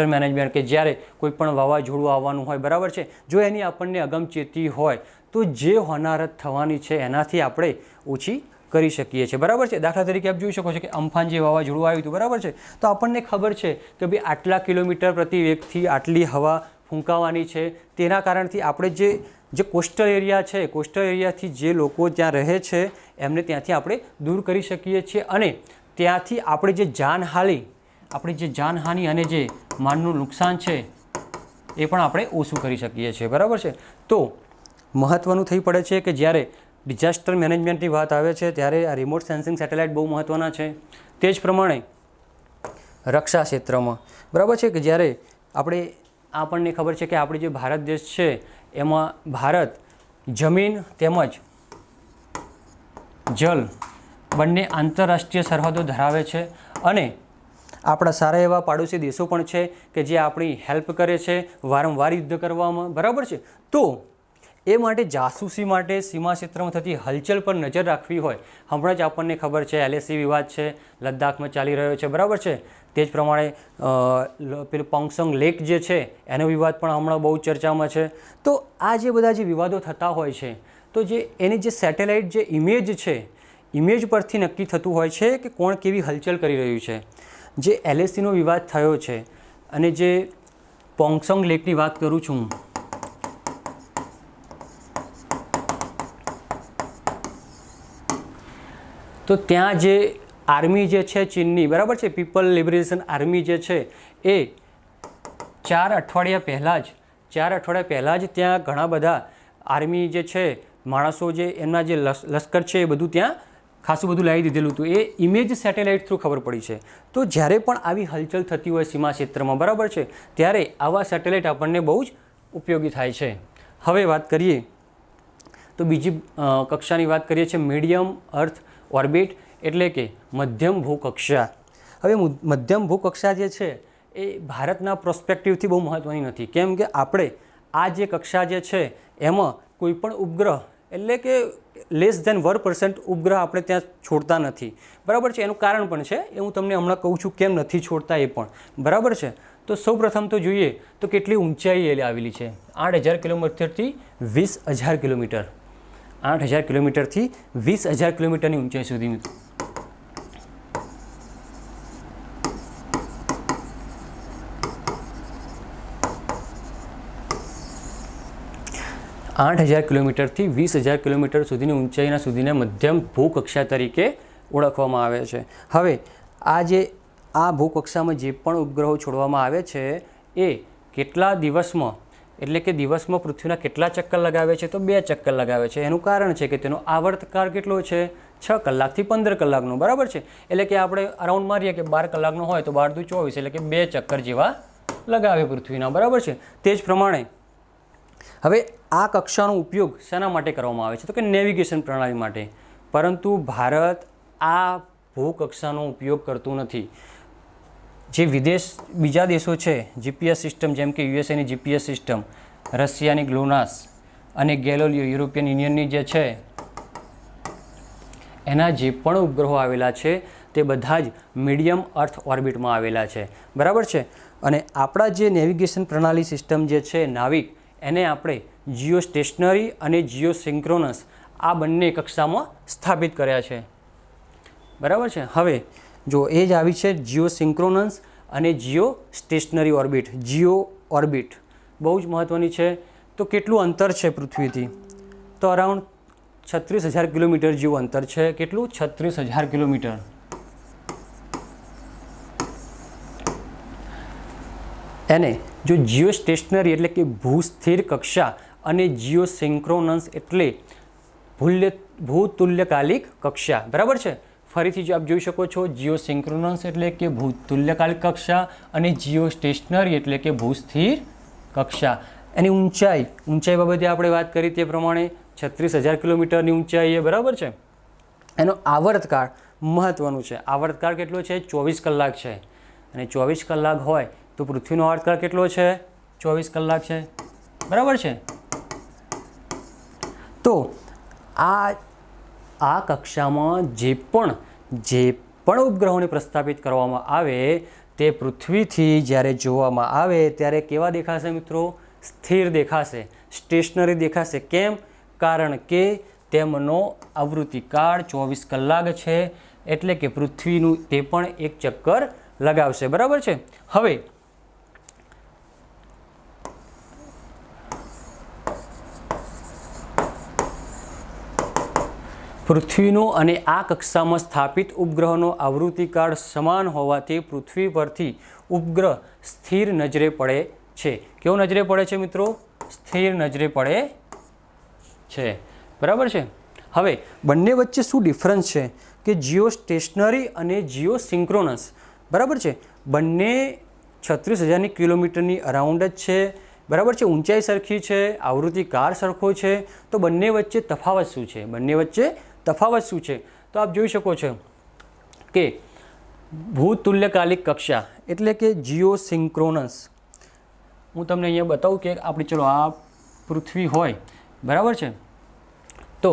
મેનેજમેન્ટ કે જ્યારે કોઈ પણ વાવાઝોડું આવવાનું હોય, બરાબર છે, જો એની આપણને અગમચેતી હોય તો જે હોનારત થવાની છે એનાથી આપણે ઓછી કરી શકીએ છીએ, બરાબર છે. દાખલા તરીકે આપ જોઈ શકો છો કે અમ્ફાન જે વાવાઝોડું આવ્યું હતું, બરાબર છે, તો આપણને ખબર છે કે ભાઈ આટલા કિલોમીટર પ્રતિ વેગથી આટલી હવા ફૂંકાવાની છે. તેના કારણથી આપણે જે કોસ્ટલ એરિયા છે, કોસ્ટલ એરિયાથી જે લોકો ત્યાં રહે છે એમને ત્યાંથી આપણે દૂર કરી શકીએ છીએ અને ત્યાંથી આપણે જે જાનહાનિ અને જે માનનું નુકસાન છે એ પણ આપણે ઓછું કરી શકીએ છીએ, બરાબર છે. તો મહત્ત્વનું થઈ પડે છે કે જ્યારે ડિઝાસ્ટર મેનેજમેન્ટની વાત આવે છે ત્યારે આ રિમોટ સેન્સિંગ સેટેલાઇટ બહુ મહત્ત્વના છે. તે જ પ્રમાણે રક્ષા ક્ષેત્રમાં, બરાબર છે, કે જ્યારે આપણને ખબર છે કે આપણે જે ભારત દેશ છે એમાં ભારત જમીન તેમજ જલ બંને આંતરરાષ્ટ્રીય સરહદો ધરાવે છે અને આપણા સારા એવા પાડોશી દેશો પણ છે કે જે આપણી હેલ્પ કરે છે વારંવાર યુદ્ધ કરવામાં, બરાબર છે. તો એ માટે જાસૂસી માટે સીમા ક્ષેત્રમાં થતી હલચલ પર નજર રાખવી હોય, હમણાં જ આપણને ખબર છે LAC વિવાદ છે લદ્દાખમાં ચાલી રહ્યો છે, બરાબર છે. તે જ પ્રમાણે પેલું પોંગસંગ લેક જે છે એનો વિવાદ પણ હમણાં બહુ ચર્ચામાં છે. તો આ જે બધા જે વિવાદો થતા હોય છે તો જે એની જે સેટેલાઇટ જે ઇમેજ છે, ઇમેજ પરથી નક્કી થતું હોય છે કે કોણ કેવી હલચલ કરી રહ્યું છે. જે LACનો વિવાદ થયો છે અને જે પોંગસંગ લેકની વાત કરું છું, તો ત્યાં જે આર્મી જે છે ચીનની, બરાબર છે, પીપલ લિબરેશન આર્મી જે છે એ 4 અઠવાડિયા પહેલાં જ ત્યાં ઘણા બધા આર્મી જે છે માણસો જે એમના જે લશ્કર છે એ બધું ત્યાં ખાસું બધું લાવી દીધેલું હતું, એ ઇમેજ સેટેલાઇટ થ્રુ ખબર પડી છે. તો જ્યારે પણ આવી હલચલ થતી હોય સીમા ક્ષેત્રમાં, બરાબર છે, ત્યારે આવા સેટેલાઇટ આપણને બહુ જ ઉપયોગી થાય છે. હવે વાત કરીએ તો બીજી કક્ષાની વાત કરીએ છીએ મીડિયમ અર્થ ઓર્બિટ, એટલે કે મધ્યમ ભૂકક્ષા. હવે મધ્યમ ભૂકક્ષા જે છે એ ભારતના પ્રોસ્પેક્ટિવથી બહુ મહત્ત્વની નથી, કેમ કે આપણે આ જે કક્ષા જે છે એમાં કોઈ પણ ઉપગ્રહ એટલે કે <1% ઉપગ્રહ આપણે ત્યાં છોડતા નથી, બરાબર છે. એનું કારણ પણ છે, એ હું તમને હમણાં કહું છું કેમ નથી છોડતા એ પણ, બરાબર છે. તો સૌપ્રથમ તો જોઈએ તો કેટલી ઊંચાઈ એ આવેલી છે, 8,000 કિલોમીટરથી 20,000 કિલોમીટર, 8,000 કિલોમીટરથી 20,000 કિલોમીટરની ઊંચાઈ સુધી. 8,000 કિલોમીટરથી 20,000 કિલોમીટર સુધીની ઊંચાઈના સુધીને મધ્યમ ભૂકક્ષા તરીકે ઓળખવામાં આવે છે. હવે આ ભૂકક્ષામાં જે પણ ઉપગ્રહો છોડવામાં આવે છે એ કેટલા દિવસમાં, એટલે કે દિવસમાં પૃથ્વીના કેટલા ચક્કર લગાવે છે, તો 2 ચક્કર લગાવે છે. એનું કારણ છે કે તેનો આવર્તકાળ કેટલો છે, 6 કલાકથી 15 કલાકનો, બરાબર છે. એટલે કે આપણે અરાઉન્ડ મારીએ કે 12 કલાકનો હોય તો 12 × 24, એટલે કે 2 ચક્કર જેવા લગાવે પૃથ્વીના, બરાબર છે. તે જ પ્રમાણે હવે આ કક્ષાનો ઉપયોગ શેના માટે કરવામાં આવે છે, તો કે નેવિગેશન પ્રણાલી માટે. પરંતુ ભારત આ ભૂકક્ષાનો ઉપયોગ કરતું નથી. જે બીજા દેશો છે, જીપીએસ સિસ્ટમ જેમ કે યુએસએની જીપીએસ સિસ્ટમ, રશિયાની ગ્લોનાસ અને ગેલિલિયો યુરોપિયન યુનિયનની જે છે, એના જે પણ ઉપગ્રહો આવેલા છે તે બધા જ મીડિયમ અર્થ ઓર્બિટમાં આવેલા છે, બરાબર છે. અને આપણા જે નેવિગેશન પ્રણાલી સિસ્ટમ જે છે નાવિક, એને આપણે જીઓ સ્ટેશનરી અને જીઓ સિન્ક્રોનસ આ બંને કક્ષામાં સ્થાપિત કર્યા છે, બરાબર છે. હવે જો એ જ આવી છે જીઓ સિન્ક્રોનસ અને geostationary orbit. Geo orbit બહુ જ મહત્ત્વની છે. તો કેટલું અંતર છે પૃથ્વીથી, તો અરાઉન્ડ 36,000 કિલોમીટર જેવું અંતર છે. કેટલું? 36,000 કિલોમીટર. એને જો જીઓ સ્ટેશનરી એટલે કે ભૂસ્થિર કક્ષા અને જીઓ સિન્ક્રોનસ એટલે ભૂતુલ્યકાલિક કક્ષા, બરાબર છે. ફરીથી જો આપ જોઈ શકો છો, જીઓ સિન્ક્રોનસ એટલે કે ભૂતુલ્યકાલિક કક્ષા અને જીઓ સ્ટેશનરી એટલે કે ભૂસ્થિર કક્ષા. એની ઊંચાઈ બાબતે આપણે વાત કરી તે પ્રમાણે 36,000 કિલોમીટરની ઊંચાઈ એ, બરાબર છે. એનો આવર્તકાળ મહત્ત્વનું છે. આવર્તકાળ કેટલો છે? 24 કલાક છે. અને 24 કલાક હોય તો પૃથ્વીનો આવર્તકાળ કેટલો છે? 24 કલાક છે, બરાબર છે. તો આ કક્ષામાં જે પણ ઉપગ્રહોને પ્રસ્થાપિત કરવામાં આવે તે પૃથ્વીથી જ્યારે જોવામાં આવે ત્યારે કેવા દેખાશે મિત્રો? સ્થિર દેખાશે, સ્ટેશનરી દેખાશે. કેમ? કારણ કે તેમનો આવૃત્તિકાળ 24 કલાક છે, એટલે કે પૃથ્વીનું તે પણ એક ચક્કર લગાવશે, બરાબર છે. હવે પૃથ્વીનો અને આ કક્ષામાં સ્થાપિત ઉપગ્રહોનો આવૃત્તિકાળ સમાન હોવાથી પૃથ્વી પરથી ઉપગ્રહ સ્થિર નજરે પડે છે. કેવો નજરે પડે છે મિત્રો? સ્થિર નજરે પડે છે, બરાબર છે. હવે બંને વચ્ચે શું ડિફરન્સ છે કે જીઓ સ્ટેશનરી અને જીઓ સિન્ક્રોનસ, બરાબર છે, બંને 36,000 કિલોમીટરની અરાઉન્ડ જ છે, બરાબર છે. ઊંચાઈ સરખી છે, આવૃત્તિકાળ સરખો છે. તો બંને વચ્ચે તફાવત શું છે? તફાવત શું છે? તો આપ જોઈ શકો છો કે ભૂતુલ્યકાલિક કક્ષા એટલે કે જીઓ સિન્ક્રોનસ, હું તમને અહીંયા બતાવું કે આપણી ચલો આ પૃથ્વી હોય, બરાબર છે. તો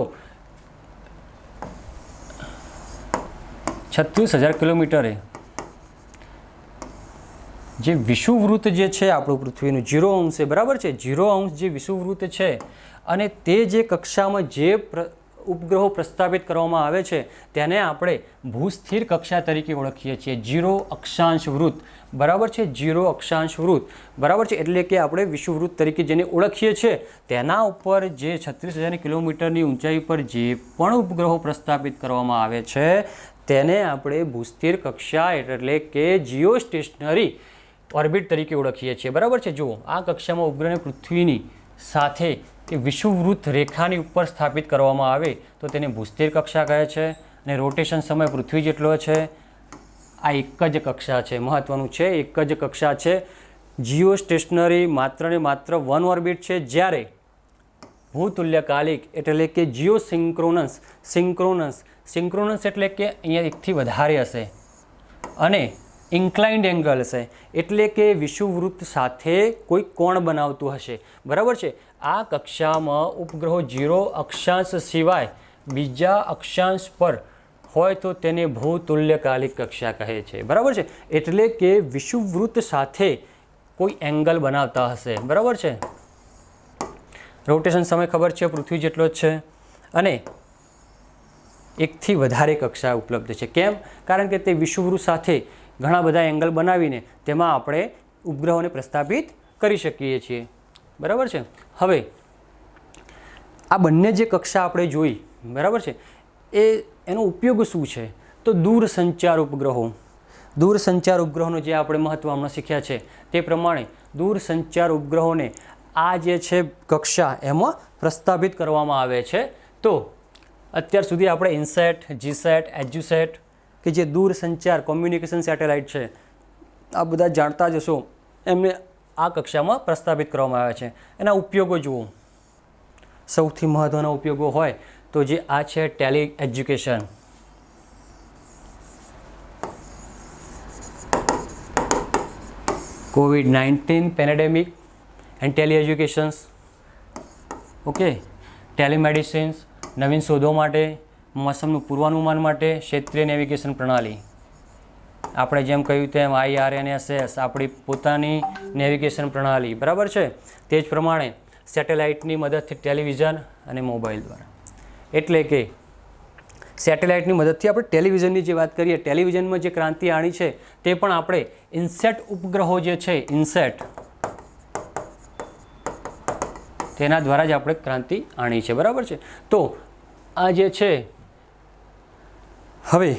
36,000 કિલોમીટરે જે વિષુવવૃત્ત જે છે આપણું પૃથ્વીનું 0° છે, બરાબર છે. 0° જે વિષુવવૃત્ત છે અને તે જે કક્ષામાં જે ઉપગ્રહો પ્રસ્થાપિત કરવામાં આવે છે તેને આપણે ભૂસ્થિર કક્ષા તરીકે ઓળખીએ છીએ. 0 અક્ષાંશ વૃત્ત, બરાબર છે. 0 અક્ષાંશ વૃત્ત, બરાબર છે. એટલે કે આપણે વિષુવવૃત્ત તરીકે જેને ઓળખીએ છીએ તેના ઉપર જે 36,000 કિલોમીટરની ઊંચાઈ પર જે પણ ઉપગ્રહો પ્રસ્થાપિત કરવામાં આવે છે તેને આપણે ભૂસ્થિર કક્ષા એટલે કે જીઓ સ્ટેશનરી ઓર્બિટ તરીકે ઓળખીએ છીએ, બરાબર છે. જુઓ, આ કક્ષામાં ઉપગ્રહને પૃથ્વીની સાથે કે વિષુવવૃત્ત રેખાની ઉપર સ્થાપિત કરવામાં આવે તો તેને ભૂસ્થિર કક્ષા કહે છે. અને રોટેશન સમય પૃથ્વી જેટલો છે. આ એક જ કક્ષા છે, મહત્ત્વનું છે, એક જ કક્ષા છે. જીઓ સ્ટેશનરી માત્ર ને માત્ર 1 ઓર્બિટ છે, જ્યારે ભૂતુલ્યકાલિક એટલે કે જીઓ સિંક્રોનસ એટલે કે અહીંયા એકથી વધારે હશે અને ઇન્ક્લાઇન્ડ એંગલ હશે એટલે કે વિષુવવૃત્ત સાથે કોઈ કોણ બનાવતું હશે. બરાબર છે. આ કક્ષામાં ઉપગ્રહો 0 અક્ષાંશ સિવાય બીજા અક્ષાંશ પર હોય તો તેને ભૂતુલ્યકાલિક કક્ષા કહે છે. બરાબર છે. એટલે કે વિષુવવૃત્ત સાથે કોઈ એંગલ બનાવતા હશે. બરાબર છે. રોટેશન સમય ખબર છે પૃથ્વી જેટલો જ છે અને એકથી વધારે કક્ષા ઉપલબ્ધ છે. કેમ? કારણ કે તે વિષુવવૃત્ત સાથે ઘણા બધા એંગલ બનાવીને તેમાં આપણે ઉપગ્રહોને પ્રસ્થાપિત કરી શકીએ છીએ. બરાબર છે. હવે આ બંને જે કક્ષા આપણે જોઈ, બરાબર છે, એનો ઉપયોગ શું છે? તો દૂરસંચાર ઉપગ્રહો. દૂરસંચાર ઉપગ્રહોનો જે આપણે મહત્ત્વ હમણાં શીખ્યા છે તે પ્રમાણે દૂરસંચાર ઉપગ્રહોને આ જે છે કક્ષા એમાં પ્રસ્થાપિત કરવામાં આવે છે. તો અત્યાર સુધી આપણે ઇનસેટ, જીસેટ, એજ્યુસેટ કે જે દૂરસંચાર કોમ્યુનિકેશન સેટેલાઇટ છે આ બધા જાણતા જ હશો, એમને આ કક્ષામાં પ્રસ્થાપિત કરવામાં આવે છે. એના ઉપયોગો જુઓ. સૌથી મહત્ત્વના ઉપયોગો હોય તો જે આ છે tele education. COVID-19 pandemic and tele educations. Okay. Telemedicines, નવીન શોધો માટે, મોસમનું પૂર્વાનુમાન માટે, ક્ષેત્રીય નેવિગેશન પ્રણાલી. આપણે જેમ કહ્યું તેમ IRNSS આપણી પોતાની નેવિગેશન પ્રણાલી. બરાબર છે. તે જ પ્રમાણે સેટેલાઇટની મદદથી ટેલિવિઝન અને મોબાઈલ દ્વારા. એટલે કે સેટેલાઇટની મદદથી આપણે ટેલિવિઝનની જે વાત કરીએ, ટેલિવિઝનમાં જે ક્રાંતિ આણી છે તે પણ આપણે ઇનસેટ ઉપગ્રહો જે છે, ઇનસેટ, તેના દ્વારા જ આપણે ક્રાંતિ આણી છે. બરાબર છે. તો આ જે છે, હવે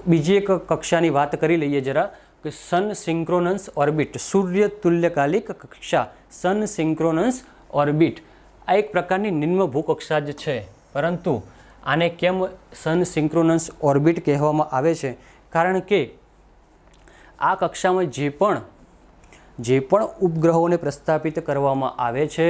બીજી એક કક્ષાની વાત કરી લઈએ જરા, કે સન સિંક્રોનસ ઓર્બિટ, સૂર્ય તુલ્યકાલિક કક્ષા, સન સિંક્રોનસ ઓર્બિટ. આ એક પ્રકારની નિમ્ન ભૂકક્ષા જ છે, પરંતુ આને કેમ સન સિંક્રોનસ ઓર્બિટ કહેવામાં આવે છે? કારણ કે આ કક્ષામાં જે પણ ઉપગ્રહોને પ્રસ્થાપિત કરવામાં આવે છે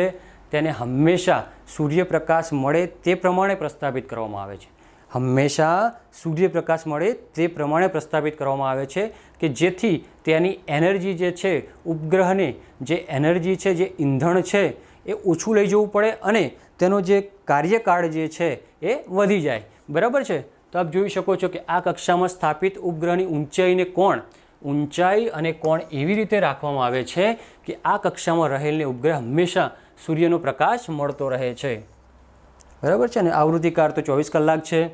તેને હંમેશા સૂર્યપ્રકાશ મળે તે પ્રમાણે પ્રસ્થાપિત કરવામાં આવે છે. હંમેશા સૂર્યપ્રકાશ મળે તે પ્રમાણે પ્રસ્થાપિત કરવામાં આવે છે કે જેથી તેની એનર્જી જે છે, ઉપગ્રહને જે એનર્જી છે, જે ઈંધણ છે એ ઓછું લઈ જવું પડે અને તેનો જે કાર્યકાળ જે છે એ વધી જાય. બરાબર છે. તો આપ જોઈ શકો છો કે આ કક્ષામાં સ્થાપિત ઉપગ્રહની ઊંચાઈ અને કોણ એવી રીતે રાખવામાં આવે છે કે આ કક્ષામાં રહેલને ઉપગ્રહ હંમેશા સૂર્યનો પ્રકાશ મળતો રહે છે. બરાબર છે. અને આવૃત્તિકાળ તો 24 કલાક છે.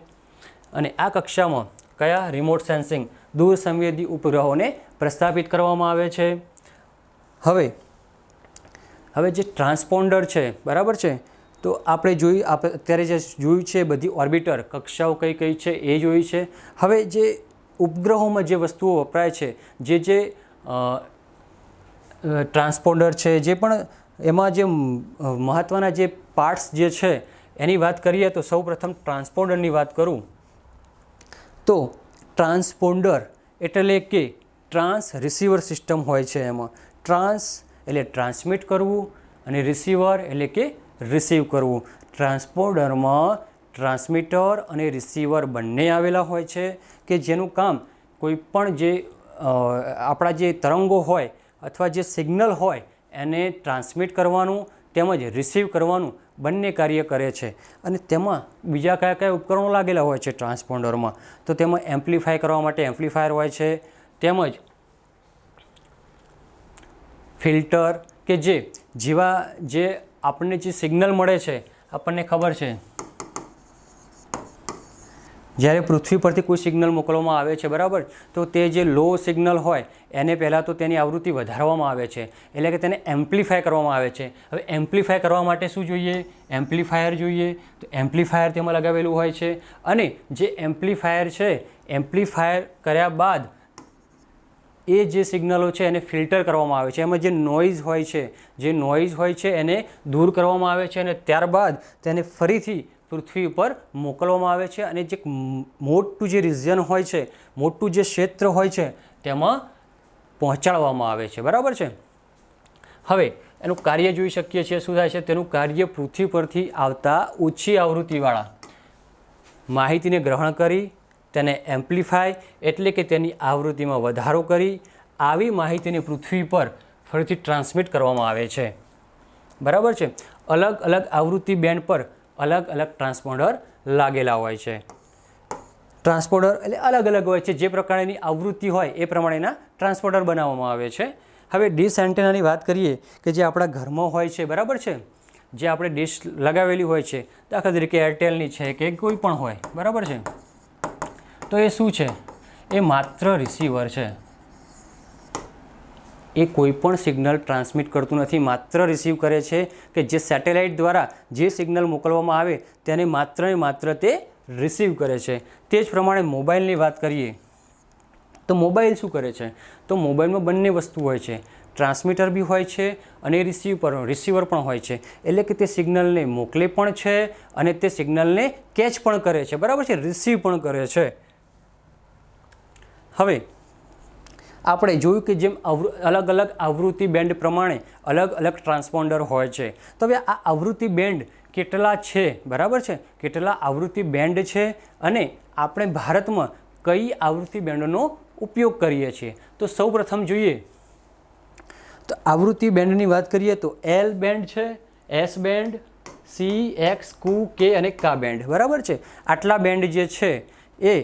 અને આ કક્ષામાં કયા રિમોટ સેન્સિંગ, દૂર સંવેદી ઉપગ્રહોને પ્રસ્થાપિત કરવામાં આવે છે. હવે જે ટ્રાન્સપોન્ડર છે, બરાબર છે, તો આપણે અત્યારે જે જોયું છે બધી ઓર્બિટર કક્ષાઓ કઈ કઈ છે એ જોઈ છે. હવે જે ઉપગ્રહોમાં જે વસ્તુઓ વપરાય છે, જે ટ્રાન્સપોન્ડર છે, જે પણ એમાં જે મહત્ત્વના જે પાર્ટ્સ જે છે એની વાત કરીએ તો સૌપ્રથમ ટ્રાન્સપોન્ડરની વાત કરું તો ટ્રાન્સપોન્ડર એટલે કે ટ્રાન્સ રિસીવર સિસ્ટમ હોય છે. એમાં ટ્રાન્સ એટલે ટ્રાન્સમિટ કરવું અને રિસીવર એટલે કે રિસીવ કરવું. ટ્રાન્સપોન્ડરમાં ટ્રાન્સમીટર અને રિસીવર બંને આવેલા હોય છે કે જેનું કામ કોઈ પણ જે આપણા જે તરંગો હોય અથવા જે સિગ્નલ હોય એને ટ્રાન્સમિટ કરવાનું તેમજ રિસીવ કરવાનું બંને કાર્ય કરે છે. અને તેમાં બીજા કયા કયા ઉપકરણો લાગેલા હોય છે ટ્રાન્સપોન્ડરમાં? તો તેમાં એમ્પ્લીફાય કરવા માટે એમ્પ્લીફાયર હોય છે, તેમજ ફિલ્ટર કે જે આપણને જે સિગ્નલ મળે છે, આપણને ખબર છે જ્યારે પૃથ્વી પરથી કોઈ સિગ્નલ મોકલવામાં આવે છે, બરાબર, તો તે જે લો સિગ્નલ હોય એને પહેલાં તો તેની આવૃત્તિ વધારવામાં આવે છે, એટલે કે તેને એમ્પ્લીફાય કરવામાં આવે છે. હવે એમ્પ્લીફાય કરવા માટે શું જોઈએ? એમ્પ્લીફાયર જોઈએ. તો એમ્પ્લીફાયર તેમાં લગાવેલું હોય છે અને જે એમ્પ્લીફાયર છે, એમ્પ્લીફાયર કર્યા બાદ એ જે સિગ્નલો છે એને ફિલ્ટર કરવામાં આવે છે. એમાં જે નોઇઝ હોય છે એને દૂર કરવામાં આવે છે અને ત્યારબાદ તેને ફરીથી પૃથ્વી ઉપર મોકલવામાં આવે છે અને જે મોટું જે રિજિયન હોય છે, મોટું જે ક્ષેત્ર હોય છે તેમાં પહોંચાડવામાં આવે છે. બરાબર છે. હવે એનું કાર્ય જોઈ શકીએ છીએ. શું થાય છે? તેનું કાર્ય પૃથ્વી પરથી આવતા ઓછી આવૃત્તિવાળા માહિતીને ગ્રહણ કરી તેને એમ્પ્લિફાય એટલે કે તેની આવૃત્તિમાં વધારો કરી આવી માહિતીને પૃથ્વી પર ફરીથી ટ્રાન્સમિટ કરવામાં આવે છે. બરાબર છે. અલગ અલગ આવૃત્તિ બેન્ડ પર અલગ અલગ ટ્રાન્સપોન્ડર લાગેલા હોય છે. ટ્રાન્સપોન્ડર એટલે અલગ અલગ હોય છે, જે પ્રકારની આવૃત્તિ હોય એ પ્રમાણેના ટ્રાન્સપોન્ડર બનાવવામાં આવે છે. હવે ડિશ એન્ટેનાની વાત કરીએ કે જે આપણા ઘરમાં હોય છે. બરાબર છે. જે આપણે ડિશ લગાવેલી હોય છે, દાખલા તરીકે એરટેલની છે કે કોઈ પણ હોય. બરાબર છે. તો એ શું છે? એ માત્ર રિસીવર છે. એ કોઈ પણ સિગ્નલ ટ્રાન્સમિટ કરતું નથી, માત્ર રિસીવ કરે છે કે જે સેટેલાઇટ દ્વારા જે સિગ્નલ મોકલવામાં આવે તેને માત્ર ને માત્ર તે રિસીવ કરે છે. તે જ પ્રમાણે મોબાઈલની વાત કરીએ તો મોબાઈલ શું કરે છે? તો મોબાઈલમાં બંને વસ્તુ હોય છે, ટ્રાન્સમીટર બી હોય છે અને રિસીવર પણ હોય છે. એટલે કે તે સિગ્નલને મોકલે પણ છે અને તે સિગ્નલને કેચ પણ કરે છે. બરાબર છે. રિસીવ પણ કરે છે. હવે આપણે જોયું કે જેમ અલગ અલગ આવૃત્તિ બેન્ડ પ્રમાણે અલગ અલગ ટ્રાન્સપોન્ડર હોય છે. તો હવે આ આવૃત્તિ બેન્ડ કેટલા છે? બરાબર છે. કેટલા આવૃત્તિ બેન્ડ છે અને આપણે ભારતમાં કઈ આવૃત્તિ બેન્ડનો ઉપયોગ કરીએ છીએ? તો સૌ પ્રથમ જોઈએ તો આવૃત્તિ બેન્ડની વાત કરીએ તો એલ બેન્ડ છે, એસ બેન્ડ, સી, એક્સ, કુ, કે અને કા બેન્ડ. બરાબર છે. આટલા બેન્ડ જે છે એ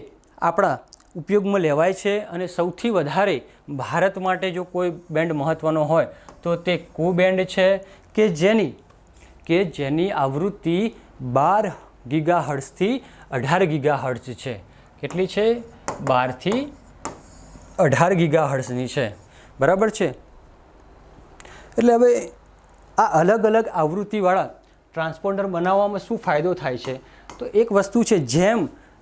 આપણા ઉપયોગમાં લેવાય છે અને સૌથી વધારે ભારત માટે જો કોઈ બેન્ડ મહત્ત્વનો હોય તો તે કુ બેન્ડ છે કે જેની આવૃત્તિ 12 ગીગાહર્ટ્ઝથી 18 ગીગાહર્ટ્ઝ છે. કેટલી છે? 12 થી 18 ગીગાહર્ટ્ઝની છે. બરાબર છે. એટલે હવે આ અલગ અલગ આવૃત્તિવાળા ટ્રાન્સપોન્ડર બનાવવામાં શું ફાયદો થાય છે? તો એક વસ્તુ છે, જેમ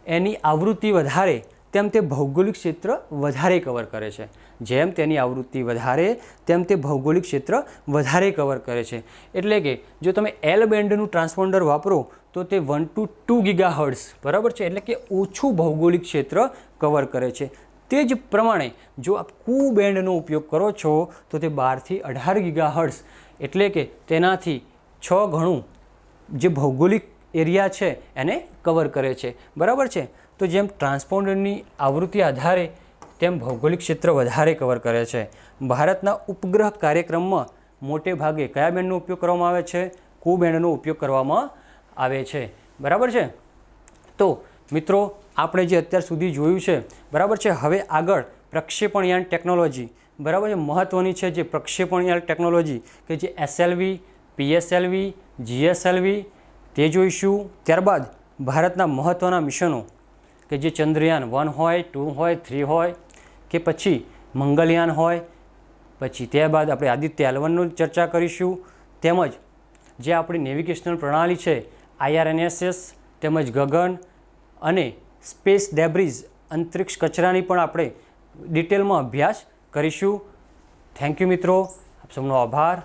એની આવૃત્તિ વધારે તેમ તે ભૌગોલિક ક્ષેત્ર વધારે કવર કરે છે. જેમ તેની આવૃત્તિ વધારે તેમ તે ભૌગોલિક ક્ષેત્ર વધારે કવર કરે છે. એટલે કે જો તમે એલ બેન્ડનું ટ્રાન્સપોન્ડર વાપરો તો તે 1 to 2 ગીગાહર્ટ્ઝ. બરાબર છે. એટલે કે ઓછું ભૌગોલિક ક્ષેત્ર કવર કરે છે. તે જ પ્રમાણે જો આપ કુ બેન્ડનો ઉપયોગ કરો છો તો તે 12 થી 18 ગીગાહર્ટ્ઝ એટલે કે તેનાથી 6 ગણું જે ભૌગોલિક એરિયા છે એને કવર કરે છે. બરાબર છે. તો જેમ ટ્રાન્સપોન્ડરની આવૃત્તિ આધારે તેમ ભૌગોલિક ક્ષેત્ર વધારે કવર કરે છે. ભારતના ઉપગ્રહ કાર્યક્રમમાં મોટે ભાગે કયા બેન્ડનો ઉપયોગ કરવામાં આવે છે? કુ બેન્ડનો ઉપયોગ કરવામાં આવે છે. બરાબર છે. તો મિત્રો આપણે જે અત્યાર સુધી જોયું છે, બરાબર છે, હવે આગળ પ્રક્ષેપણયાન ટેકનોલોજી, બરાબર છે, મહત્ત્વની છે જે પ્રક્ષેપણયાન ટેકનોલોજી કે જે એસએલવી, પીએસએલવી, જીએસએલવી તે જોઈશું. ત્યારબાદ ભારતના મહત્ત્વના મિશનો કે જે ચંદ્રયાન 1 હોય, 2 હોય, 3 હોય કે પછી મંગલયાન હોય, પછી ત્યારબાદ આપણે આદિત્ય L1ની ચર્ચા કરીશું. તેમજ જે આપણી નેવિગેશનલ પ્રણાલી છે IRNSS, તેમજ ગગન અને સ્પેસ ડેબ્રીઝ અંતરિક્ષ કચરાની પણ આપણે ડિટેલમાં અભ્યાસ કરીશું. થેન્ક યુ મિત્રો. આપ સૌનો આભાર.